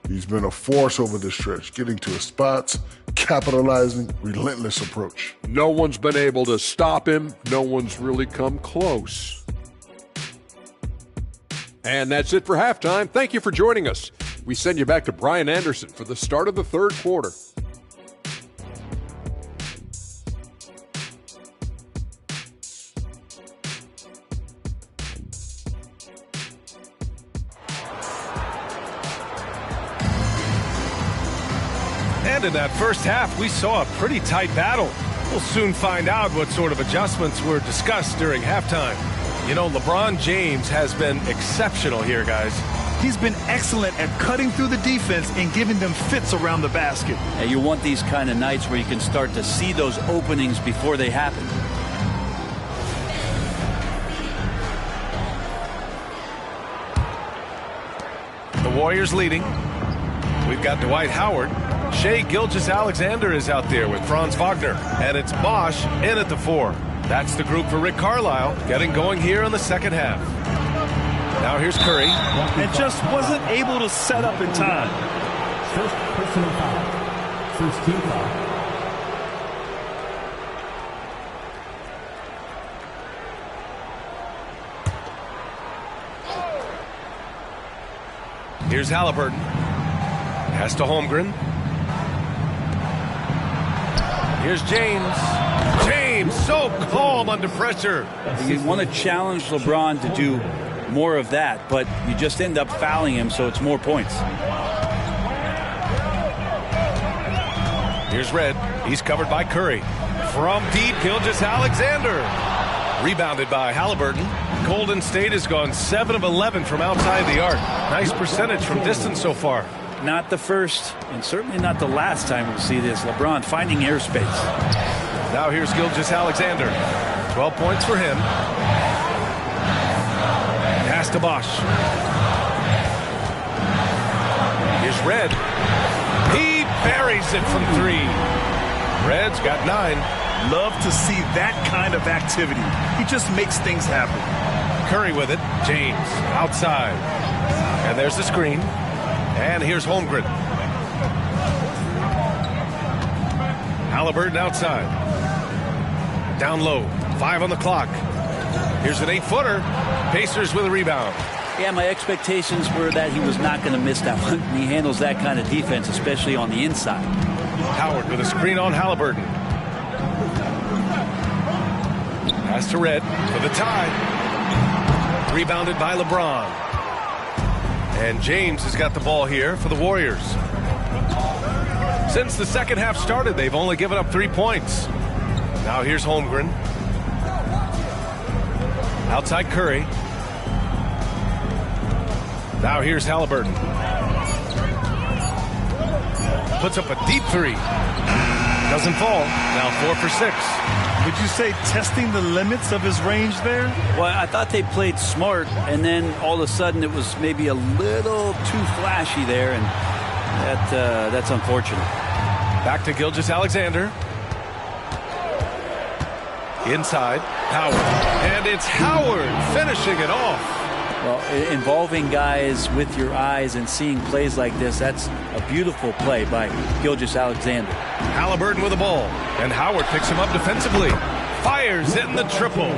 He's been a force over the stretch, getting to his spots, capitalizing, relentless approach. No one's been able to stop him. No one's really come close. And that's it for halftime. Thank you for joining us. We send you back to Brian Anderson for the start of the third quarter. And in that first half, we saw a pretty tight battle. We'll soon find out what sort of adjustments were discussed during halftime. You know, LeBron James has been exceptional here, guys. He's been excellent at cutting through the defense and giving them fits around the basket. And you want these kind of nights where you can start to see those openings before they happen. The Warriors leading. We've got Dwight Howard. Shai Gilgeous-Alexander is out there with Franz Wagner. And it's Bosch in at the 4. That's the group for Rick Carlisle getting going here in the second half. Now here's Curry. And just wasn't able to set up in time. First personal foul. First team foul. Here's Halliburton. Pass to Holmgren. Here's James. James, so calm under pressure. You want to challenge LeBron to do more of that, but you just end up fouling him, so it's more points. Here's Red. He's covered by Curry. From deep, Gilgeous-Alexander. Rebounded by Halliburton. Golden State has gone 7 of 11 from outside the arc. Nice percentage from distance so far. Not the first, and certainly not the last time we'll see this. LeBron finding airspace. Now here's Gilgeous-Alexander. 12 points for him. Pass to Bosch. Here's Red. He buries it from 3. Red's got 9. Love to see that kind of activity. He just makes things happen. Curry with it. James outside. And there's the screen. And here's Holmgren. Halliburton outside. Down low. 5 on the clock. Here's an 8-footer. Pacers with a rebound. Yeah, my expectations were that he was not going to miss that one. He handles that kind of defense, especially on the inside. Howard with a screen on Halliburton. Pass to Red for the tie. Rebounded by LeBron. And James has got the ball here for the Warriors. Since the second half started, they've only given up 3 points. Now here's Holmgren. Outside Curry. Now here's Halliburton. puts up a deep three. Doesn't fall. Now 4 for 6. Would you say testing the limits of his range there? Well, I thought they played smart, and then all of a sudden it was maybe a little too flashy there, and that's unfortunate. Back to Gilgeous-Alexander. Inside, Howard. And it's Howard finishing it off. Well, involving guys with your eyes and seeing plays like this, that's a beautiful play by Gilgeous-Alexander. Halliburton with the ball, and Howard picks him up defensively. Fires in the triple.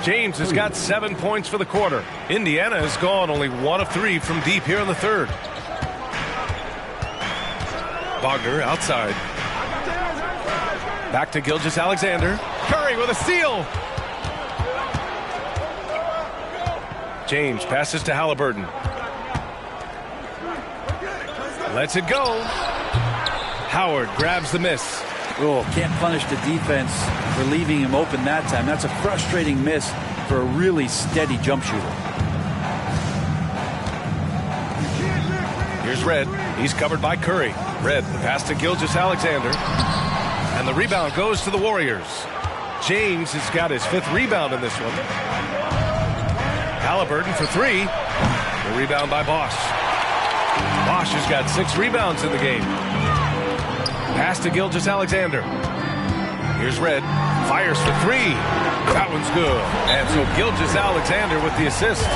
James has got 7 points for the quarter. Indiana has gone only 1 of 3 from deep here in the third. Wagner outside. Back to Gilgeous-Alexander. Curry with a steal. James passes to Halliburton. Lets it go. Howard grabs the miss. Oh, can't punish the defense for leaving him open that time. That's a frustrating miss for a really steady jump shooter. Here's Red. He's covered by Curry. Red, the pass to Gilgeous-Alexander. And the rebound goes to the Warriors. James has got his 5th rebound in this one. Halliburton for 3. The rebound by Bosch. Bosch has got 6 rebounds in the game. Pass to Gilgeous-Alexander. Here's Red. Fires for 3. That one's good. And so Gilgeous-Alexander with the assist.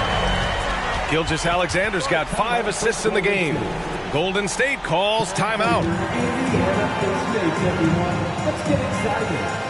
Gilgeous-Alexander's got 5 assists in the game. Golden State calls timeout. Let's get excited.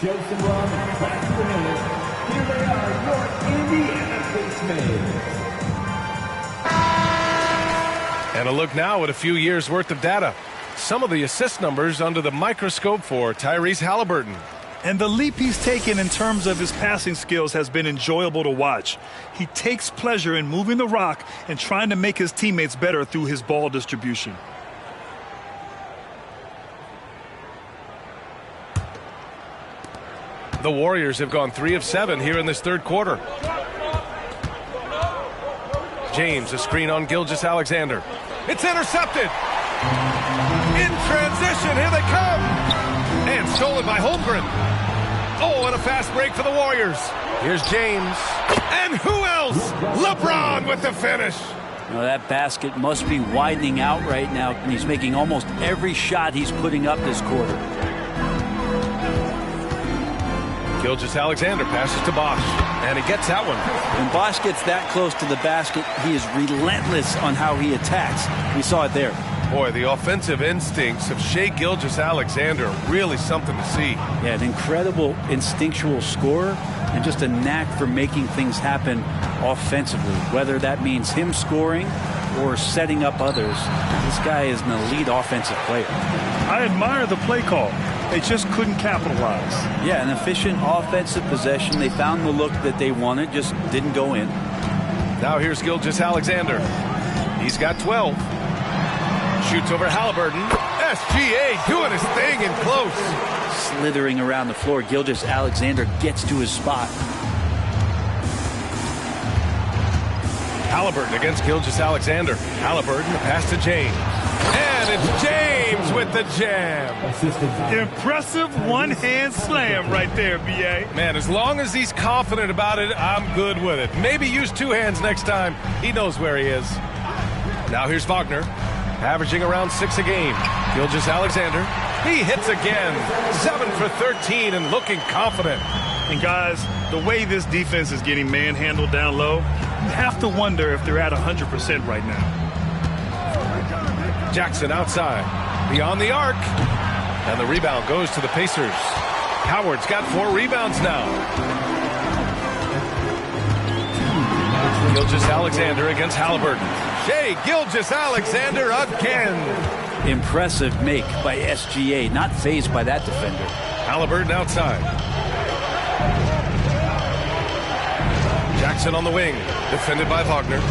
Show some love and clap for the minutes. Here they are, your Indiana Pacemates. And a look now at a few years' worth of data. Some of the assist numbers under the microscope for Tyrese Halliburton. And the leap he's taken in terms of his passing skills has been enjoyable to watch. He takes pleasure in moving the rock and trying to make his teammates better through his ball distribution. The Warriors have gone 3 of 7 here in this third quarter. James, a screen on Gilgeous-Alexander. It's intercepted. In transition, here they come. And stolen by Holmgren. Oh, and a fast break for the Warriors. Here's James. And who else? LeBron with the finish. Now that basket must be widening out right now, and he's making almost every shot he's putting up this quarter. Gilgeous-Alexander passes to Bosch, and he gets that one. When Bosch gets that close to the basket, he is relentless on how he attacks. We saw it there. Boy, the offensive instincts of Shai Gilgeous-Alexander are really something to see. Yeah, an incredible instinctual scorer and just a knack for making things happen offensively, whether that means him scoring or setting up others. This guy is an elite offensive player. I admire the play call. They just couldn't capitalize. Yeah, an efficient offensive possession. They found the look that they wanted, just didn't go in. Now here's Gilgeous-Alexander. He's got 12. Shoots over Halliburton. SGA doing his thing in close. Slithering around the floor, Gilgeous-Alexander gets to his spot. Halliburton against Gilgeous-Alexander. Halliburton, a pass to James. And And it's James with the jam. Impressive one-hand slam right there, B.A. Man, as long as he's confident about it, I'm good with it. Maybe use two hands next time. He knows where he is. Now here's Wagner, averaging around 6 a game. Gilgeous-Alexander, he hits again. 7 for 13 and looking confident. And guys, the way this defense is getting manhandled down low, you have to wonder if they're at 100% right now. Jackson outside, beyond the arc. And the rebound goes to the Pacers. Howard's got 4 rebounds now. Gilgeous-Alexander against Halliburton. Shai Gilgeous-Alexander again. Impressive make by SGA, not fazed by that defender. Halliburton outside. Jackson on the wing, defended by Wagner.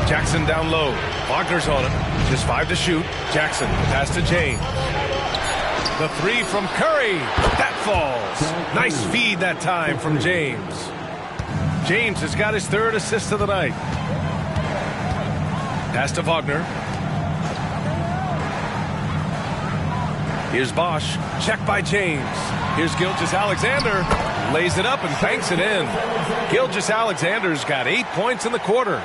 Jackson down low. Wagner's on him. Just 5 to shoot. Jackson, pass to James. The 3 from Curry. That falls. Nice feed that time from James. James has got his 3rd assist of the night. Pass to Wagner. Here's Bosch. Check by James. Here's Gilgeous-Alexander. Lays it up and banks it in. Gilgeous-Alexander's got 8 points in the quarter.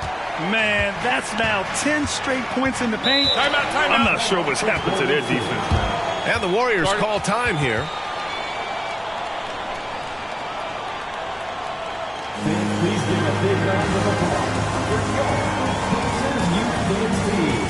Man, that's now 10 straight points in the paint. Timeout. I'm not sure what's happened to their defense. And the Warriors call time here. Please give a big round of applause for your Pacers Youth Games team.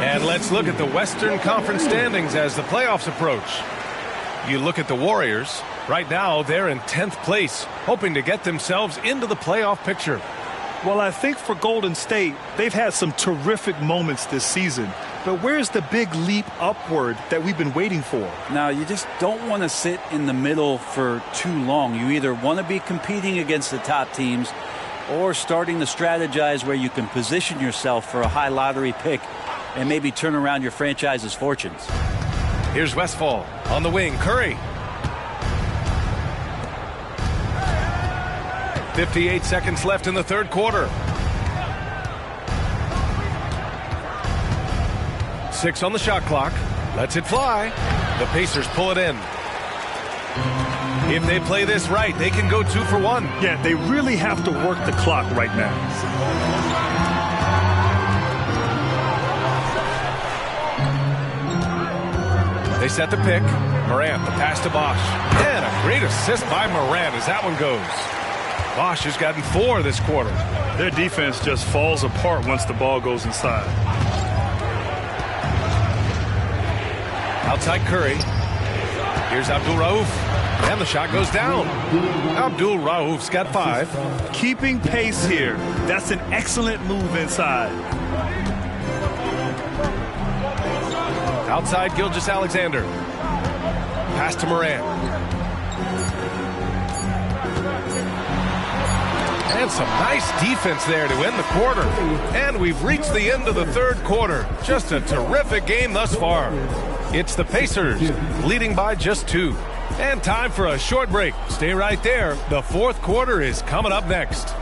And let's look at the Western Conference standings as the playoffs approach. You look at the Warriors. Right now, they're in 10th place, hoping to get themselves into the playoff picture. Well, I think for Golden State, they've had some terrific moments this season. But where's the big leap upward that we've been waiting for? Now, you just don't want to sit in the middle for too long. You either want to be competing against the top teams or starting to strategize where you can position yourself for a high lottery pick and maybe turn around your franchise's fortunes. Here's Westfall on the wing. Curry. 58 seconds left in the third quarter. 6 on the shot clock. Lets it fly. The Pacers pull it in. If they play this right, they can go 2 for 1. Yeah, they really have to work the clock right now. They set the pick. Morant, the pass to Bosch. And a great assist by Morant as that one goes. Bosch has gotten 4 this quarter. Their defense just falls apart once the ball goes inside. Outside Curry. Here's Abdul Rauf. And the shot goes down. Abdul Rauf's got 5. Keeping pace here. That's an excellent move inside. Outside Gilgeous-Alexander. Pass to Morant. And some nice defense there to end the quarter. And we've reached the end of the third quarter. Just a terrific game thus far. It's the Pacers leading by just 2. And time for a short break. Stay right there. The fourth quarter is coming up next.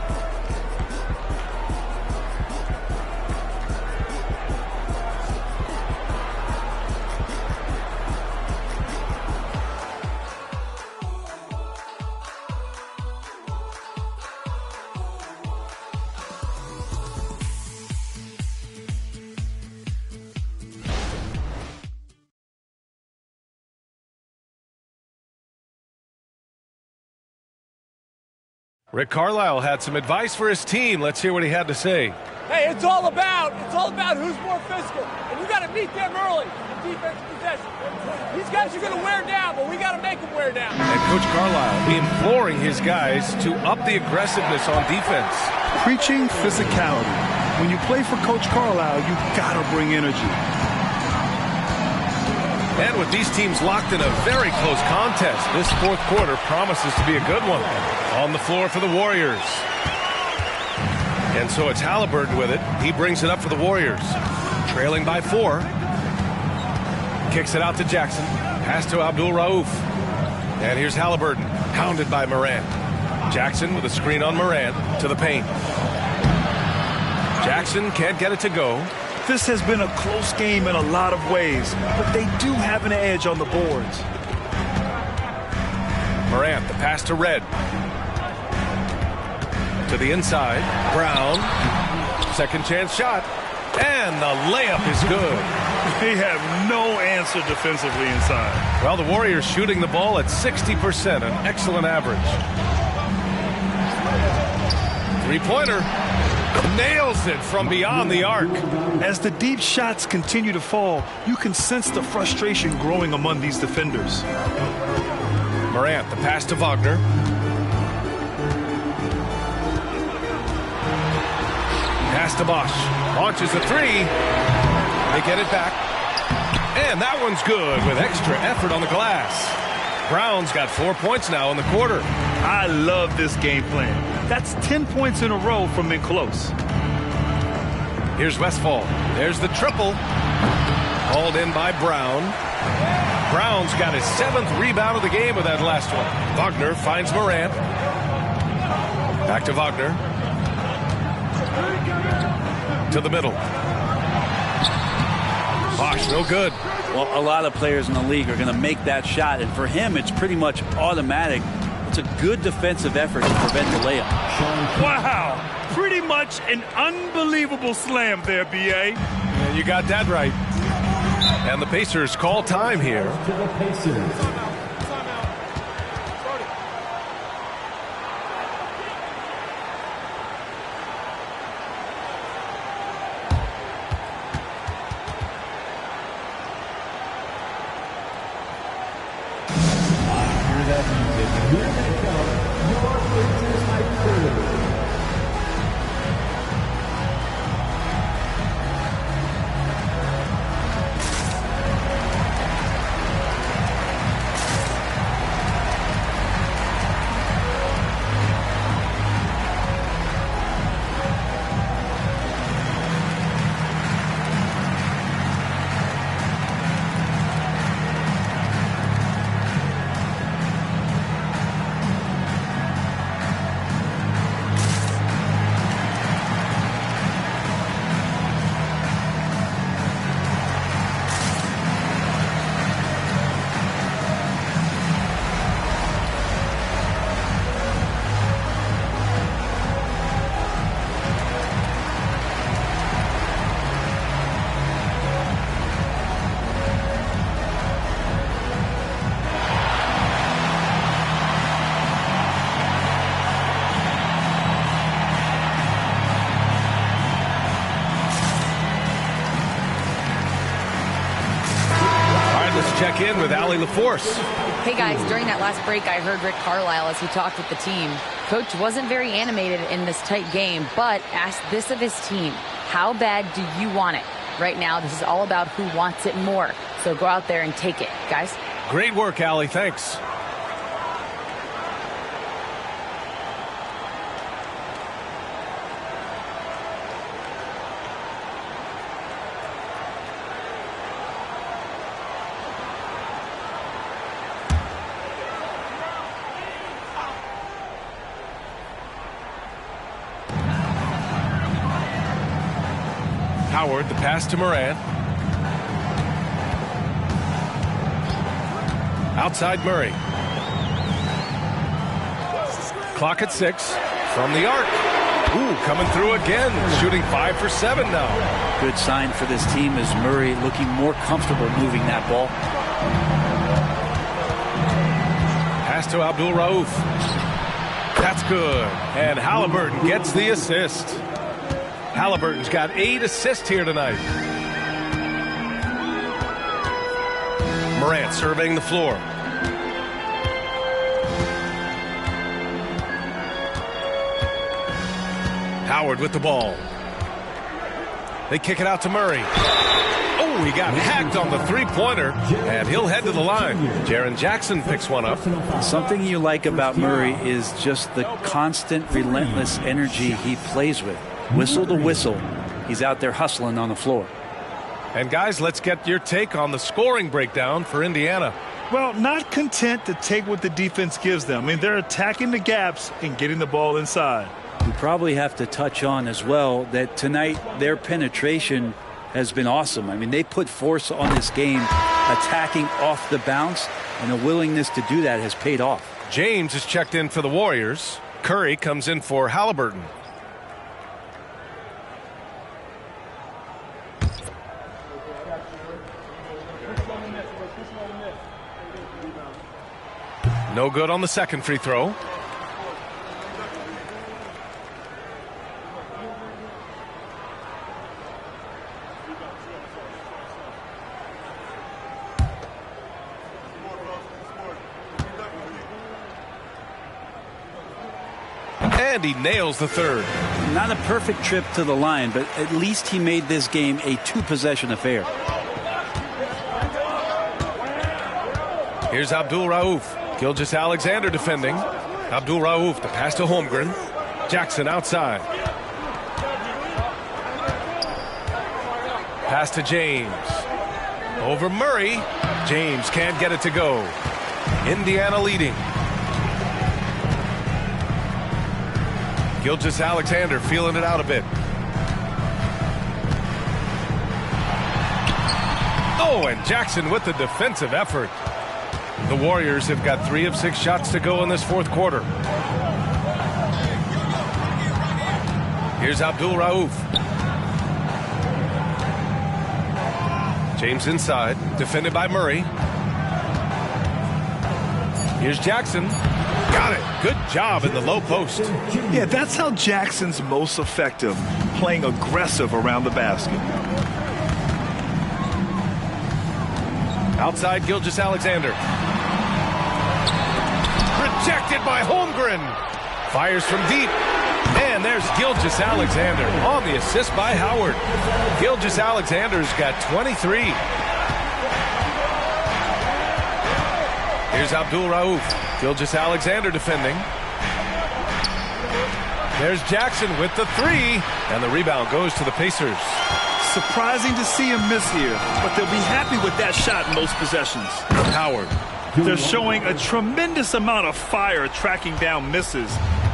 Rick Carlisle had some advice for his team. Let's hear what he had to say. Hey, it's all about who's more physical. And you got to meet them early in defensive possession. These guys are going to wear down, but we got to make them wear down. And Coach Carlisle imploring his guys to up the aggressiveness on defense. Preaching physicality. When you play for Coach Carlisle, you got to bring energy. And with these teams locked in a very close contest, this fourth quarter promises to be a good one. On the floor for the Warriors. And so it's Halliburton with it. He brings it up for the Warriors. Trailing by 4. Kicks it out to Jackson. Pass to Abdul Rauf. And here's Halliburton, hounded by Morant. Jackson with a screen on Morant to the paint. Jackson can't get it to go. This has been a close game in a lot of ways, but they do have an edge on the boards. Morant, the pass to Red. To the inside. Brown. Second chance shot. And the layup is good. They have no answer defensively inside. Well, the Warriors shooting the ball at 60%, an excellent average. Three-pointer. Nails it from beyond the arc. As the deep shots continue to fall, you can sense the frustration growing among these defenders. Morant, the pass to Wagner. Pass to Bosch. Launches a 3. They get it back. And that one's good with extra effort on the glass. Brown's got 4 points now in the quarter. I love this game plan. That's 10 points in a row from in close. Here's Westphal. There's the triple. Hauled in by Brown. Brown's got his 7th rebound of the game with that last one. Wagner finds Morant. Back to Wagner. To the middle. Bosch, no good. Well, a lot of players in the league are going to make that shot, and for him, it's pretty much automatic. It's a good defensive effort to prevent the layup. Wow! Pretty much an unbelievable slam there, B.A. Yeah, you got that right. And the Pacers call time here. To the Pacers. Check in with Allie LaForce. Hey guys, during that last break, I heard Rick Carlisle as he talked with the team. Coach wasn't very animated in this tight game, but asked this of his team: how bad do you want it? Right now, this is all about who wants it more. So go out there and take it, guys. Great work, Allie. Thanks. Howard, the pass to Morant. Outside Murray. Clock at 6. From the arc. Ooh, coming through again. Shooting 5 for 7 now. Good sign for this team is Murray looking more comfortable moving that ball. Pass to Abdul Rauf. That's good. And Halliburton gets the assist. Halliburton's got 8 assists here tonight. Morant surveying the floor. Howard with the ball. They kick it out to Murray. Oh, he got hacked on the three-pointer, and he'll head to the line. Jaren Jackson picks one up. Something you like about Murray is just the constant, relentless energy he plays with. Whistle to whistle, he's out there hustling on the floor. And guys, let's get your take on the scoring breakdown for Indiana. Well, not content to take what the defense gives them. I mean, they're attacking the gaps and getting the ball inside. We probably have to touch on as well that tonight their penetration has been awesome. I mean, they put force on this game, attacking off the bounce, and the willingness to do that has paid off. James is checked in for the Warriors. Curry comes in for Halliburton. No good on the second free throw. And he nails the third. Not a perfect trip to the line, but at least he made this game a two-possession affair. Here's Abdul Rauf. Gilgeous-Alexander defending. Abdul Rauf, the pass to Holmgren. Jackson outside. Pass to James. Over Murray. James can't get it to go. Indiana leading. Gilgeous-Alexander feeling it out a bit. Oh, and Jackson with the defensive effort. The Warriors have got 3 of 6 shots to go in this fourth quarter. Here's Abdul Rauf. James inside, defended by Murray. Here's Jackson. Got it. Good job in the low post. Yeah, that's how Jackson's most effective, playing aggressive around the basket. Outside Gilgeous-Alexander. Rejected by Holmgren. Fires from deep. And there's Gilgeous-Alexander on the assist by Howard. Gilgeous-Alexander's got 23. Here's Abdul Rauf. Gilgeous-Alexander defending. There's Jackson with the 3. And the rebound goes to the Pacers. Surprising to see him miss here, but they'll be happy with that shot in most possessions. Howard. They're showing a tremendous amount of fire tracking down misses.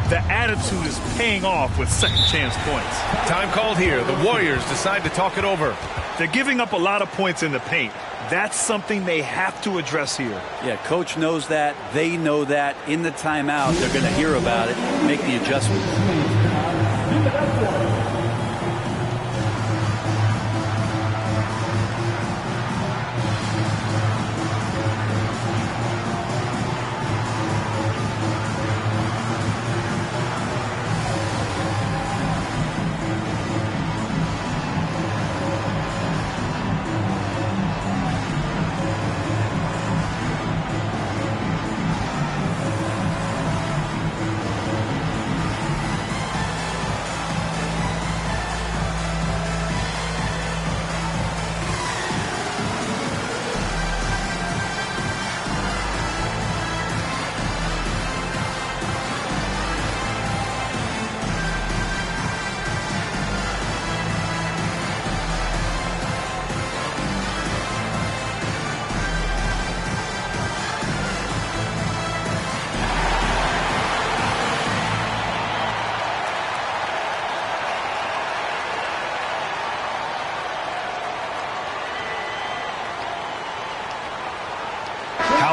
The attitude is paying off with second chance points. Time called here. The Warriors decide to talk it over. They're giving up a lot of points in the paint. That's something they have to address here. Yeah, coach knows that. They know that. In the timeout, they're going to hear about it, make the adjustment.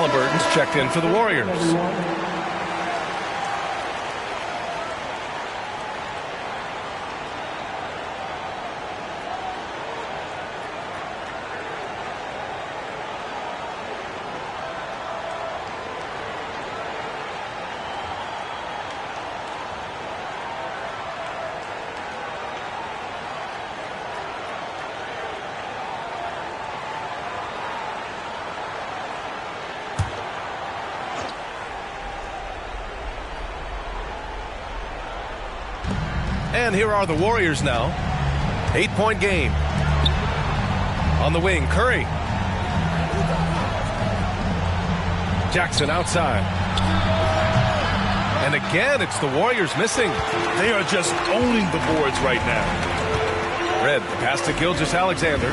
Halliburton's checked in for the Warriors. And here are the Warriors now. 8-point game. On the wing, Curry. Jackson outside. And again, it's the Warriors missing. They are just owning the boards right now. Red, the pass to Gilgeous-Alexander.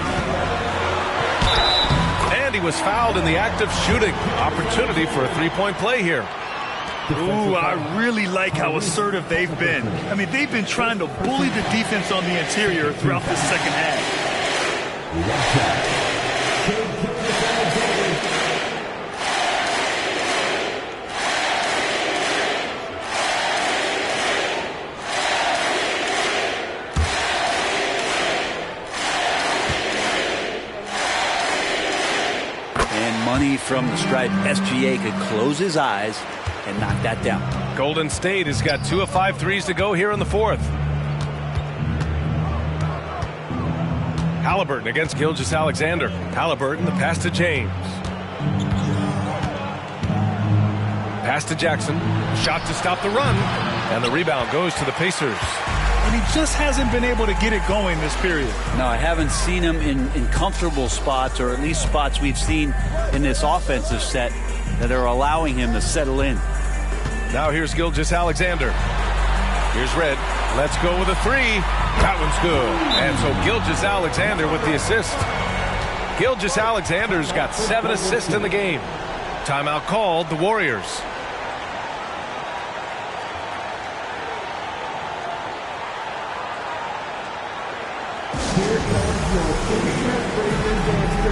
And he was fouled in the act of shooting. Opportunity for a three-point play here. Ooh, I really like how assertive they've been. I mean, they've been trying to bully the defense on the interior throughout this second half. And money from the stripe. SGA could close his eyes and knock that down. Golden State has got 2 of 5 threes to go here in the fourth. Halliburton against Gilgeous-Alexander. Halliburton, the pass to James. Pass to Jackson. Shot to stop the run. And the rebound goes to the Pacers. And he just hasn't been able to get it going this period. No, I haven't seen him in comfortable spots, or at least spots we've seen in this offensive set that are allowing him to settle in. Now here's Gilgeous-Alexander. Here's Red. Let's go with a three. That one's good. And so Gilgeous-Alexander with the assist. Gilgeous-Alexander's got 7 assists in the game. Timeout called, the Warriors. Here comes your favorite Breakers Dance.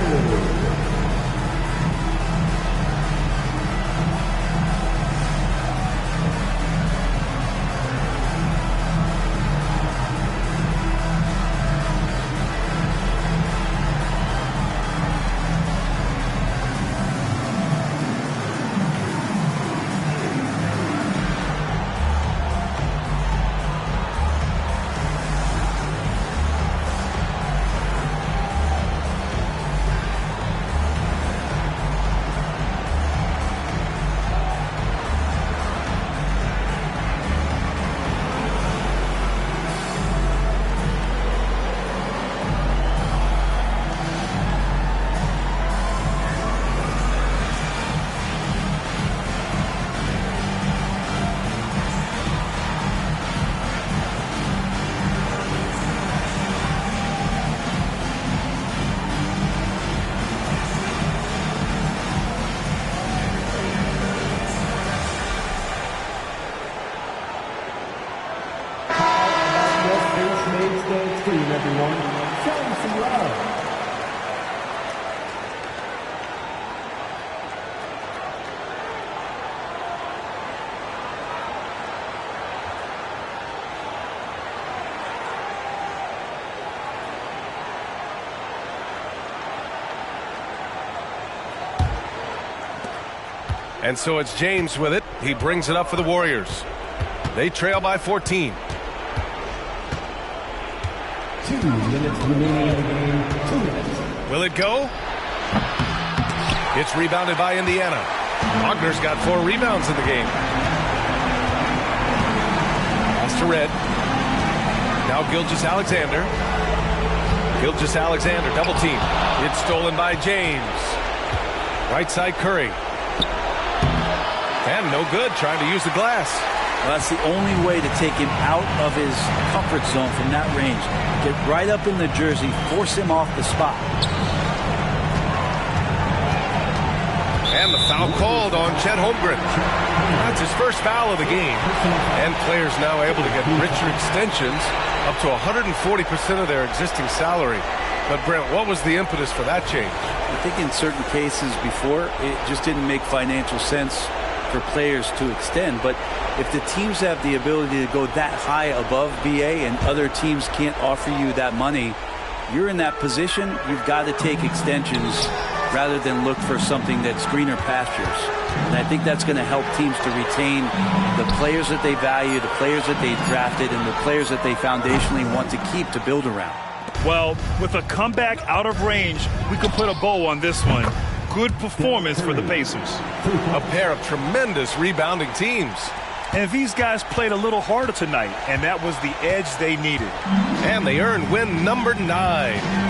And so it's James with it. He brings it up for the Warriors. They trail by 14. 2 minutes remaining in the game. 2 minutes. Will it go? It's rebounded by Indiana. Wagner's got 4 rebounds in the game. Pass to Red. Now Gilgeous-Alexander. Gilgeous-Alexander double team. It's stolen by James. Right side Curry. And no good, trying to use the glass. Well, that's the only way to take him out of his comfort zone from that range. Get right up in the jersey, force him off the spot. And the foul called on Chet Holmgren. That's his first foul of the game. And players now able to get richer extensions up to 140% of their existing salary. But, Brent, what was the impetus for that change? I think in certain cases before, it just didn't make financial sense for players to extend. But if the teams have the ability to go that high above BA and other teams can't offer you that money, you're in that position, you've got to take extensions rather than look for something that's greener pastures. And I think that's going to help teams to retain the players that they value, the players that they drafted, and the players that they foundationally want to keep to build around. Well, with a comeback out of range, we could put a bow on this one. Good performance for the Pacers. A pair of tremendous rebounding teams. And these guys played a little harder tonight, and that was the edge they needed. And they earned win number 9.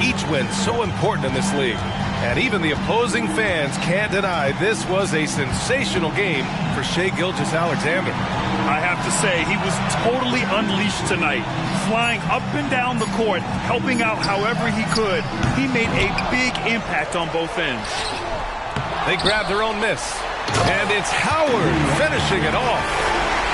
Each win so important in this league. And even the opposing fans can't deny this was a sensational game for Shai Gilgeous-Alexander. I have to say, he was totally unleashed tonight, flying up and down the court, helping out however he could. He made a big impact on both ends. They grabbed their own miss. And it's Howard finishing it off.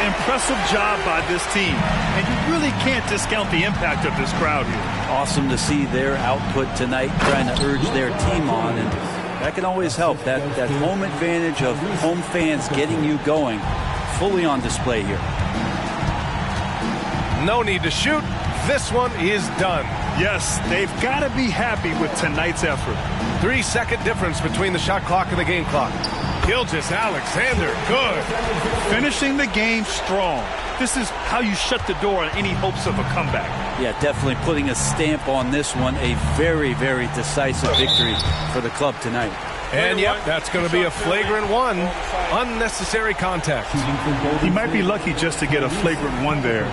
Impressive job by this team. And you really can't discount the impact of this crowd here. Awesome to see their output tonight, trying to urge their team on. And that can always help. That home advantage of home fans getting you going, fully on display here. No need to shoot. This one is done. Yes, they've got to be happy with tonight's effort. 3-second difference between the shot clock and the game clock. Gilgeous-Alexander, good. Finishing the game strong. This is how you shut the door on any hopes of a comeback. Yeah, definitely putting a stamp on this one. A very, very decisive victory for the club tonight. And yep, that's going to be a flagrant one. Unnecessary contact. He might be lucky just to get a flagrant one there.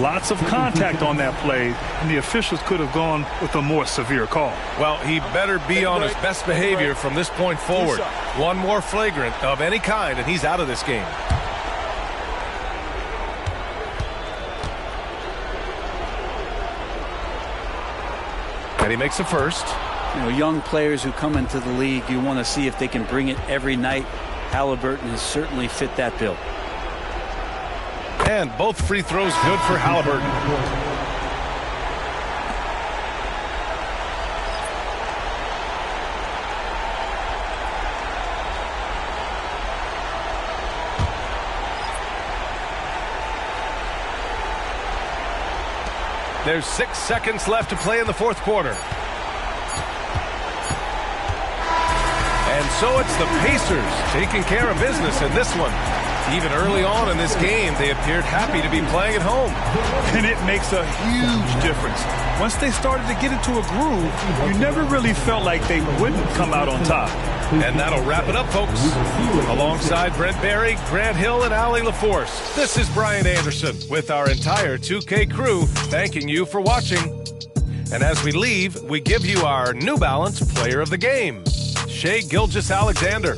Lots of contact on that play, and the officials could have gone with a more severe call. Well, he better be on his best behavior from this point forward. One more flagrant of any kind, and he's out of this game. And he makes the first. You know, young players who come into the league, you want to see if they can bring it every night. Halliburton has certainly fit that bill. And both free throws good for Halliburton. There's 6 seconds left to play in the fourth quarter. And so it's the Pacers taking care of business in this one. Even early on in this game, they appeared happy to be playing at home. And it makes a huge difference. Once they started to get into a groove, you never really felt like they wouldn't come out on top. And that'll wrap it up, folks. Alongside Brent Barry, Grant Hill, and Allie LaForce, this is Brian Anderson with our entire 2K crew thanking you for watching. And as we leave, we give you our New Balance Player of the Game, Shai Gilgeous-Alexander.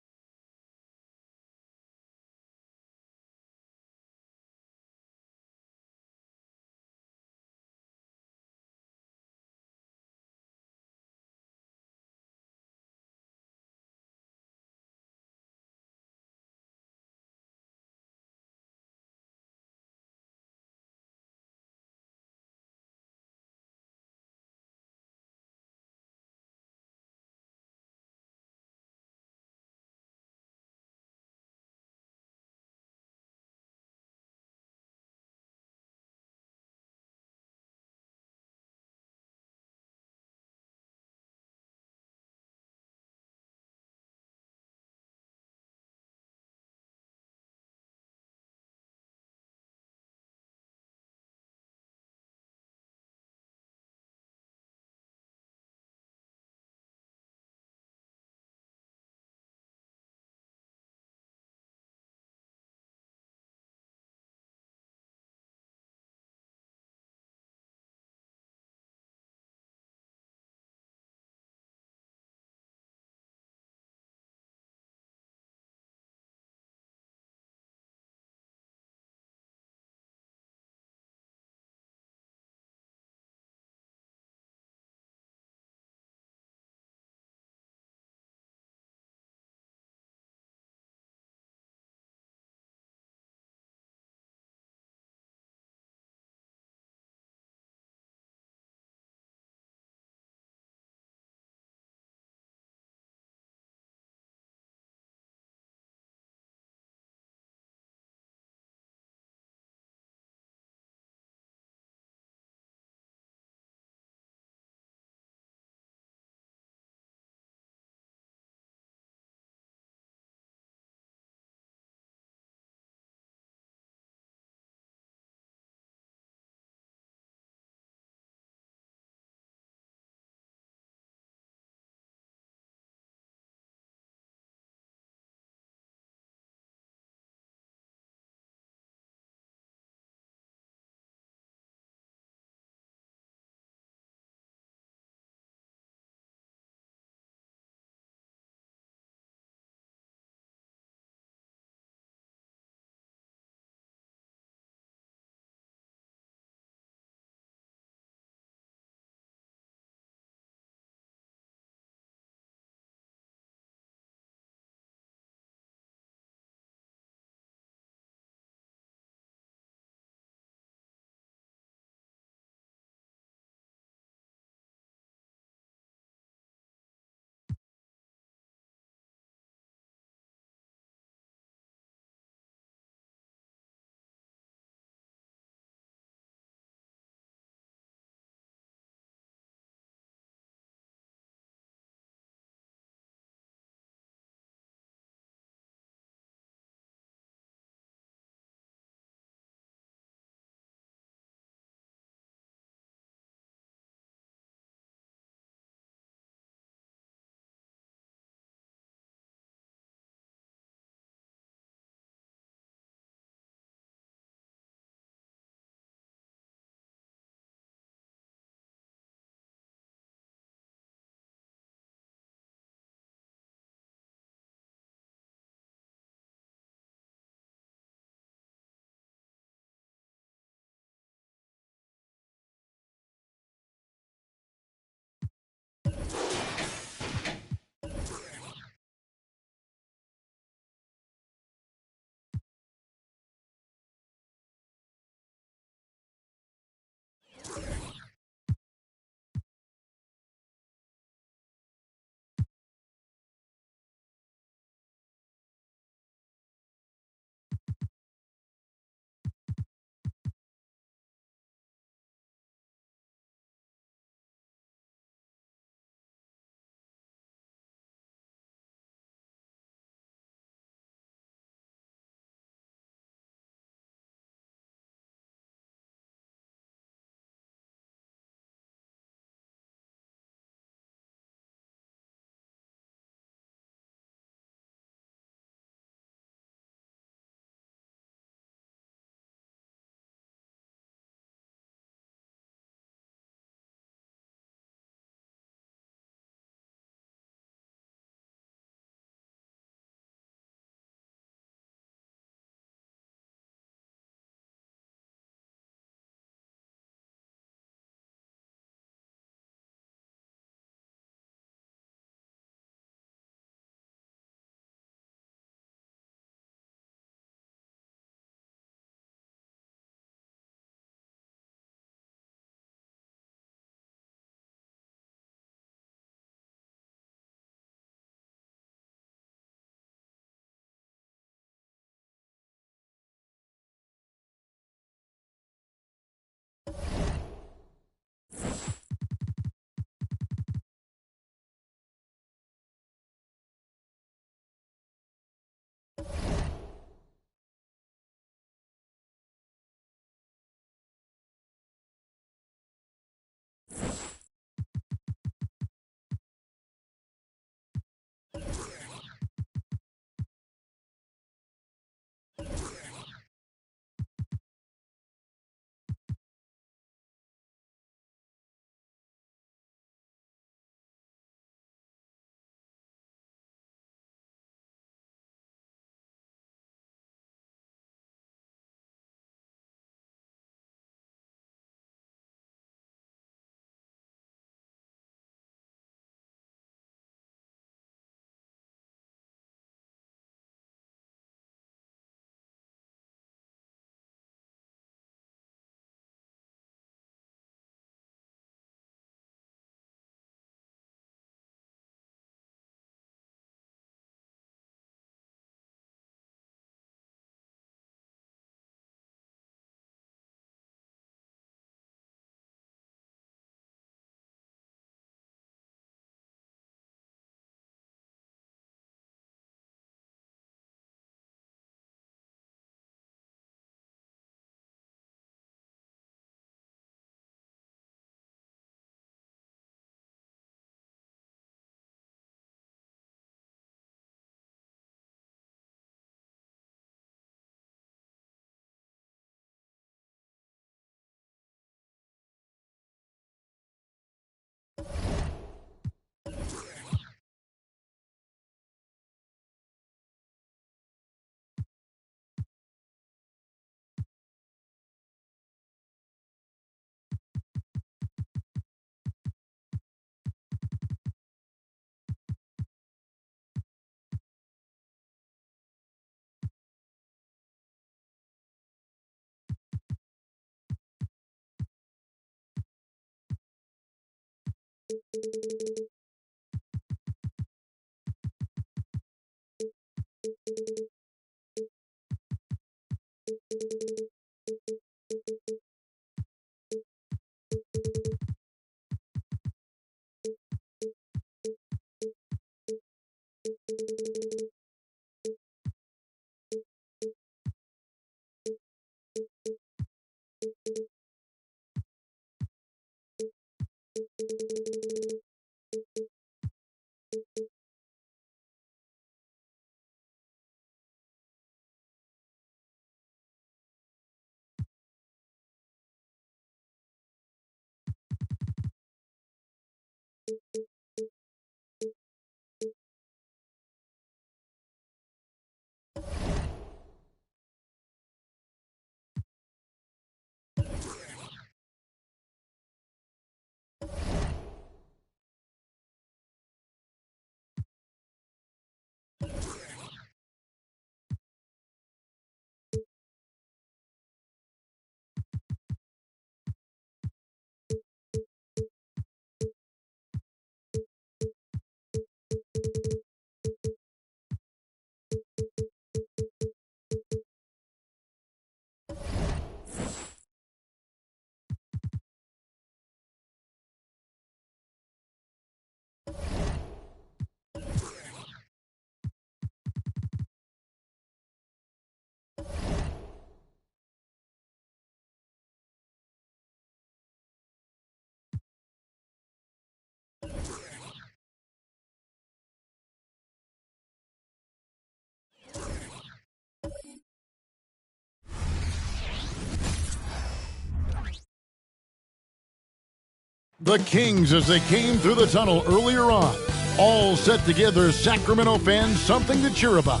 The Kings as they came through the tunnel earlier on, all set to give their Sacramento fans something to cheer about.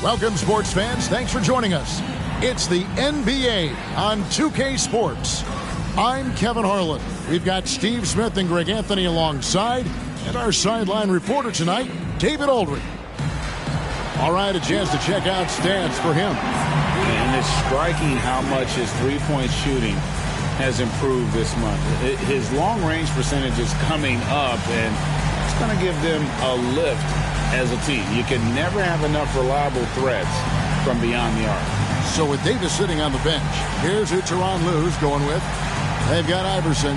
Welcome, sports fans. Thanks for joining us. It's the NBA on 2K Sports. I'm Kevin Harlan. We've got Steve Smith and Greg Anthony alongside, and our sideline reporter tonight, David Aldridge. All right, a chance to check out stats for him. And it's striking how much his three-point shooting has improved this month. His long-range percentage is coming up, and it's going to give them a lift as a team. You can never have enough reliable threats from beyond the arc. So with Davis sitting on the bench, here's who Tyronn Lue's going with. They've got Iverson.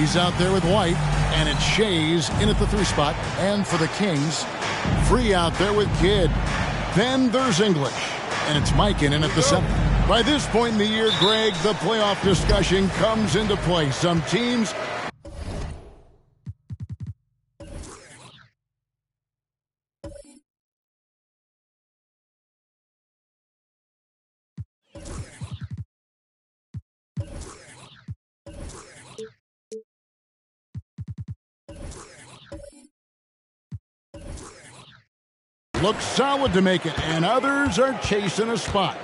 He's out there with White, and it's Shays in at the 3 spot. And for the Kings, Free out there with Kidd. Then there's English, and it's Mikan in at the 7. By this point in the year, Greg, the playoff discussion comes into play. Some teams look solid to make it, and others are chasing a spot.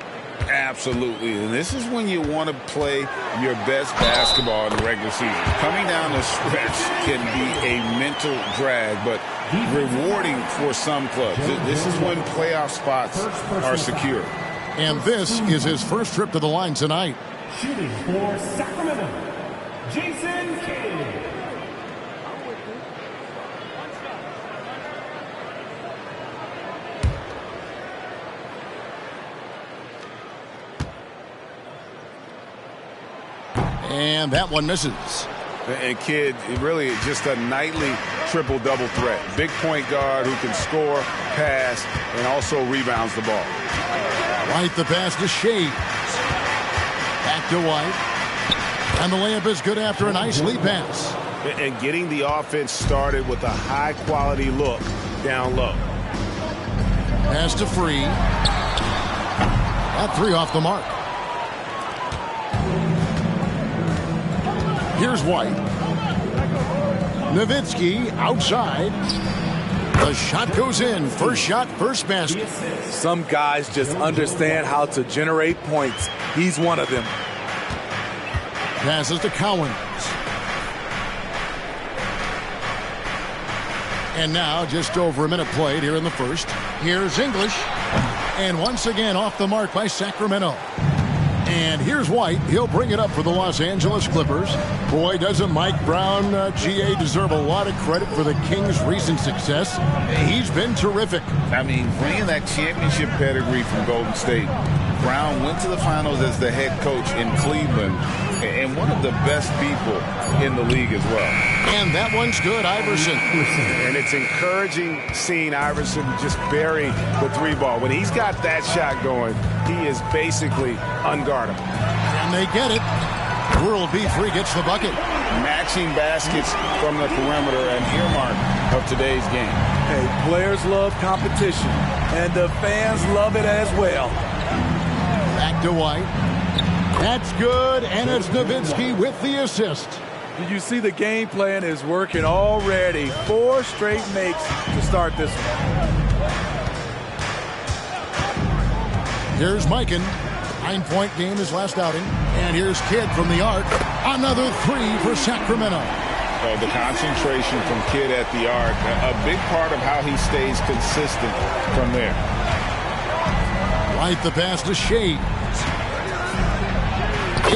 Absolutely, and this is when you want to play your best basketball in the regular season. Coming down the stretch can be a mental drag, but rewarding for some clubs. This is when playoff spots are secure. And this is his first trip to the line tonight. Shooting for Sacramento, Jason Kidd. And that one misses. And Kidd, really just a nightly triple-double threat. Big point guard who can score, pass, and also rebounds the ball. White the pass to Shea. Back to White. And the layup is good after a nice lead pass. And getting the offense started with a high-quality look down low. Pass to Free. That 3 off the mark. Here's White. Nowitzki outside. The shot goes in. First shot, first basket. Some guys just understand how to generate points. He's one of them. Passes to Cowens. And now just over a minute played here in the first. Here's English. And once again off the mark by Sacramento. And here's White. He'll bring it up for the Los Angeles Clippers. Boy, doesn't Mike Brown, GA, deserve a lot of credit for the Kings' recent success. He's been terrific. I mean, bringing that championship pedigree from Golden State. Brown went to the finals as the head coach in Cleveland, and one of the best people in the league as well. And that one's good, Iverson. And it's encouraging seeing Iverson just bury the three ball. When he's got that shot going, he is basically unguardable. And they get it. World B3 gets the bucket. Matching baskets from the perimeter, an earmark of today's game. Hey, players love competition, and the fans love it as well. Back to White. That's good, and it's Nowitzki with the assist. Did you see the game plan is working already? 4 straight makes to start this one. Here's Mikan. 9-point game his last outing. And here's Kidd from the arc. Another 3 for Sacramento. The concentration from Kidd at the arc, a big part of how he stays consistent from there. White the pass to Shea.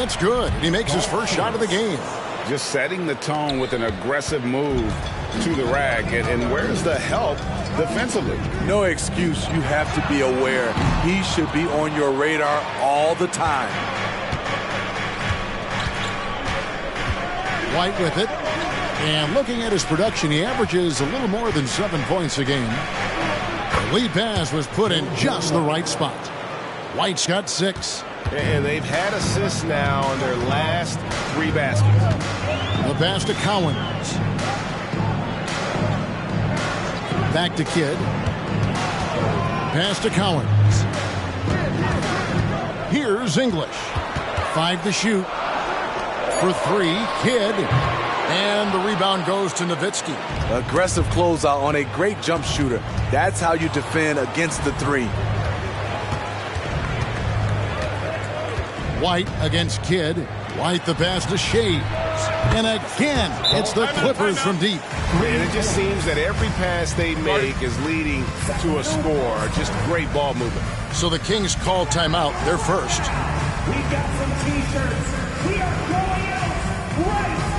It's good. He makes his first shot of the game. Just setting the tone with an aggressive move to the rack. And where's the help defensively? No excuse. You have to be aware. He should be on your radar all the time. White with it. And looking at his production, he averages a little more than 7 points a game. The lead pass was put in just the right spot. White's got 6. And they've had assists now on their last 3 baskets. The pass to Cowens. Back to Kidd. Pass to Cowens. Here's English. 5 to shoot. For 3, Kidd. And the rebound goes to Nowitzki. Aggressive closeout on a great jump shooter. That's how you defend against the 3. White against Kidd. White the pass to Shea. And again, it's the Clippers from deep. And it just seems that every pass they make is leading to a score. Just great ball movement. So the Kings call timeout. They're first. We've got some T-shirts. We are going out right now.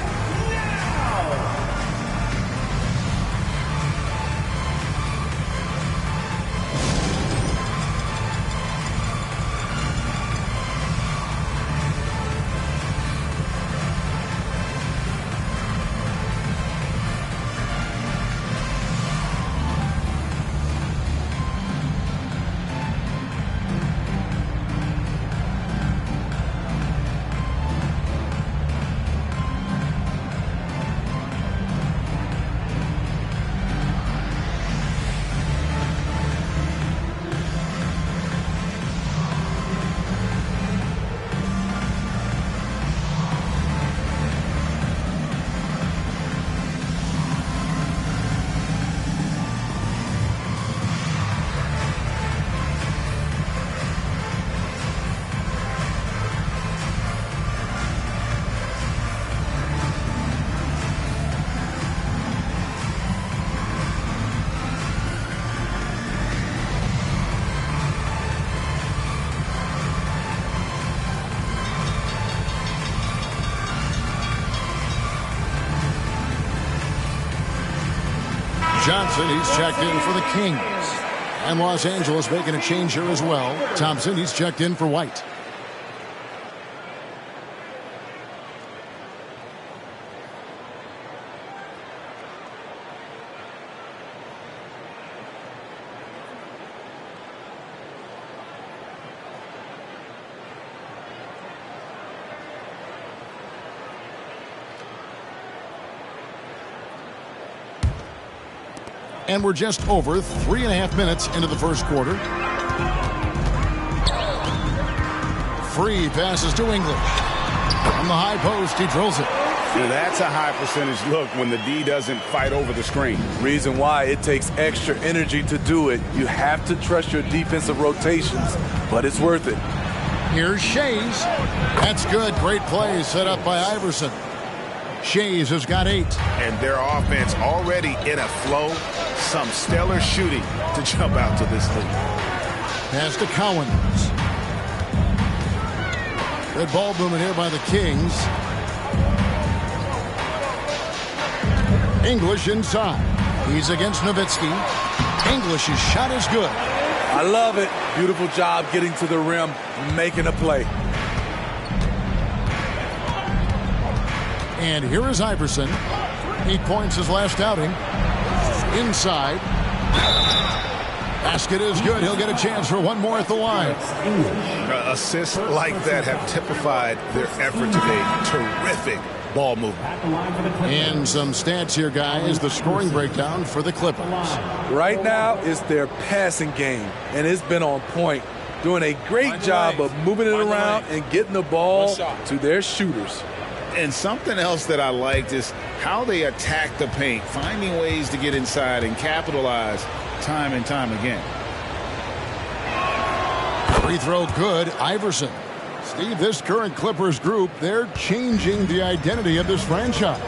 Johnson, he's checked in for the Kings. And Los Angeles making a change here as well. Thompson, he's checked in for White. And we're just over 3.5 minutes into the first quarter. Free passes to English. From the high post, he drills it. Yeah, that's a high percentage look when the D doesn't fight over the screen. Reason why it takes extra energy to do it. You have to trust your defensive rotations, but it's worth it. Here's Shays. That's good. Great play set up by Iverson. Shays has got 8. And their offense already in a flow. Some stellar shooting to jump out to this lead. Pass to Cowens. Good ball movement here by the Kings. English inside. He's against Nowitzki. English's shot is good. I love it. Beautiful job getting to the rim, making a play. And here is Iverson. 8 points his last outing. Inside. Basket is good. He'll get a chance for one more at the line. Assists like that have typified their effort today. Terrific ball movement. And some stats here, guys. The scoring breakdown for the Clippers. Right now, it's their passing game, and it's been on point. Doing a great job of moving it around and getting the ball to their shooters. And something else that I liked is how they attack the paint, finding ways to get inside and capitalize time and time again. Free throw good. Iverson. Steve, this current Clippers group, they're changing the identity of this franchise.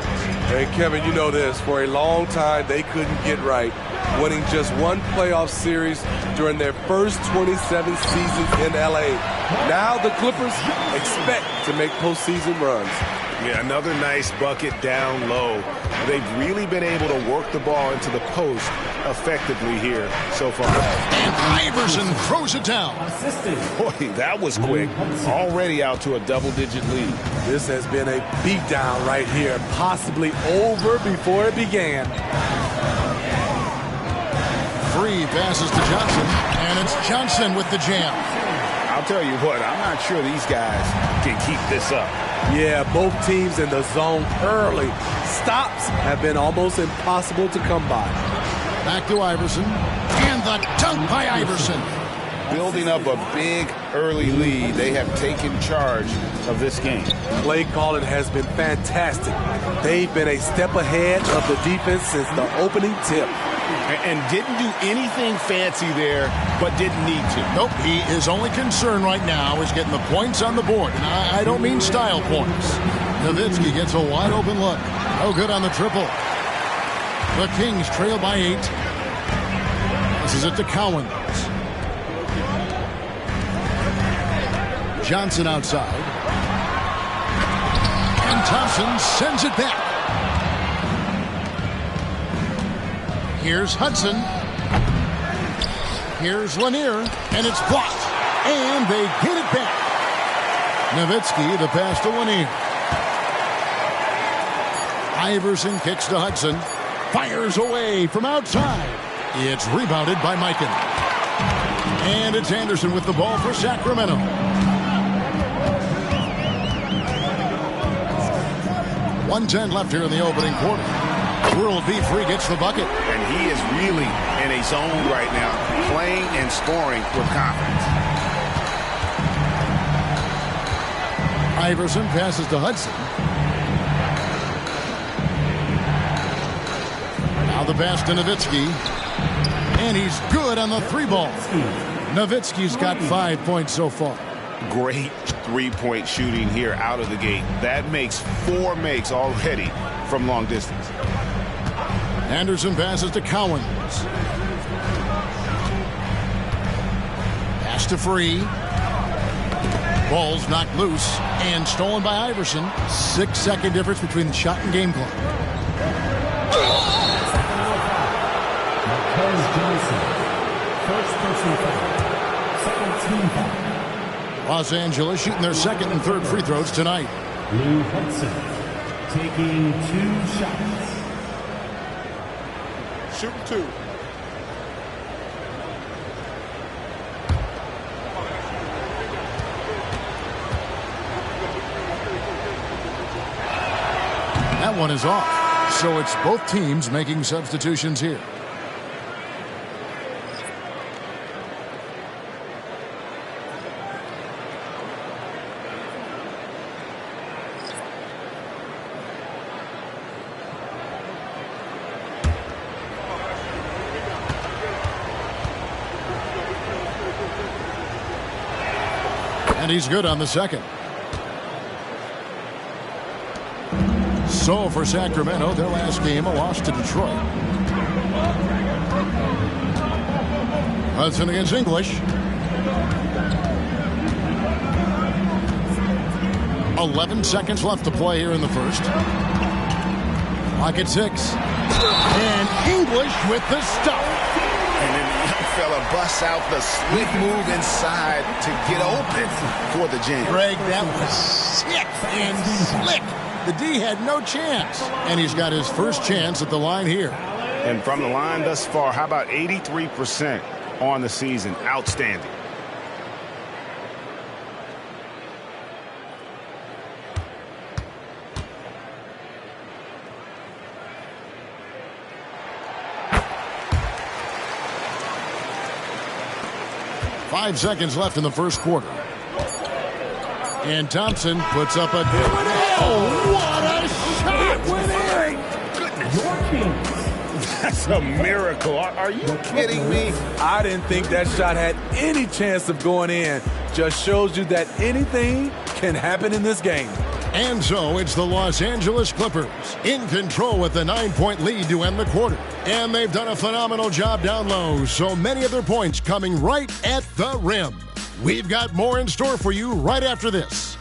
Hey, Kevin, you know this. For a long time, they couldn't get right, winning just one playoff series during their first 27 seasons in L.A. Now the Clippers expect to make postseason runs. Yeah, another nice bucket down low. They've really been able to work the ball into the post effectively here so far. And Iverson throws it down. Boy, that was quick. Already out to a double-digit lead. This has been a beatdown right here, possibly over before it began. Free passes to Johnson, and it's Johnson with the jam. I'll tell you what, I'm not sure these guys can keep this up. Yeah, both teams in the zone early. Stops have been almost impossible to come by. Back to Iverson, and the dunk by Iverson. Building up a big early lead, they have taken charge of this game. Play calling has been fantastic. They've been a step ahead of the defense since the opening tip. And didn't do anything fancy there, but didn't need to. Nope, his only concern right now is getting the points on the board. And I don't mean style points. Nowitzki gets a wide open look. No good on the triple. The Kings trail by 8. This is it to Cowens. Johnson outside. And Thompson sends it back. Here's Hudson. Here's Lanier, and it's blocked. And they get it back. Nowitzki, the pass to Lanier. Iverson kicks to Hudson. Fires away from outside. It's rebounded by Mikan. And it's Anderson with the ball for Sacramento. .110 left here in the opening quarter. World B3 gets the bucket. And he is really in a zone right now, playing and scoring with confidence. Iverson passes to Hudson. Now the pass to Nowitzki. And he's good on the 3-ball. Nowitzki's got 5 points so far. Great three-point shooting here out of the gate. That makes 4 makes already from long distance. Anderson passes to Cowens. Pass to Free. Ball's knocked loose and stolen by Iverson. 6-second difference between the shot and game clock. First personal foul. Second team foul. Los Angeles shooting their second and third free throws tonight. Lou Hudson taking 2 shots. Shooting 2. That one is off. So it's both teams making substitutions here. And he's good on the second. So for Sacramento, their last game, a loss to Detroit. Hudson against English. 11 seconds left to play here in the first. Clock at 6. And English with the stuff. And then the young fella busts out the slick move inside to get open for the jam. Greg, that was sick and slick. The D had no chance. And he's got his first chance at the line here. And from the line thus far, how about 83% on the season? Outstanding. Five seconds left in the first quarter. And Thompson puts up a... Oh, what a shot! That's a miracle. Are you kidding me? I didn't think that shot had any chance of going in. Just shows you that anything can happen in this game. And so it's the Los Angeles Clippers in control with the 9-point lead to end the quarter. And they've done a phenomenal job down low, so many of their points coming right at the rim. We've got more in store for you right after this.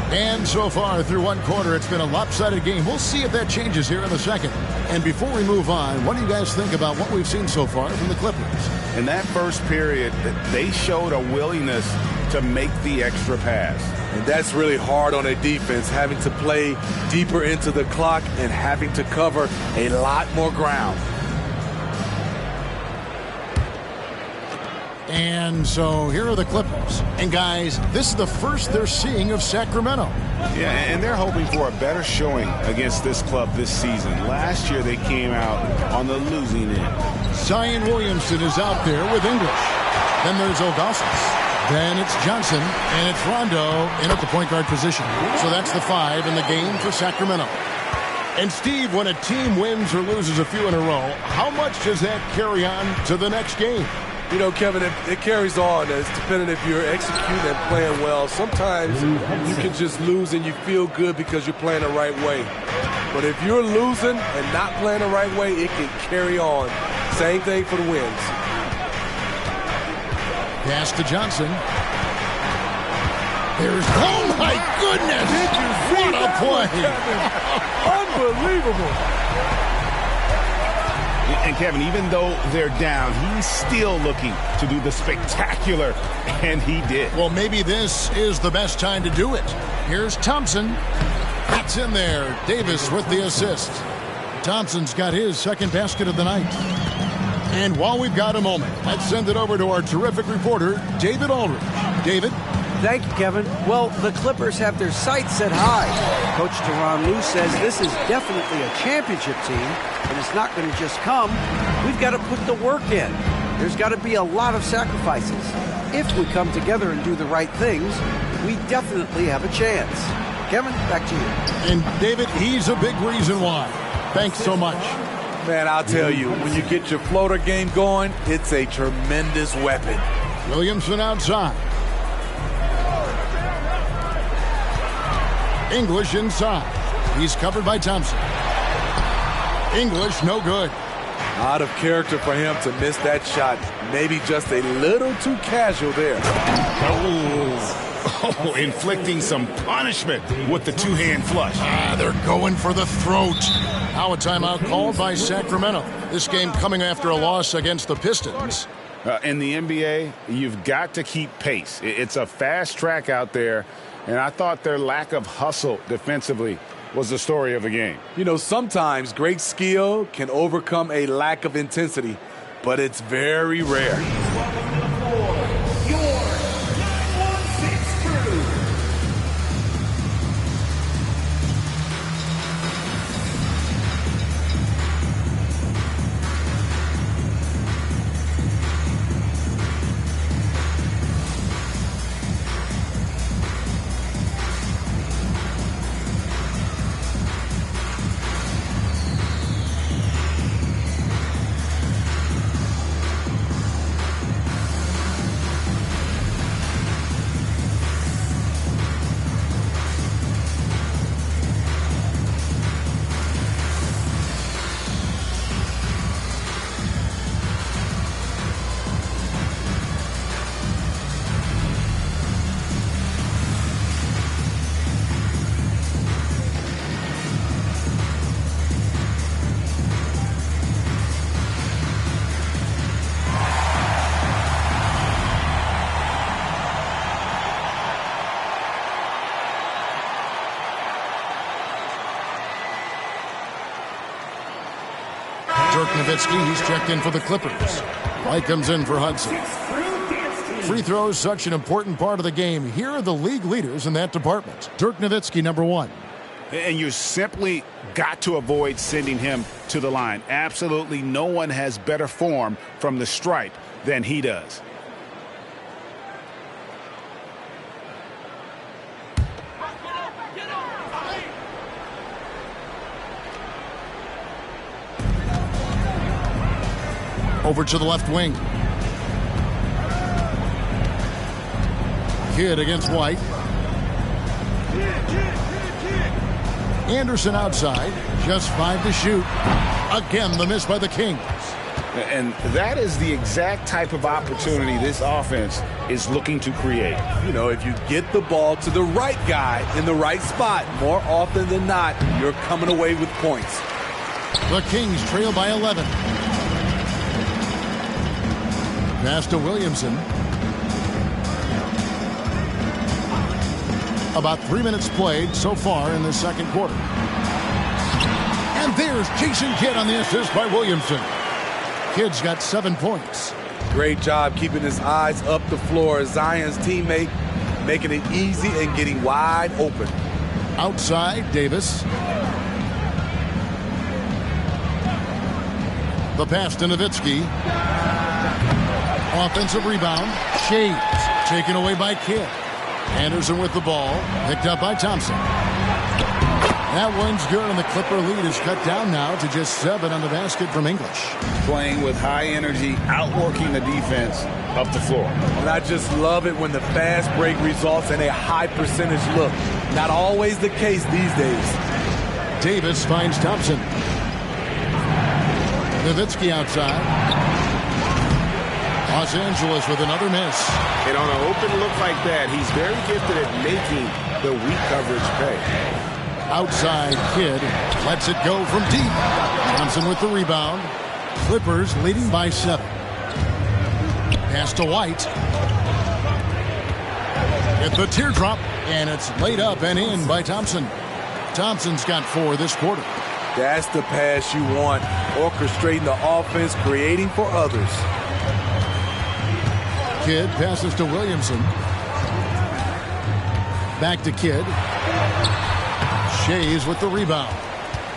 And so far through one quarter, it's been a lopsided game. We'll see if that changes here in the second. And before we move on, what do you guys think about what we've seen so far from the Clippers? In that first period, they showed a willingness to make the extra pass. And that's really hard on a defense, having to play deeper into the clock and having to cover a lot more ground. And so here are the Clippers. And guys, this is the first they're seeing of Sacramento. Yeah, and they're hoping for a better showing against this club this season. Last year they came out on the losing end. Zion Williamson is out there with English. Then there's Augustus. Then it's Johnson, and it's Rondo in at the point guard position. So that's the 5 in the game for Sacramento. And Steve, when a team wins or loses a few in a row, how much does that carry on to the next game? You know, Kevin, it carries on. It's dependent if you're executing and playing well. Sometimes you can just lose and you feel good because you're playing the right way. But if you're losing and not playing the right way, it can carry on. Same thing for the wins. Pass to Johnson. There's, oh my goodness! What a play! Unbelievable. And Kevin, even though they're down, he's still looking to do the spectacular, and he did. Well, maybe this is the best time to do it. Here's Thompson. It's in there. Davis with the assist. Thompson's got his second basket of the night. And while we've got a moment, let's send it over to our terrific reporter, David Aldridge. David? Thank you, Kevin. Well, the Clippers have their sights set high. Coach Tyronn Lue says this is definitely a championship team, and it's not going to just come. We've got to put the work in. There's got to be a lot of sacrifices. If we come together and do the right things, we definitely have a chance. Kevin, back to you. And David, he's a big reason why. Thanks so much. Man, I'll tell you, when you get your floater game going, it's a tremendous weapon. Williamson outside. English inside. He's covered by Thompson. English, no good. Out of character for him to miss that shot. Maybe just a little too casual there. Oh, inflicting some punishment with the two-hand flush. They're going for the throat. Now a timeout called by Sacramento. This game coming after a loss against the Pistons. In the NBA, you've got to keep pace. It's a fast track out there, and I thought their lack of hustle defensively was the story of the game. You know, sometimes great skill can overcome a lack of intensity, but it's very rare. Dirk Nowitzki, he's checked in for the Clippers. White comes in for Hudson. Free throws, such an important part of the game. Here are the league leaders in that department. Dirk Nowitzki, number 1. And you simply got to avoid sending him to the line. Absolutely no one has better form from the stripe than he does. Over to the left wing. Kidd against White. Anderson outside. Just 5 to shoot. Again, the miss by the Kings. And that is the exact type of opportunity this offense is looking to create. You know, if you get the ball to the right guy in the right spot, more often than not, you're coming away with points. The Kings trail by 11. Pass to Williamson. About 3 minutes played so far in the second quarter. And there's Jason Kidd on the assist by Williamson. Kidd's got 7 points. Great job keeping his eyes up the floor. Zion's teammate making it easy and getting wide open. Outside, Davis. The pass to Nowitzki. Offensive rebound. Shades taken away by Kidd. Anderson with the ball. Picked up by Thompson. That one's good, and the Clipper lead is cut down now to just 7 on the basket from English. Playing with high energy, outworking the defense up the floor. And I just love it when the fast break results in a high percentage look. Not always the case these days. Davis finds Thompson. Nowitzki outside. Los Angeles with another miss. And on an open look like that, he's very gifted at making the weak coverage pay. Outside, Kidd lets it go from deep. Thompson with the rebound. Clippers leading by 7. Pass to White. Get the teardrop, and it's laid up and in by Thompson. Thompson's got 4 this quarter. That's the pass you want. Orchestrating the offense, creating for others. Kidd passes to Williamson. Back to Kidd. Shays with the rebound.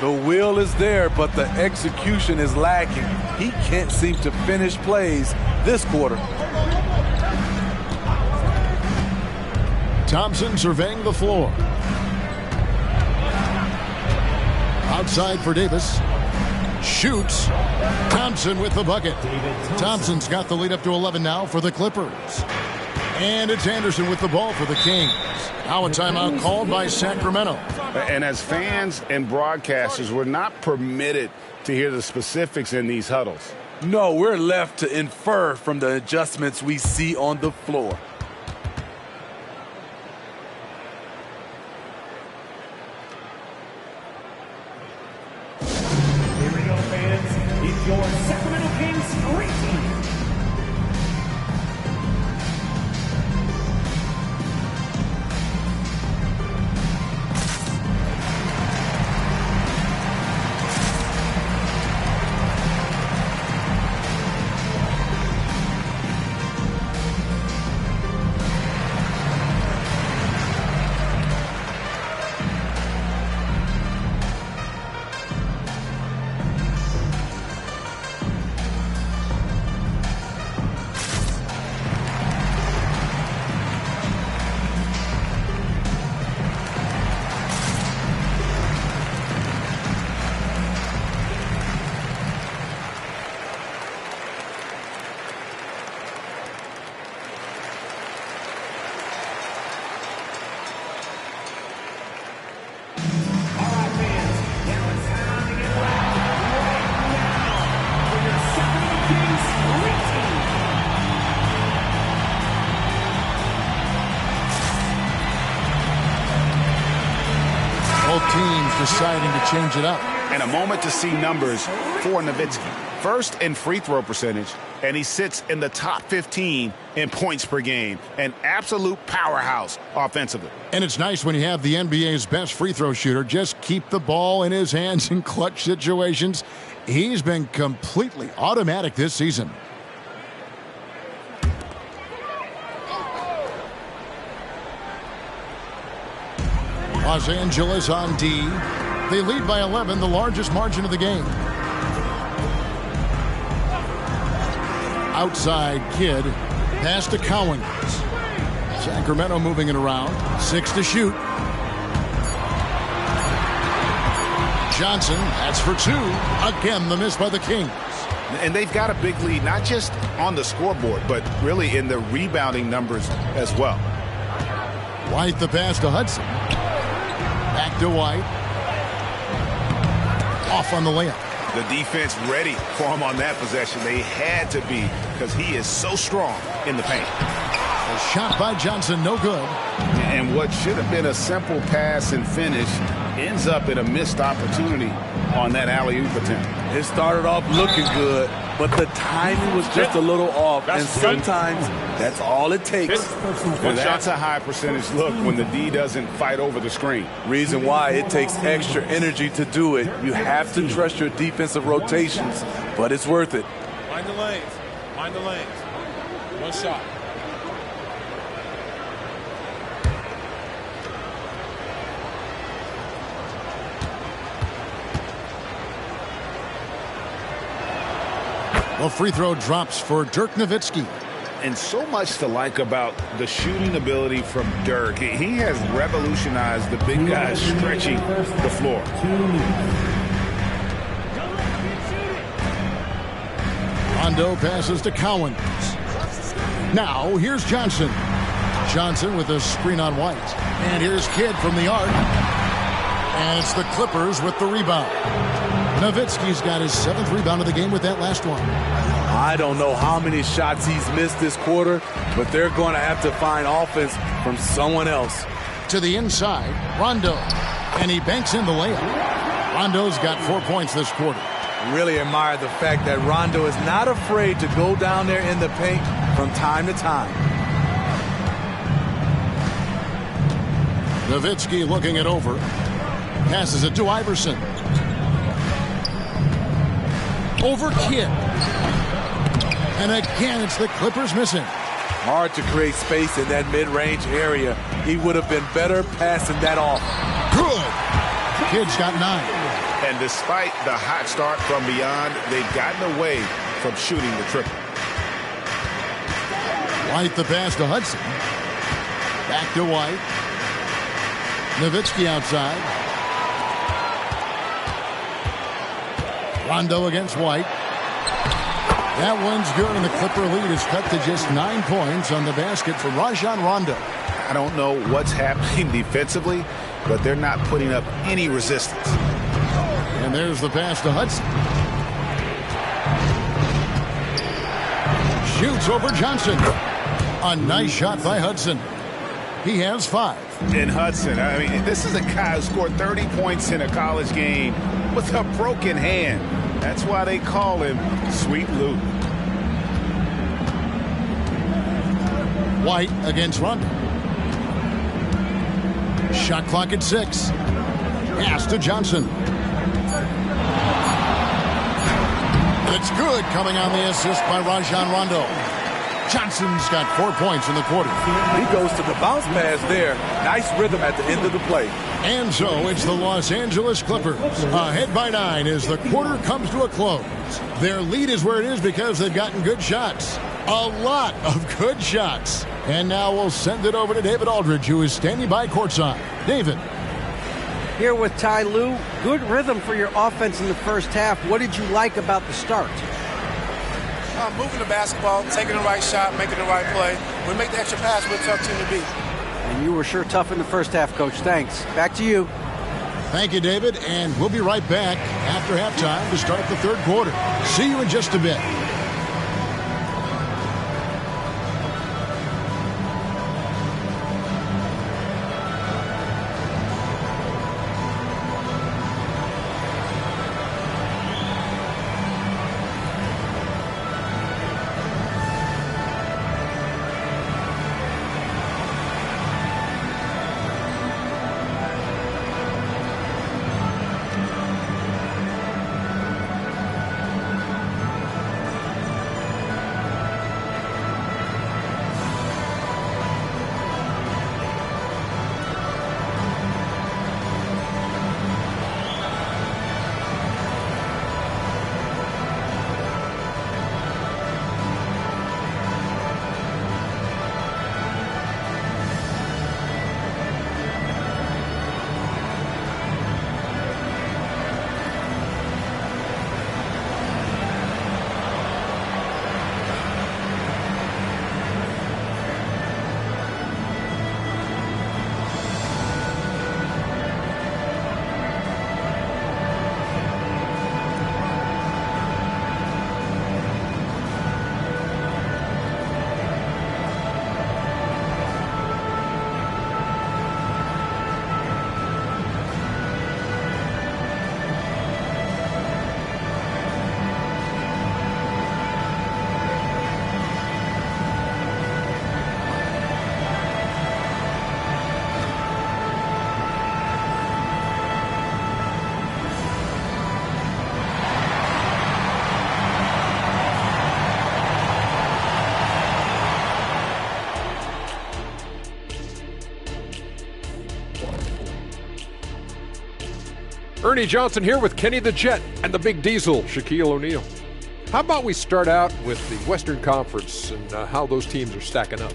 The will is there, but the execution is lacking. He can't seem to finish plays this quarter. Thompson surveying the floor. Outside for Davis. Shoots. Thompson with the bucket. Thompson's got the lead up to 11 now for the Clippers. And it's Anderson with the ball for the Kings. Now a timeout called by Sacramento. And as fans and broadcasters, we're not permitted to hear the specifics in these huddles. No, we're left to infer from the adjustments we see on the floor. Here we go, fans. It's your Sacramento Kings great team. Both teams deciding to change it up. And a moment to see numbers for Nowitzki. First in free throw percentage, and he sits in the top 15 in points per game. An absolute powerhouse offensively. And it's nice when you have the NBA's best free throw shooter just keep the ball in his hands in clutch situations. He's been completely automatic this season. Los Angeles on D. They lead by 11, the largest margin of the game. Outside Kidd. Pass to Cowens. Sacramento moving it around. 6 to shoot. Johnson, that's for 2. Again, the miss by the Kings. And they've got a big lead, not just on the scoreboard, but really in the rebounding numbers as well. White the pass to Hudson. Back to White. Off on the layup. The defense ready for him on that possession. They had to be because he is so strong in the paint. A shot by Johnson, no good. And what should have been a simple pass and finish ends up in a missed opportunity on that alley-oop attempt. It started off looking good, but the timing was just a little off. And sometimes that's all it takes. And that's a high percentage look when the D doesn't fight over the screen. Reason why it takes extra energy to do it. You have to trust your defensive rotations, but it's worth it. Mind the lanes. Mind the lanes. One shot. Well, free throw drops for Dirk Nowitzki. And so much to like about the shooting ability from Dirk. He has revolutionized the big guys stretching the floor. Rondo passes to Cowens. Now, here's Johnson. Johnson with a screen on White. And here's Kidd from the arc. And it's the Clippers with the rebound. Nowitzki's got his 7th rebound of the game with that last one. I don't know how many shots he's missed this quarter, but they're going to have to find offense from someone else. To the inside, Rondo. And he banks in the layup. Rondo's got 4 points this quarter. Really admire the fact that Rondo is not afraid to go down there in the paint from time to time. Nowitzki looking it over. Passes it to Iverson. Over Kidd. And again, it's the Clippers missing. Hard to create space in that mid-range area. He would have been better passing that off. Good. Kidd's got 9. And despite the hot start from beyond, they've gotten away from shooting the triple. White the pass to Hudson. Back to White. Nowitzki outside. Rondo against White. That one's good, and the Clipper lead is cut to just 9 points on the basket for Rajon Rondo. I don't know what's happening defensively, but they're not putting up any resistance. And there's the pass to Hudson. Shoots over Johnson. A nice shot by Hudson. He has 5. And Hudson, I mean, this is a guy who scored 30 points in a college game with a broken hand. That's why they call him Sweet Lou. White against Rondo. Shot clock at 6. Pass to Johnson. It's good, coming on the assist by Rajon Rondo. Johnson's got 4 points in the quarter. He goes to the bounce pass there. Nice rhythm at the end of the play. And so it's the Los Angeles Clippers ahead by 9 as the quarter comes to a close. Their lead is where it is because they've gotten good shots. A lot of good shots. And now we'll send it over to David Aldridge, who is standing by courtside. David. Here with Ty Lue, good rhythm for your offense in the first half. What did you like about the start? Moving the basketball, taking the right shot, making the right play. When we make the extra pass, we're a tough team to beat. And you were sure tough in the first half, Coach. Thanks. Back to you. Thank you, David. And we'll be right back after halftime to start the third quarter. See you in just a bit. Ernie Johnson here with Kenny the Jet and the Big Diesel, Shaquille O'Neal. How about we start out with the Western Conference and how those teams are stacking up?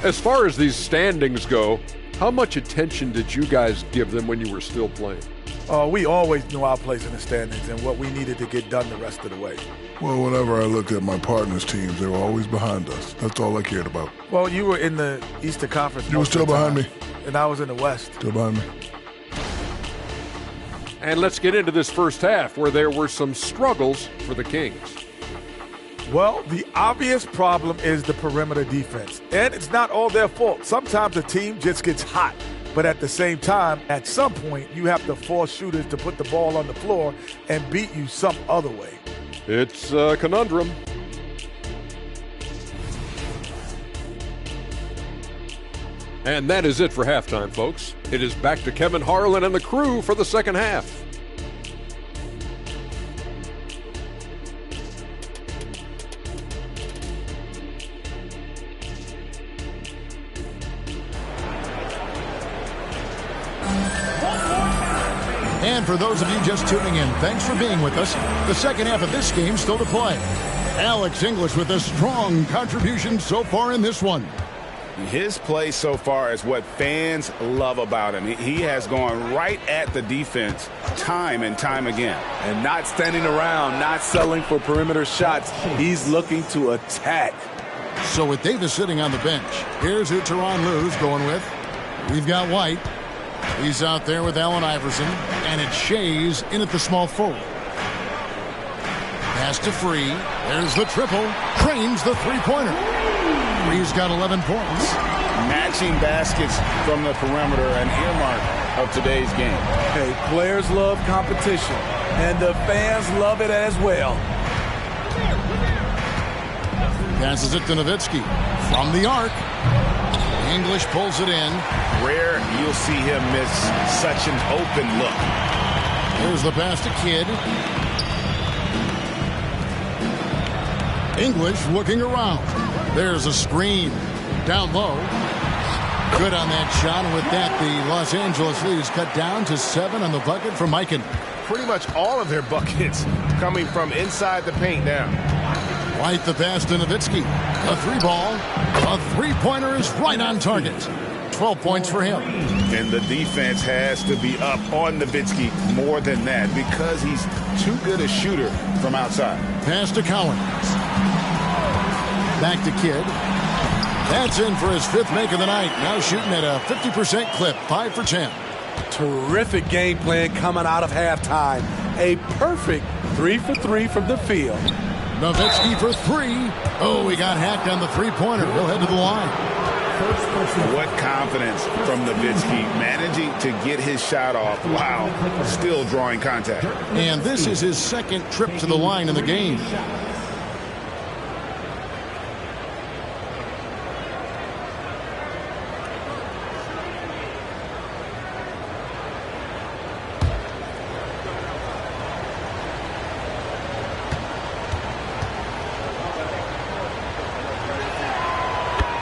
As far as these standings go, how much attention did you guys give them when you were still playing? We always knew our place in the standings and what we needed to get done the rest of the way. Well, whenever I looked at my partners' teams, they were always behind us. That's all I cared about. Well, you were in the Eastern Conference. You were still behind me. And I was in the West. Still behind me. And let's get into this first half where there were some struggles for the Kings. Well, the obvious problem is the perimeter defense. And it's not all their fault. Sometimes a team just gets hot. But at the same time, at some point, you have to force shooters to put the ball on the floor and beat you some other way. It's a conundrum. And that is it for halftime, folks. It is back to Kevin Harlan and the crew for the second half. And for those of you just tuning in, thanks for being with us. The second half of this game still to play. Alex English with a strong contribution so far in this one. His play so far is what fans love about him. He has gone right at the defense time and time again. And not standing around, not settling for perimeter shots. He's looking to attack. So with Davis sitting on the bench, here's who Tyronn Lue's going with. We've got White. He's out there with Allen Iverson. And it's Shays in at the small forward. Pass to Free. There's the triple. Cranes the three-pointer. Free's got 11 points. Matching baskets from the perimeter, an earmark of today's game. Hey, players love competition, and the fans love it as well. Passes it to Nowitzki from the arc. English pulls it in. Rare you'll see him miss such an open look. Here's the pass to Kidd. English looking around. There's a screen. Down low. Good on that shot. And with that, the Los Angeles lead is cut down to 7 on the bucket for Mikan. Pretty much all of their buckets coming from inside the paint now. White the pass to Nowitzki. A three ball. A three-pointer is right on target. 12 points for him. And the defense has to be up on Nowitzki more than that because he's too good a shooter from outside. Pass to Collins. Back to Kidd. That's in for his 5th make of the night. Now shooting at a 50% clip. 5 for 10. Terrific game plan coming out of halftime. A perfect 3 for 3 from the field. Nowitzki for 3. Oh, he got hacked on the three-pointer. He'll head to the line. What confidence from Nowitzki, managing to get his shot off while still drawing contact. And this is his 2nd trip to the line in the game.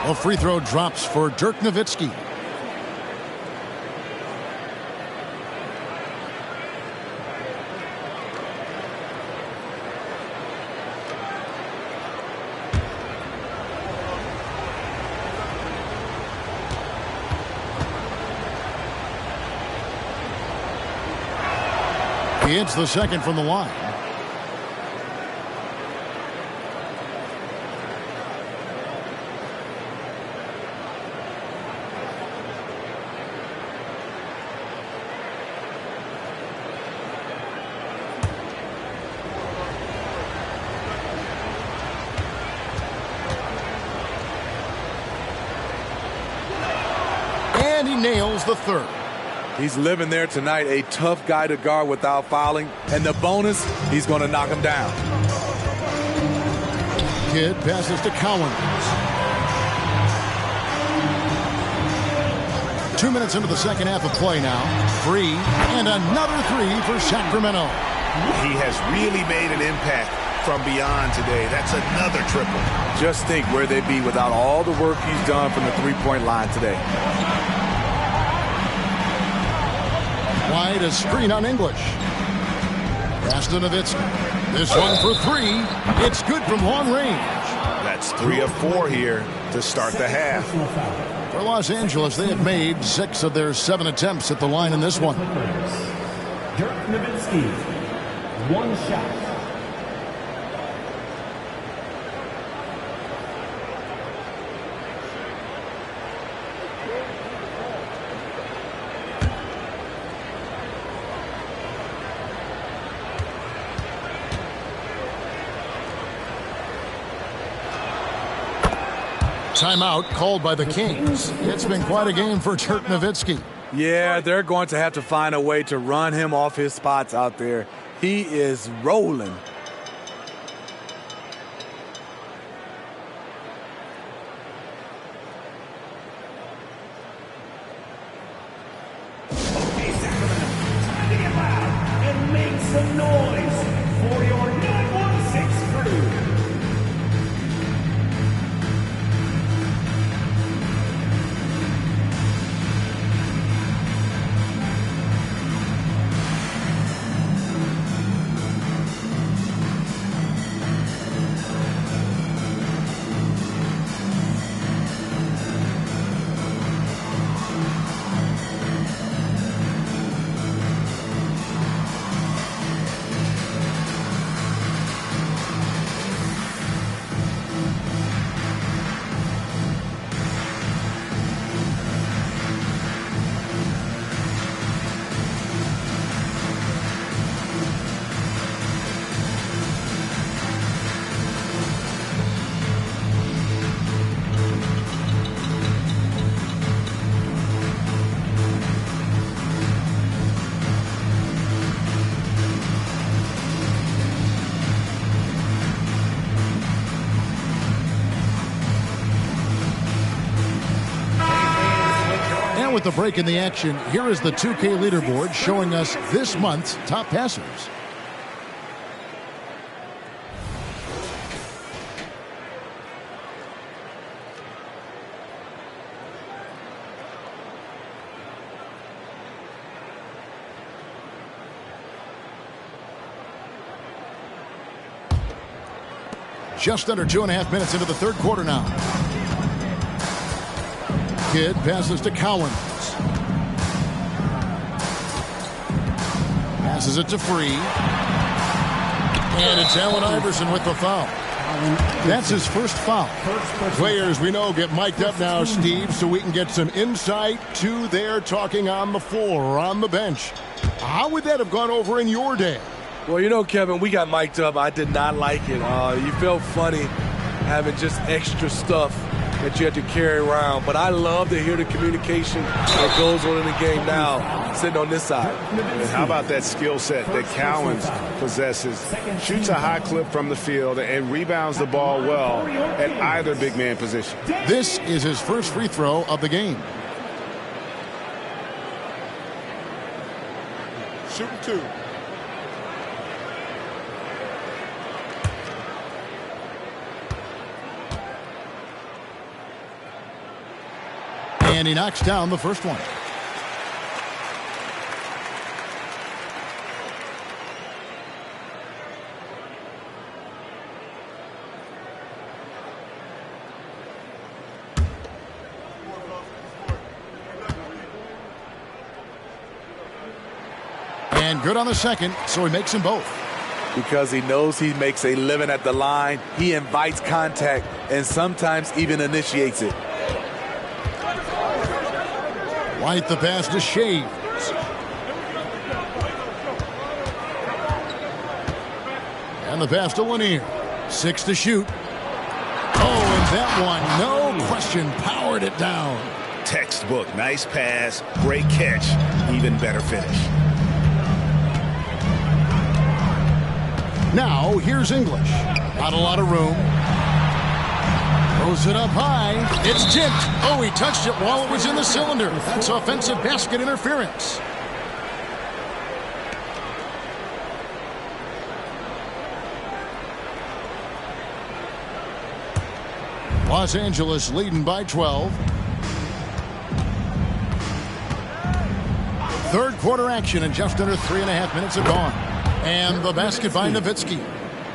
A free throw drops for Dirk Nowitzki. He hits the 2nd from the line. And he nails the 3rd. He's living there tonight, a tough guy to guard without fouling. And the bonus, he's going to knock him down. Kidd passes to Collins. 2 minutes into the second half of play now. Free, and another 3 for Sacramento. He has really made an impact from beyond today. That's another triple. Just think where they'd be without all the work he's done from the three-point line today. Wide, a screen on English. Pass to Nowitzki. This one for three. It's good from long range. That's 3 of 4 here to start the half. For Los Angeles, they have made 6 of their 7 attempts at the line in this one. Dirk Nowitzki, 1 shot. Timeout called by the Kings. It's been quite a game for Dirk Nowitzki. Yeah, they're going to have to find a way to run him off his spots out there. He is rolling. Okay, Sacramento, time to get loud and make some noise for your 916 crew. With the break in the action, here is the 2K leaderboard showing us this month's top passers. Just under 2.5 minutes into the third quarter now. Kidd passes to Cowens. Passes it to Free. And it's Allen Iverson with the foul. That's his first foul. Players we know get mic'd up now, Steve, so we can get some insight to their talking on the floor or on the bench. How would that have gone over in your day? Well, you know, Kevin, we got mic'd up. I did not like it. You felt funny having just extra stuff that you had to carry around. But I love to hear the communication that goes on in the game now, sitting on this side. And how about that skill set that Cowens possesses? Shoots a high clip from the field and rebounds the ball well at either big man position. This is his first free throw of the game. Shooting 2. And he knocks down the first one. And good on the second, so he makes them both. Because he knows he makes a living at the line, he invites contact and sometimes even initiates it. White the pass to Shea. And the pass to Lanier. 6 to shoot. Oh, and that one, no question, powered it down. Textbook, nice pass, great catch, even better finish. Now, here's English. Not a lot of room. Throws it up high. It's tipped. Oh, he touched it while it was in the cylinder. That's offensive basket interference. Los Angeles leading by 12. Third quarter action in just under 3.5 minutes have gone. And the basket by Nowitzki.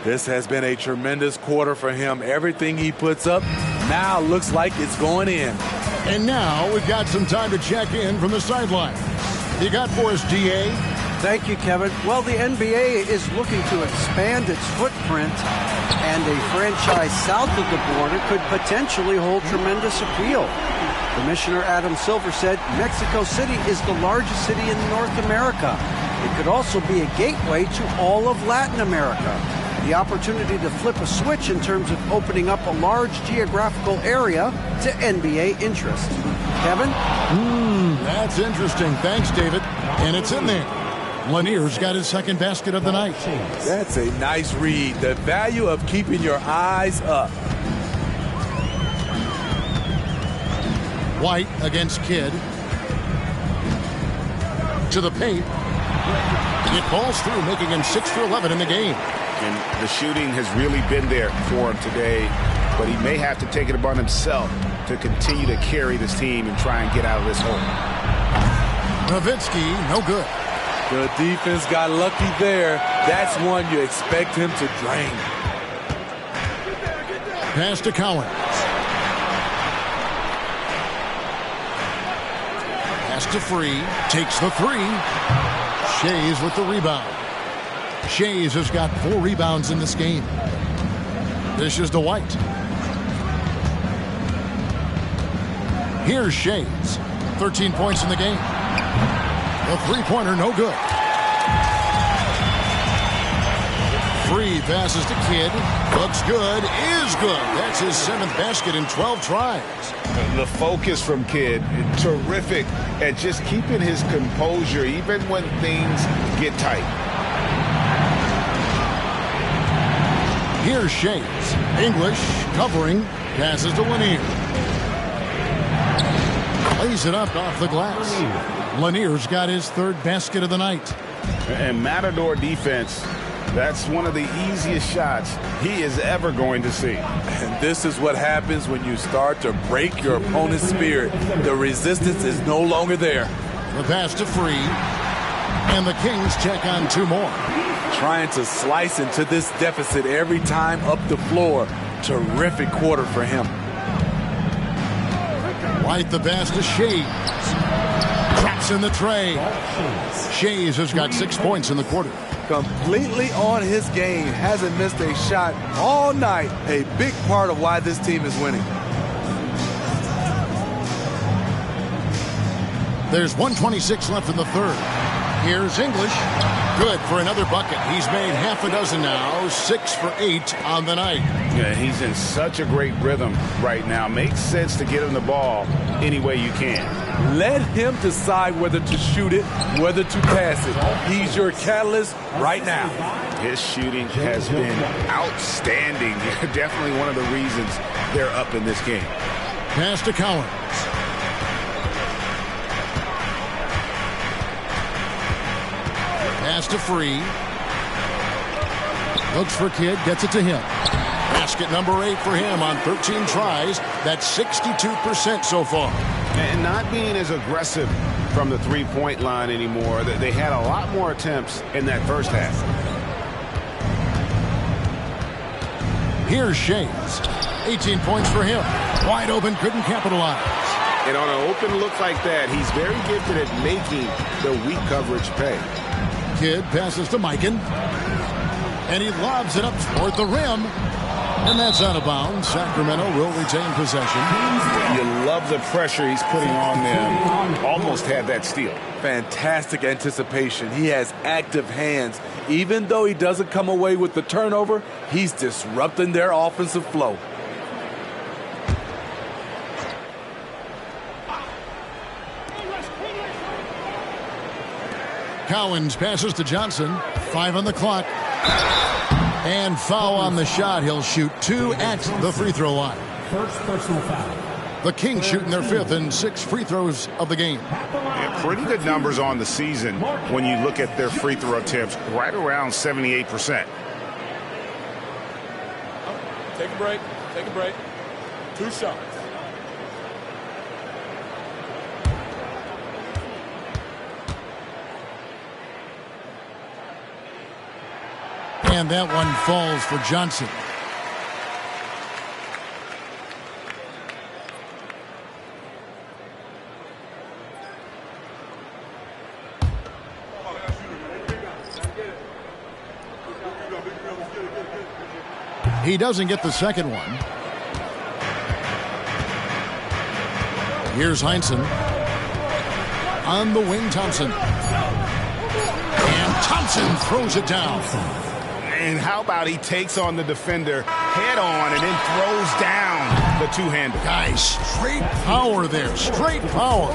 This has been a tremendous quarter for him. Everything he puts up now looks like it's going in. And now we've got some time to check in from the sideline. You got for us, DA? Thank you, Kevin. Well, the NBA is looking to expand its footprint, and a franchise south of the border could potentially hold tremendous appeal. Commissioner Adam Silver said Mexico City is the largest city in North America. It could also be a gateway to all of Latin America. The opportunity to flip a switch in terms of opening up a large geographical area to NBA interest. Kevin? That's interesting. Thanks, David. And it's in there. Lanier's got his second basket of the night. That's a nice read. The value of keeping your eyes up. White against Kidd. To the paint. It falls through, making him 6 for 11 in the game. And the shooting has really been there for him today, but he may have to take it upon himself to continue to carry this team and try and get out of this hole. Nowitzki, no good. The defense got lucky there. That's one you expect him to drain. Pass to Collins. Pass to Free. Takes the three. Shays with the rebound. Shays has got 4 rebounds in this game. This is to White. Here's Shays. 13 points in the game. The three-pointer, no good. Free passes to Kidd. Looks good. Is good. That's his 7th basket in 12 tries. The focus from Kidd, terrific at just keeping his composure even when things get tight. Here's Shays. English covering. Passes to Lanier. Lays it up off the glass. Lanier's got his 3rd basket of the night. And Matador defense, that's one of the easiest shots he is ever going to see. And this is what happens when you start to break your opponent's spirit. The resistance is no longer there. The pass to Free. And the Kings check on 2 more. Trying to slice into this deficit every time up the floor. Terrific quarter for him. White the pass to Shays. Traps in the tray. Shays has got 6 points in the quarter. Completely on his game. Hasn't missed a shot all night. A big part of why this team is winning. There's 1:26 left in the 3rd. Here's English. Good for another bucket. He's made half a dozen now. 6 for 8 on the night. Yeah, he's in such a great rhythm right now. Makes sense to get him the ball any way you can. Let him decide whether to shoot it, whether to pass it. He's your catalyst right now. His shooting has been outstanding. Definitely one of the reasons they're up in this game. Pass to Collins. Pass to Free. Looks for Kidd, gets it to him. Basket number 8 for him on 13 tries. That's 62% so far. And not being as aggressive from the three-point line anymore. They had a lot more attempts in that first half. Here's Shays. 18 points for him. Wide open, couldn't capitalize. And on an open look like that, he's very gifted at making the weak coverage pay. Kidd passes to Mikan. And he lobs it up toward the rim. And that's out of bounds. Sacramento will retain possession. You love the pressure he's putting on them. Almost had that steal. Fantastic anticipation. He has active hands. Even though he doesn't come away with the turnover, he's disrupting their offensive flow. Cowens passes to Johnson. 5 on the clock. And foul on the shot. He'll shoot 2 at the free throw line. First personal foul. The Kings shooting their 5th and 6th free throws of the game. Yeah, pretty good numbers on the season when you look at their free throw attempts, right around 78%. Take a break. Take a break. 2 shots. And that one falls for Johnson. He doesn't get the second one. Here's Heinsohn. On the wing, Thompson. And Thompson throws it down. And how about he takes on the defender head on and then throws down the two-hander. Guys, straight power there. Straight power.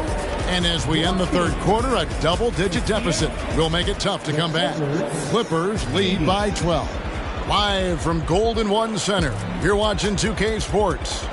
And as we end the third quarter, a double-digit deficit will make it tough to come back. Clippers lead by 12. Live from Golden One Center, you're watching 2K Sports.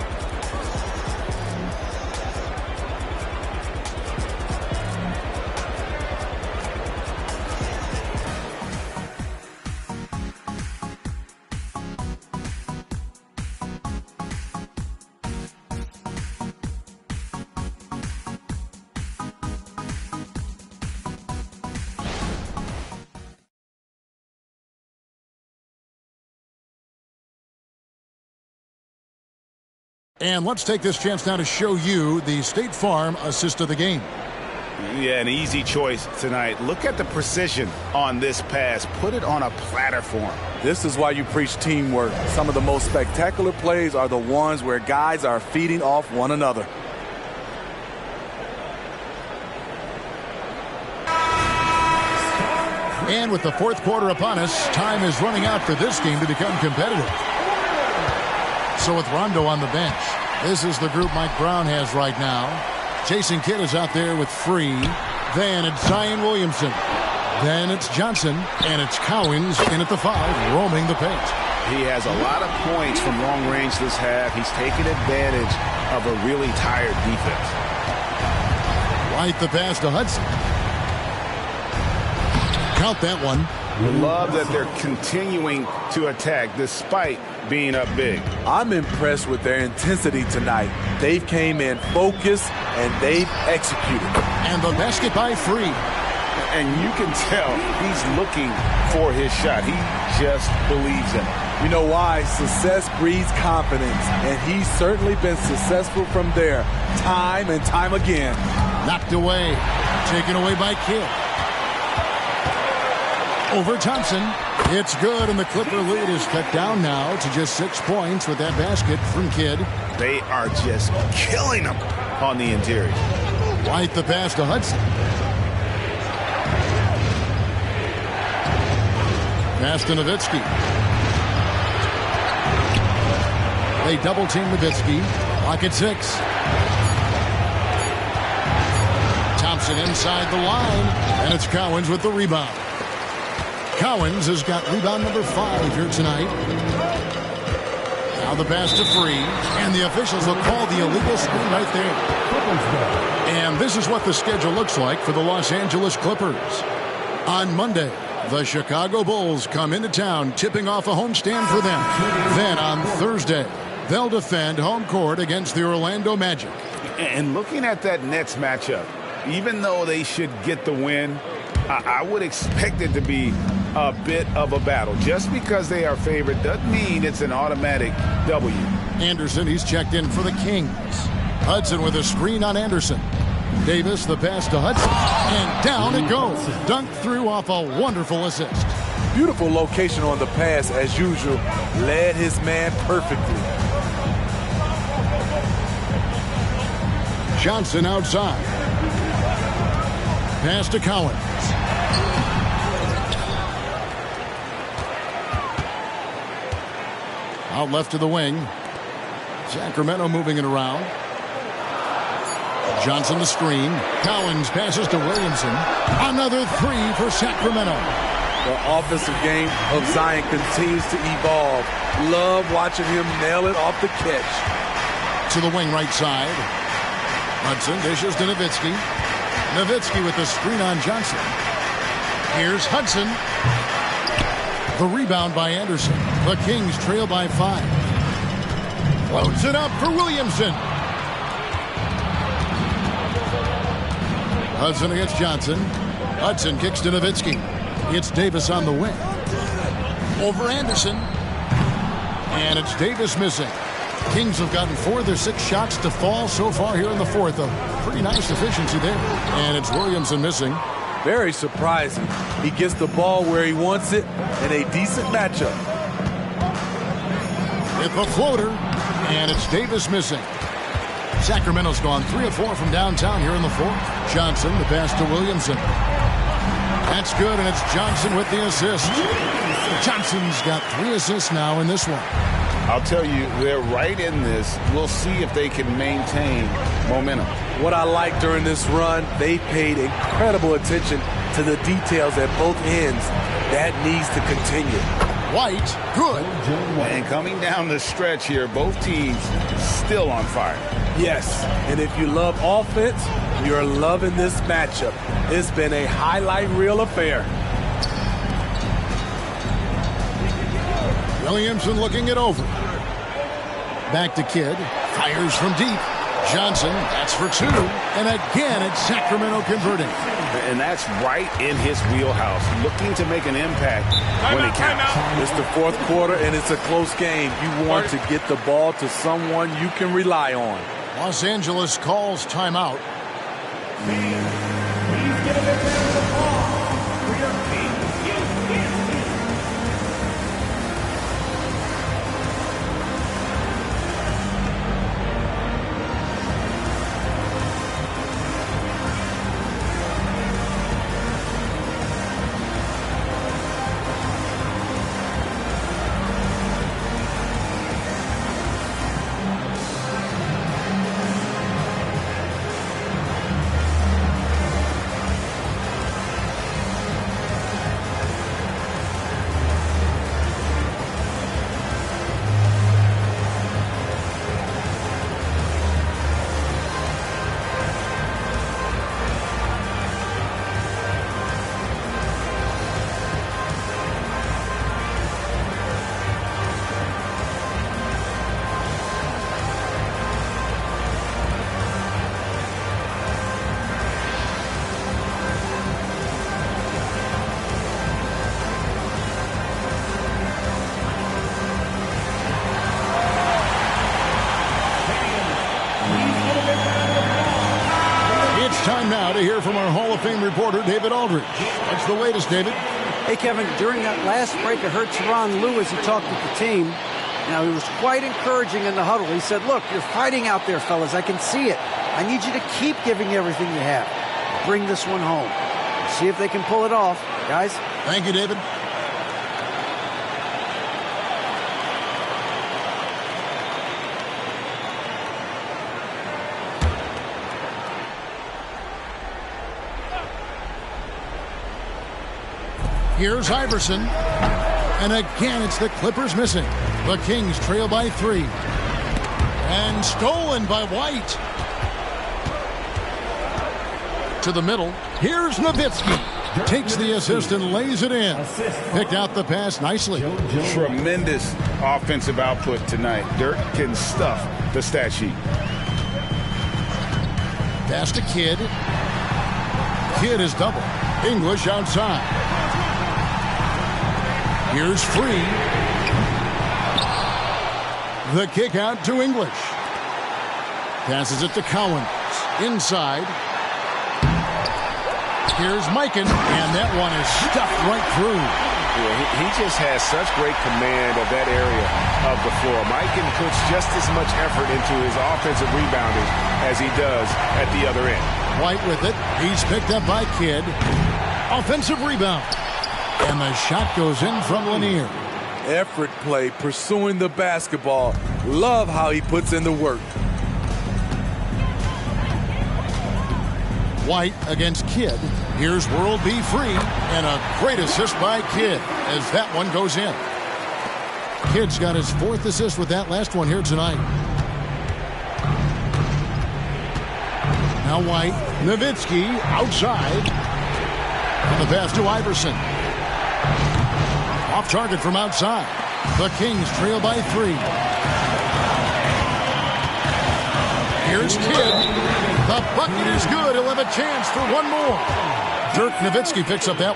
And let's take this chance now to show you the State Farm assist of the game. Yeah, an easy choice tonight. Look at the precision on this pass. Put it on a platter form. This is why you preach teamwork. Some of the most spectacular plays are the ones where guys are feeding off one another. And with the fourth quarter upon us, time is running out for this game to become competitive. So with Rondo on the bench, this is the group Mike Brown has right now. Jason Kidd is out there with Free. Then it's Zion Williamson. Then it's Johnson. And it's Cowens in at the 5, roaming the paint. He has a lot of points from long range this half. He's taken advantage of a really tired defense. Right the pass to Hudson. Count that one. Love that they're continuing to attack despite being up big. I'm impressed with their intensity tonight. They've came in focused and they've executed. And the basket by Free. And you can tell he's looking for his shot. He just believes in it. You know why? Success breeds confidence. And he's certainly been successful from there time and time again. Knocked away. Taken away by Kidd. Over Thompson. It's good, and the Clipper lead is cut down now to just 6 points with that basket from Kidd. They are just killing them on the interior. White the pass to Hudson. Pass to Nowitzki. They double-team Nowitzki. Lock at 6. Thompson inside the line, and it's Cowens with the rebound. Cowens has got rebound number 5 here tonight. Now the pass to Free, and the officials will call the illegal screen right there. And this is what the schedule looks like for the Los Angeles Clippers. On Monday, the Chicago Bulls come into town, tipping off a homestand for them. Then on Thursday, they'll defend home court against the Orlando Magic. And looking at that Nets matchup, even though they should get the win, I would expect it to be a bit of a battle. Just because they are favored doesn't mean it's an automatic W. Anderson, he's checked in for the Kings. Hudson with a screen on Anderson. Davis, the pass to Hudson. And down it goes. Dunked through off a wonderful assist. Beautiful location on the pass as usual. Led his man perfectly. Johnson outside. Pass to Cowens. Out left to the wing. Sacramento moving it around. Johnson the screen. Cowens passes to Williamson. Another 3 for Sacramento. The offensive game of Zion continues to evolve. Love watching him nail it off the catch. To the wing right side. Hudson dishes to Nowitzki. Nowitzki with the screen on Johnson. Here's Hudson. The rebound by Anderson. The Kings trail by 5. Floats it up for Williamson. Hudson against Johnson. Hudson kicks to Nowitzki. It's Davis on the wing. over Anderson. And it's Davis missing. Kings have gotten 4 of their 6 shots to fall so far here in the fourth. A pretty nice efficiency there. And it's Williamson missing. Very surprising. He gets the ball where he wants it in a decent matchup. With the floater, and it's Davis missing. Sacramento's gone 3 of 4 from downtown here in the fourth. Johnson, the pass to Williamson. That's good, and it's Johnson with the assist. Johnson's got 3 assists now in this one. I'll tell you, they're right in this. We'll see if they can maintain momentum. What I like during this run, they paid incredible attention to the details at both ends. That needs to continue. White, good. And coming down the stretch here, both teams still on fire. Yes, and if you love offense, you're loving this matchup. It's been a highlight reel affair. Williamson looking it over. Back to Kidd. Fires from deep. Johnson, that's for 2. And again, it's Sacramento converting. And that's right in his wheelhouse, looking to make an impact when it counts. It's the fourth quarter, and it's a close game. You want to get the ball to someone you can rely on. Los Angeles calls timeout. Time now to hear from our Hall of Fame reporter, David Aldridge. What's the latest, David? Hey, Kevin, during that last break, I heard Tyronn Lue as he talked with the team. Now, he was quite encouraging in the huddle. He said, look, you're fighting out there, fellas. I can see it. I need you to keep giving everything you have. Bring this one home. See if they can pull it off. Guys? Thank you, David. Here's Iverson. And again, it's the Clippers missing. The Kings trail by 3. And stolen by White. To the middle. Here's Nowitzki. Takes the assist and lays it in. Picked out the pass nicely. Tremendous offensive output tonight. Dirk can stuff the stat sheet. Pass to Kidd. Kidd is double. English outside. Here's Free. The kick out to English. Passes it to Cowens. Inside. Here's Mikan. And that one is stuffed right through. Yeah, he just has such great command of that area of the floor. Mikan puts just as much effort into his offensive rebounding as he does at the other end. White with it. He's picked up by Kidd. Offensive rebound. And the shot goes in from Lanier. Effort play, pursuing the basketball. Love how he puts in the work. White against Kidd. Here's World B. Free. And a great assist by Kidd as that one goes in. Kidd's got his 4th assist with that last one here tonight. Now White. Nowitzki outside. And the pass to Iverson. Off target from outside. The Kings trail by 3. Here's Kidd. The bucket is good. He'll have a chance for one more. Dirk Nowitzki picks up that.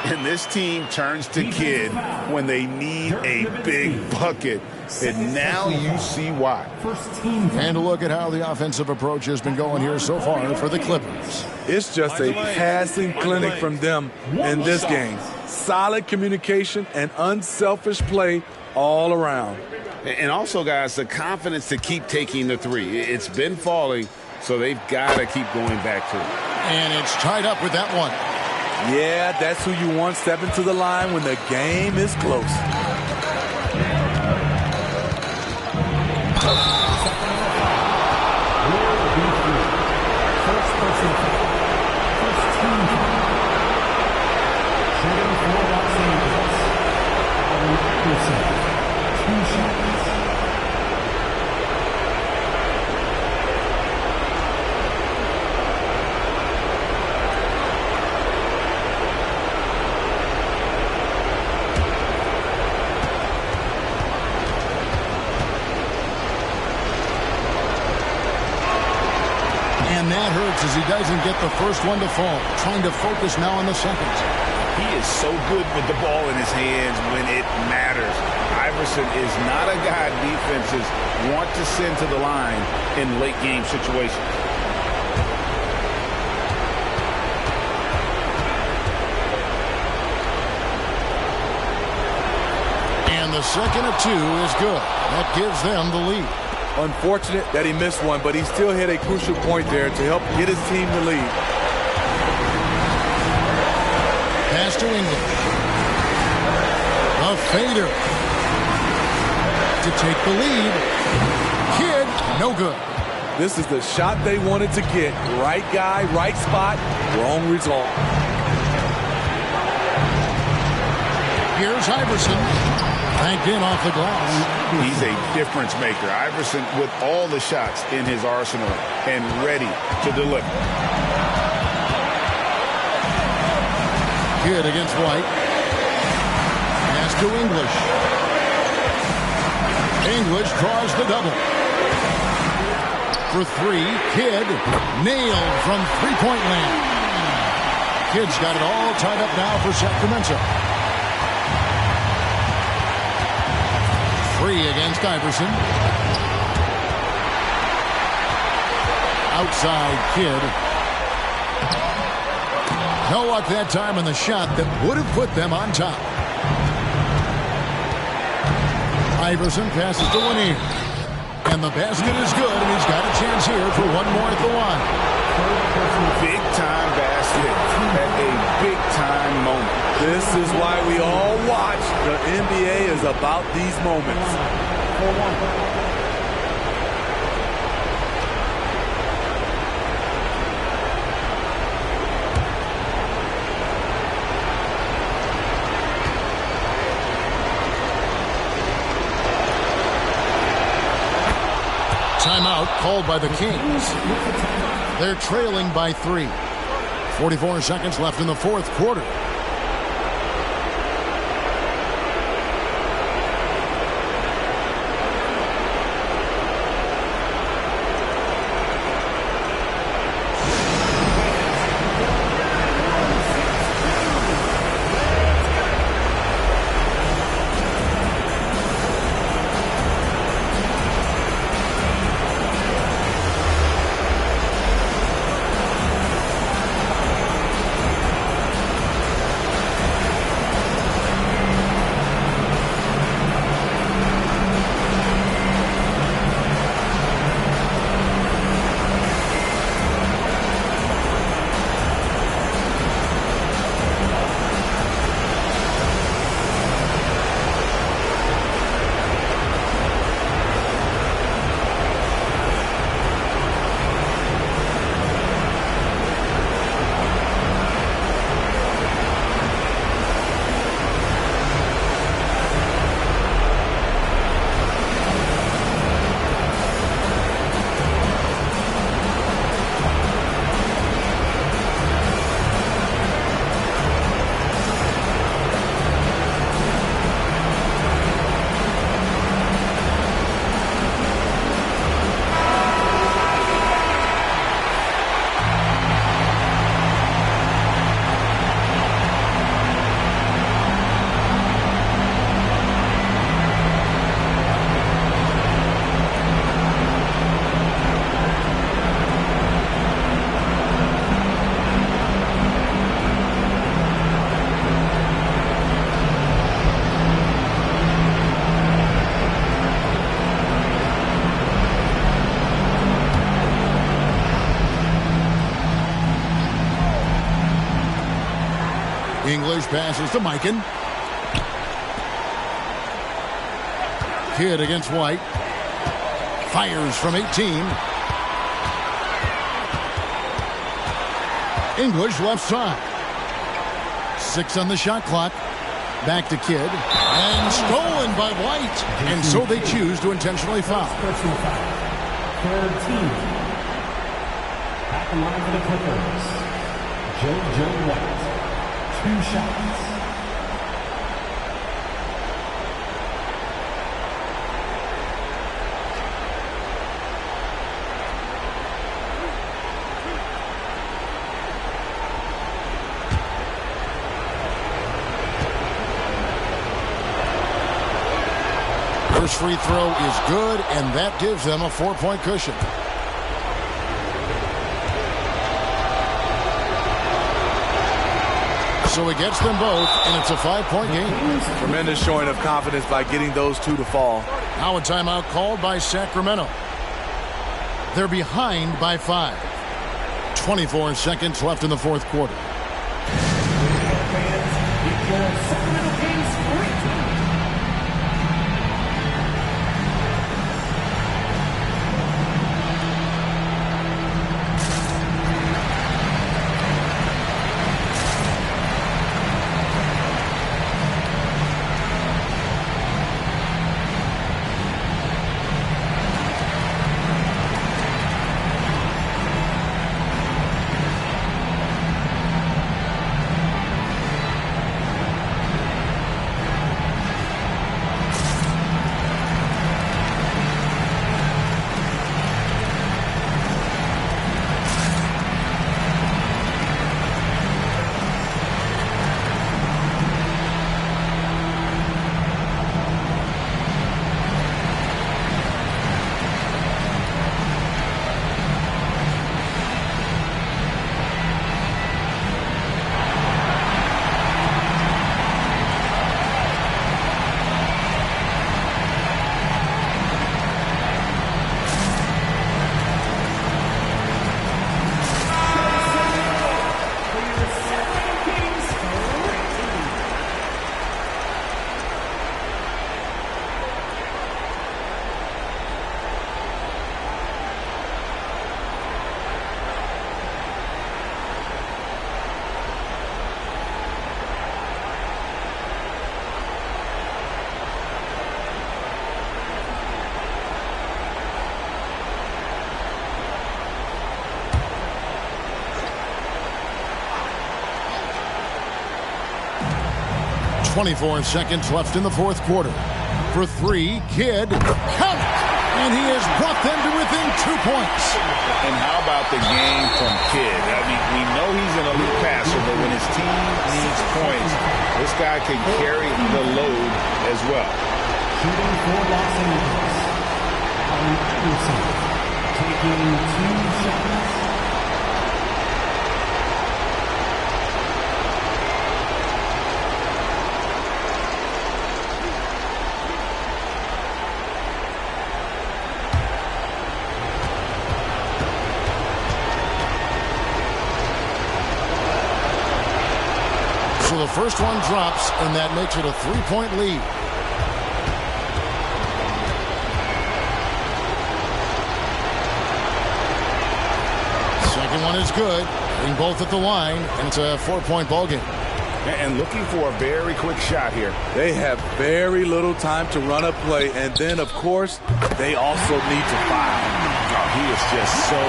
And this team turns to Kidd when they need a big bucket. And now you see why. And a look at how the offensive approach has been going here so far for the Clippers. It's just a passing clinic from them in this game. Solid communication and unselfish play all around. And also, guys, the confidence to keep taking the three. It's been falling, so they've got to keep going back to it. And it's tied up with that one. Yeah, that's who you want stepping to the line when the game is close. And that hurts as he doesn't get the first one to fall. Trying to focus now on the second. He is so good with the ball in his hands when it matters. Iverson is not a guy defenses want to send to the line in late game situations. And the second of two is good. That gives them the lead. Unfortunate that he missed one, but he still hit a crucial point there to help get his team the lead. Pass to English. A fader to take the lead. Kidd, no good. This is the shot they wanted to get. Right guy, right spot, wrong result. Here's Iverson. Banked in off the glass. He's a difference maker. Iverson with all the shots in his arsenal and ready to deliver. Kidd against White. Pass to English. English draws the double. For three, Kidd nailed from three-point land. Kidd's got it all tied up now for Sacramento. Free against Iverson. Outside Kidd. No luck that time on the shot that would have put them on top. Iverson passes to Lanier. And the basket is good, and he's got a chance here for one more at the line. Big-time basket at a big-time moment. This is why we all watch. The NBA is about these moments. Timeout called by the Kings. They're trailing by 3. 44 seconds left in the fourth quarter. First pass is to Mikan. Kidd against White. Fires from 18. English left side. 6 on the shot clock. Back to Kidd. And stolen by White. And so they choose to intentionally foul. Personal foul. Third team. At the line for the Clippers. Joe White. 2 shots. First free throw is good, and that gives them a 4-point cushion. So it gets them both, and it's a 5-point game. Tremendous showing of confidence by getting those 2 to fall. Now a timeout called by Sacramento. They're behind by 5. 24 seconds left in the fourth quarter. .24 seconds left in the fourth quarter. For 3, Kidd, count it! And he has brought them to within 2 points. And how about the game from Kidd? I mean, we know he's an elite passer, but when his team needs points, this guy can carry the load as well. Shooting for Los Angeles. Allen Iverson taking 2 shots. So the first one drops, and that makes it a 3-point lead. Second one is good. Hitting both at the line, and it's a 4-point ball game. And looking for a very quick shot here. They have very little time to run a play, and then, of course, they also need to foul. Oh, he is just so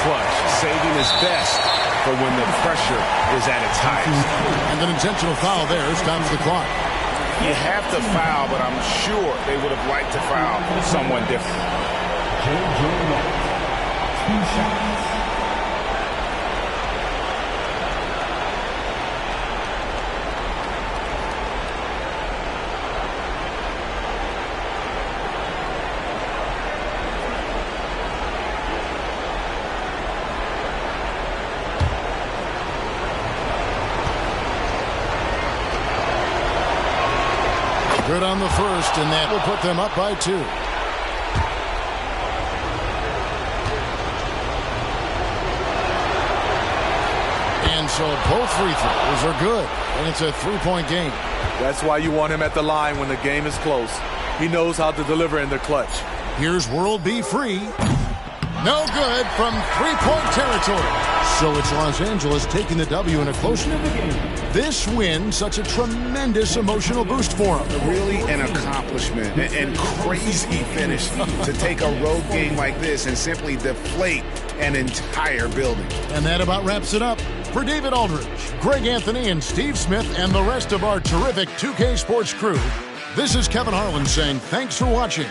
clutch, saving his best for when the pressure is at its highest. And an intentional foul there stops the clock. You have to foul, but I'm sure they would have liked to foul someone different. Joe White. 2 shots. Good on the first, and that will put them up by 2. And So both free throws are good, and it's a three-point game. That's why you want him at the line when the game is close. He knows how to deliver in the clutch. Here's World B. Free. No good from three-point territory. So it's Los Angeles taking the W in a close one. This win, such a tremendous emotional boost for them. Really an accomplishment and crazy finish to take a road game like this and simply deflate an entire building. And that about wraps it up. For David Aldridge, Greg Anthony, and Steve Smith, and the rest of our terrific 2K Sports crew, this is Kevin Harlan saying thanks for watching.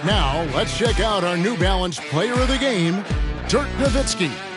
Now, let's check out our New Balance Player of the Game, Dirk Nowitzki.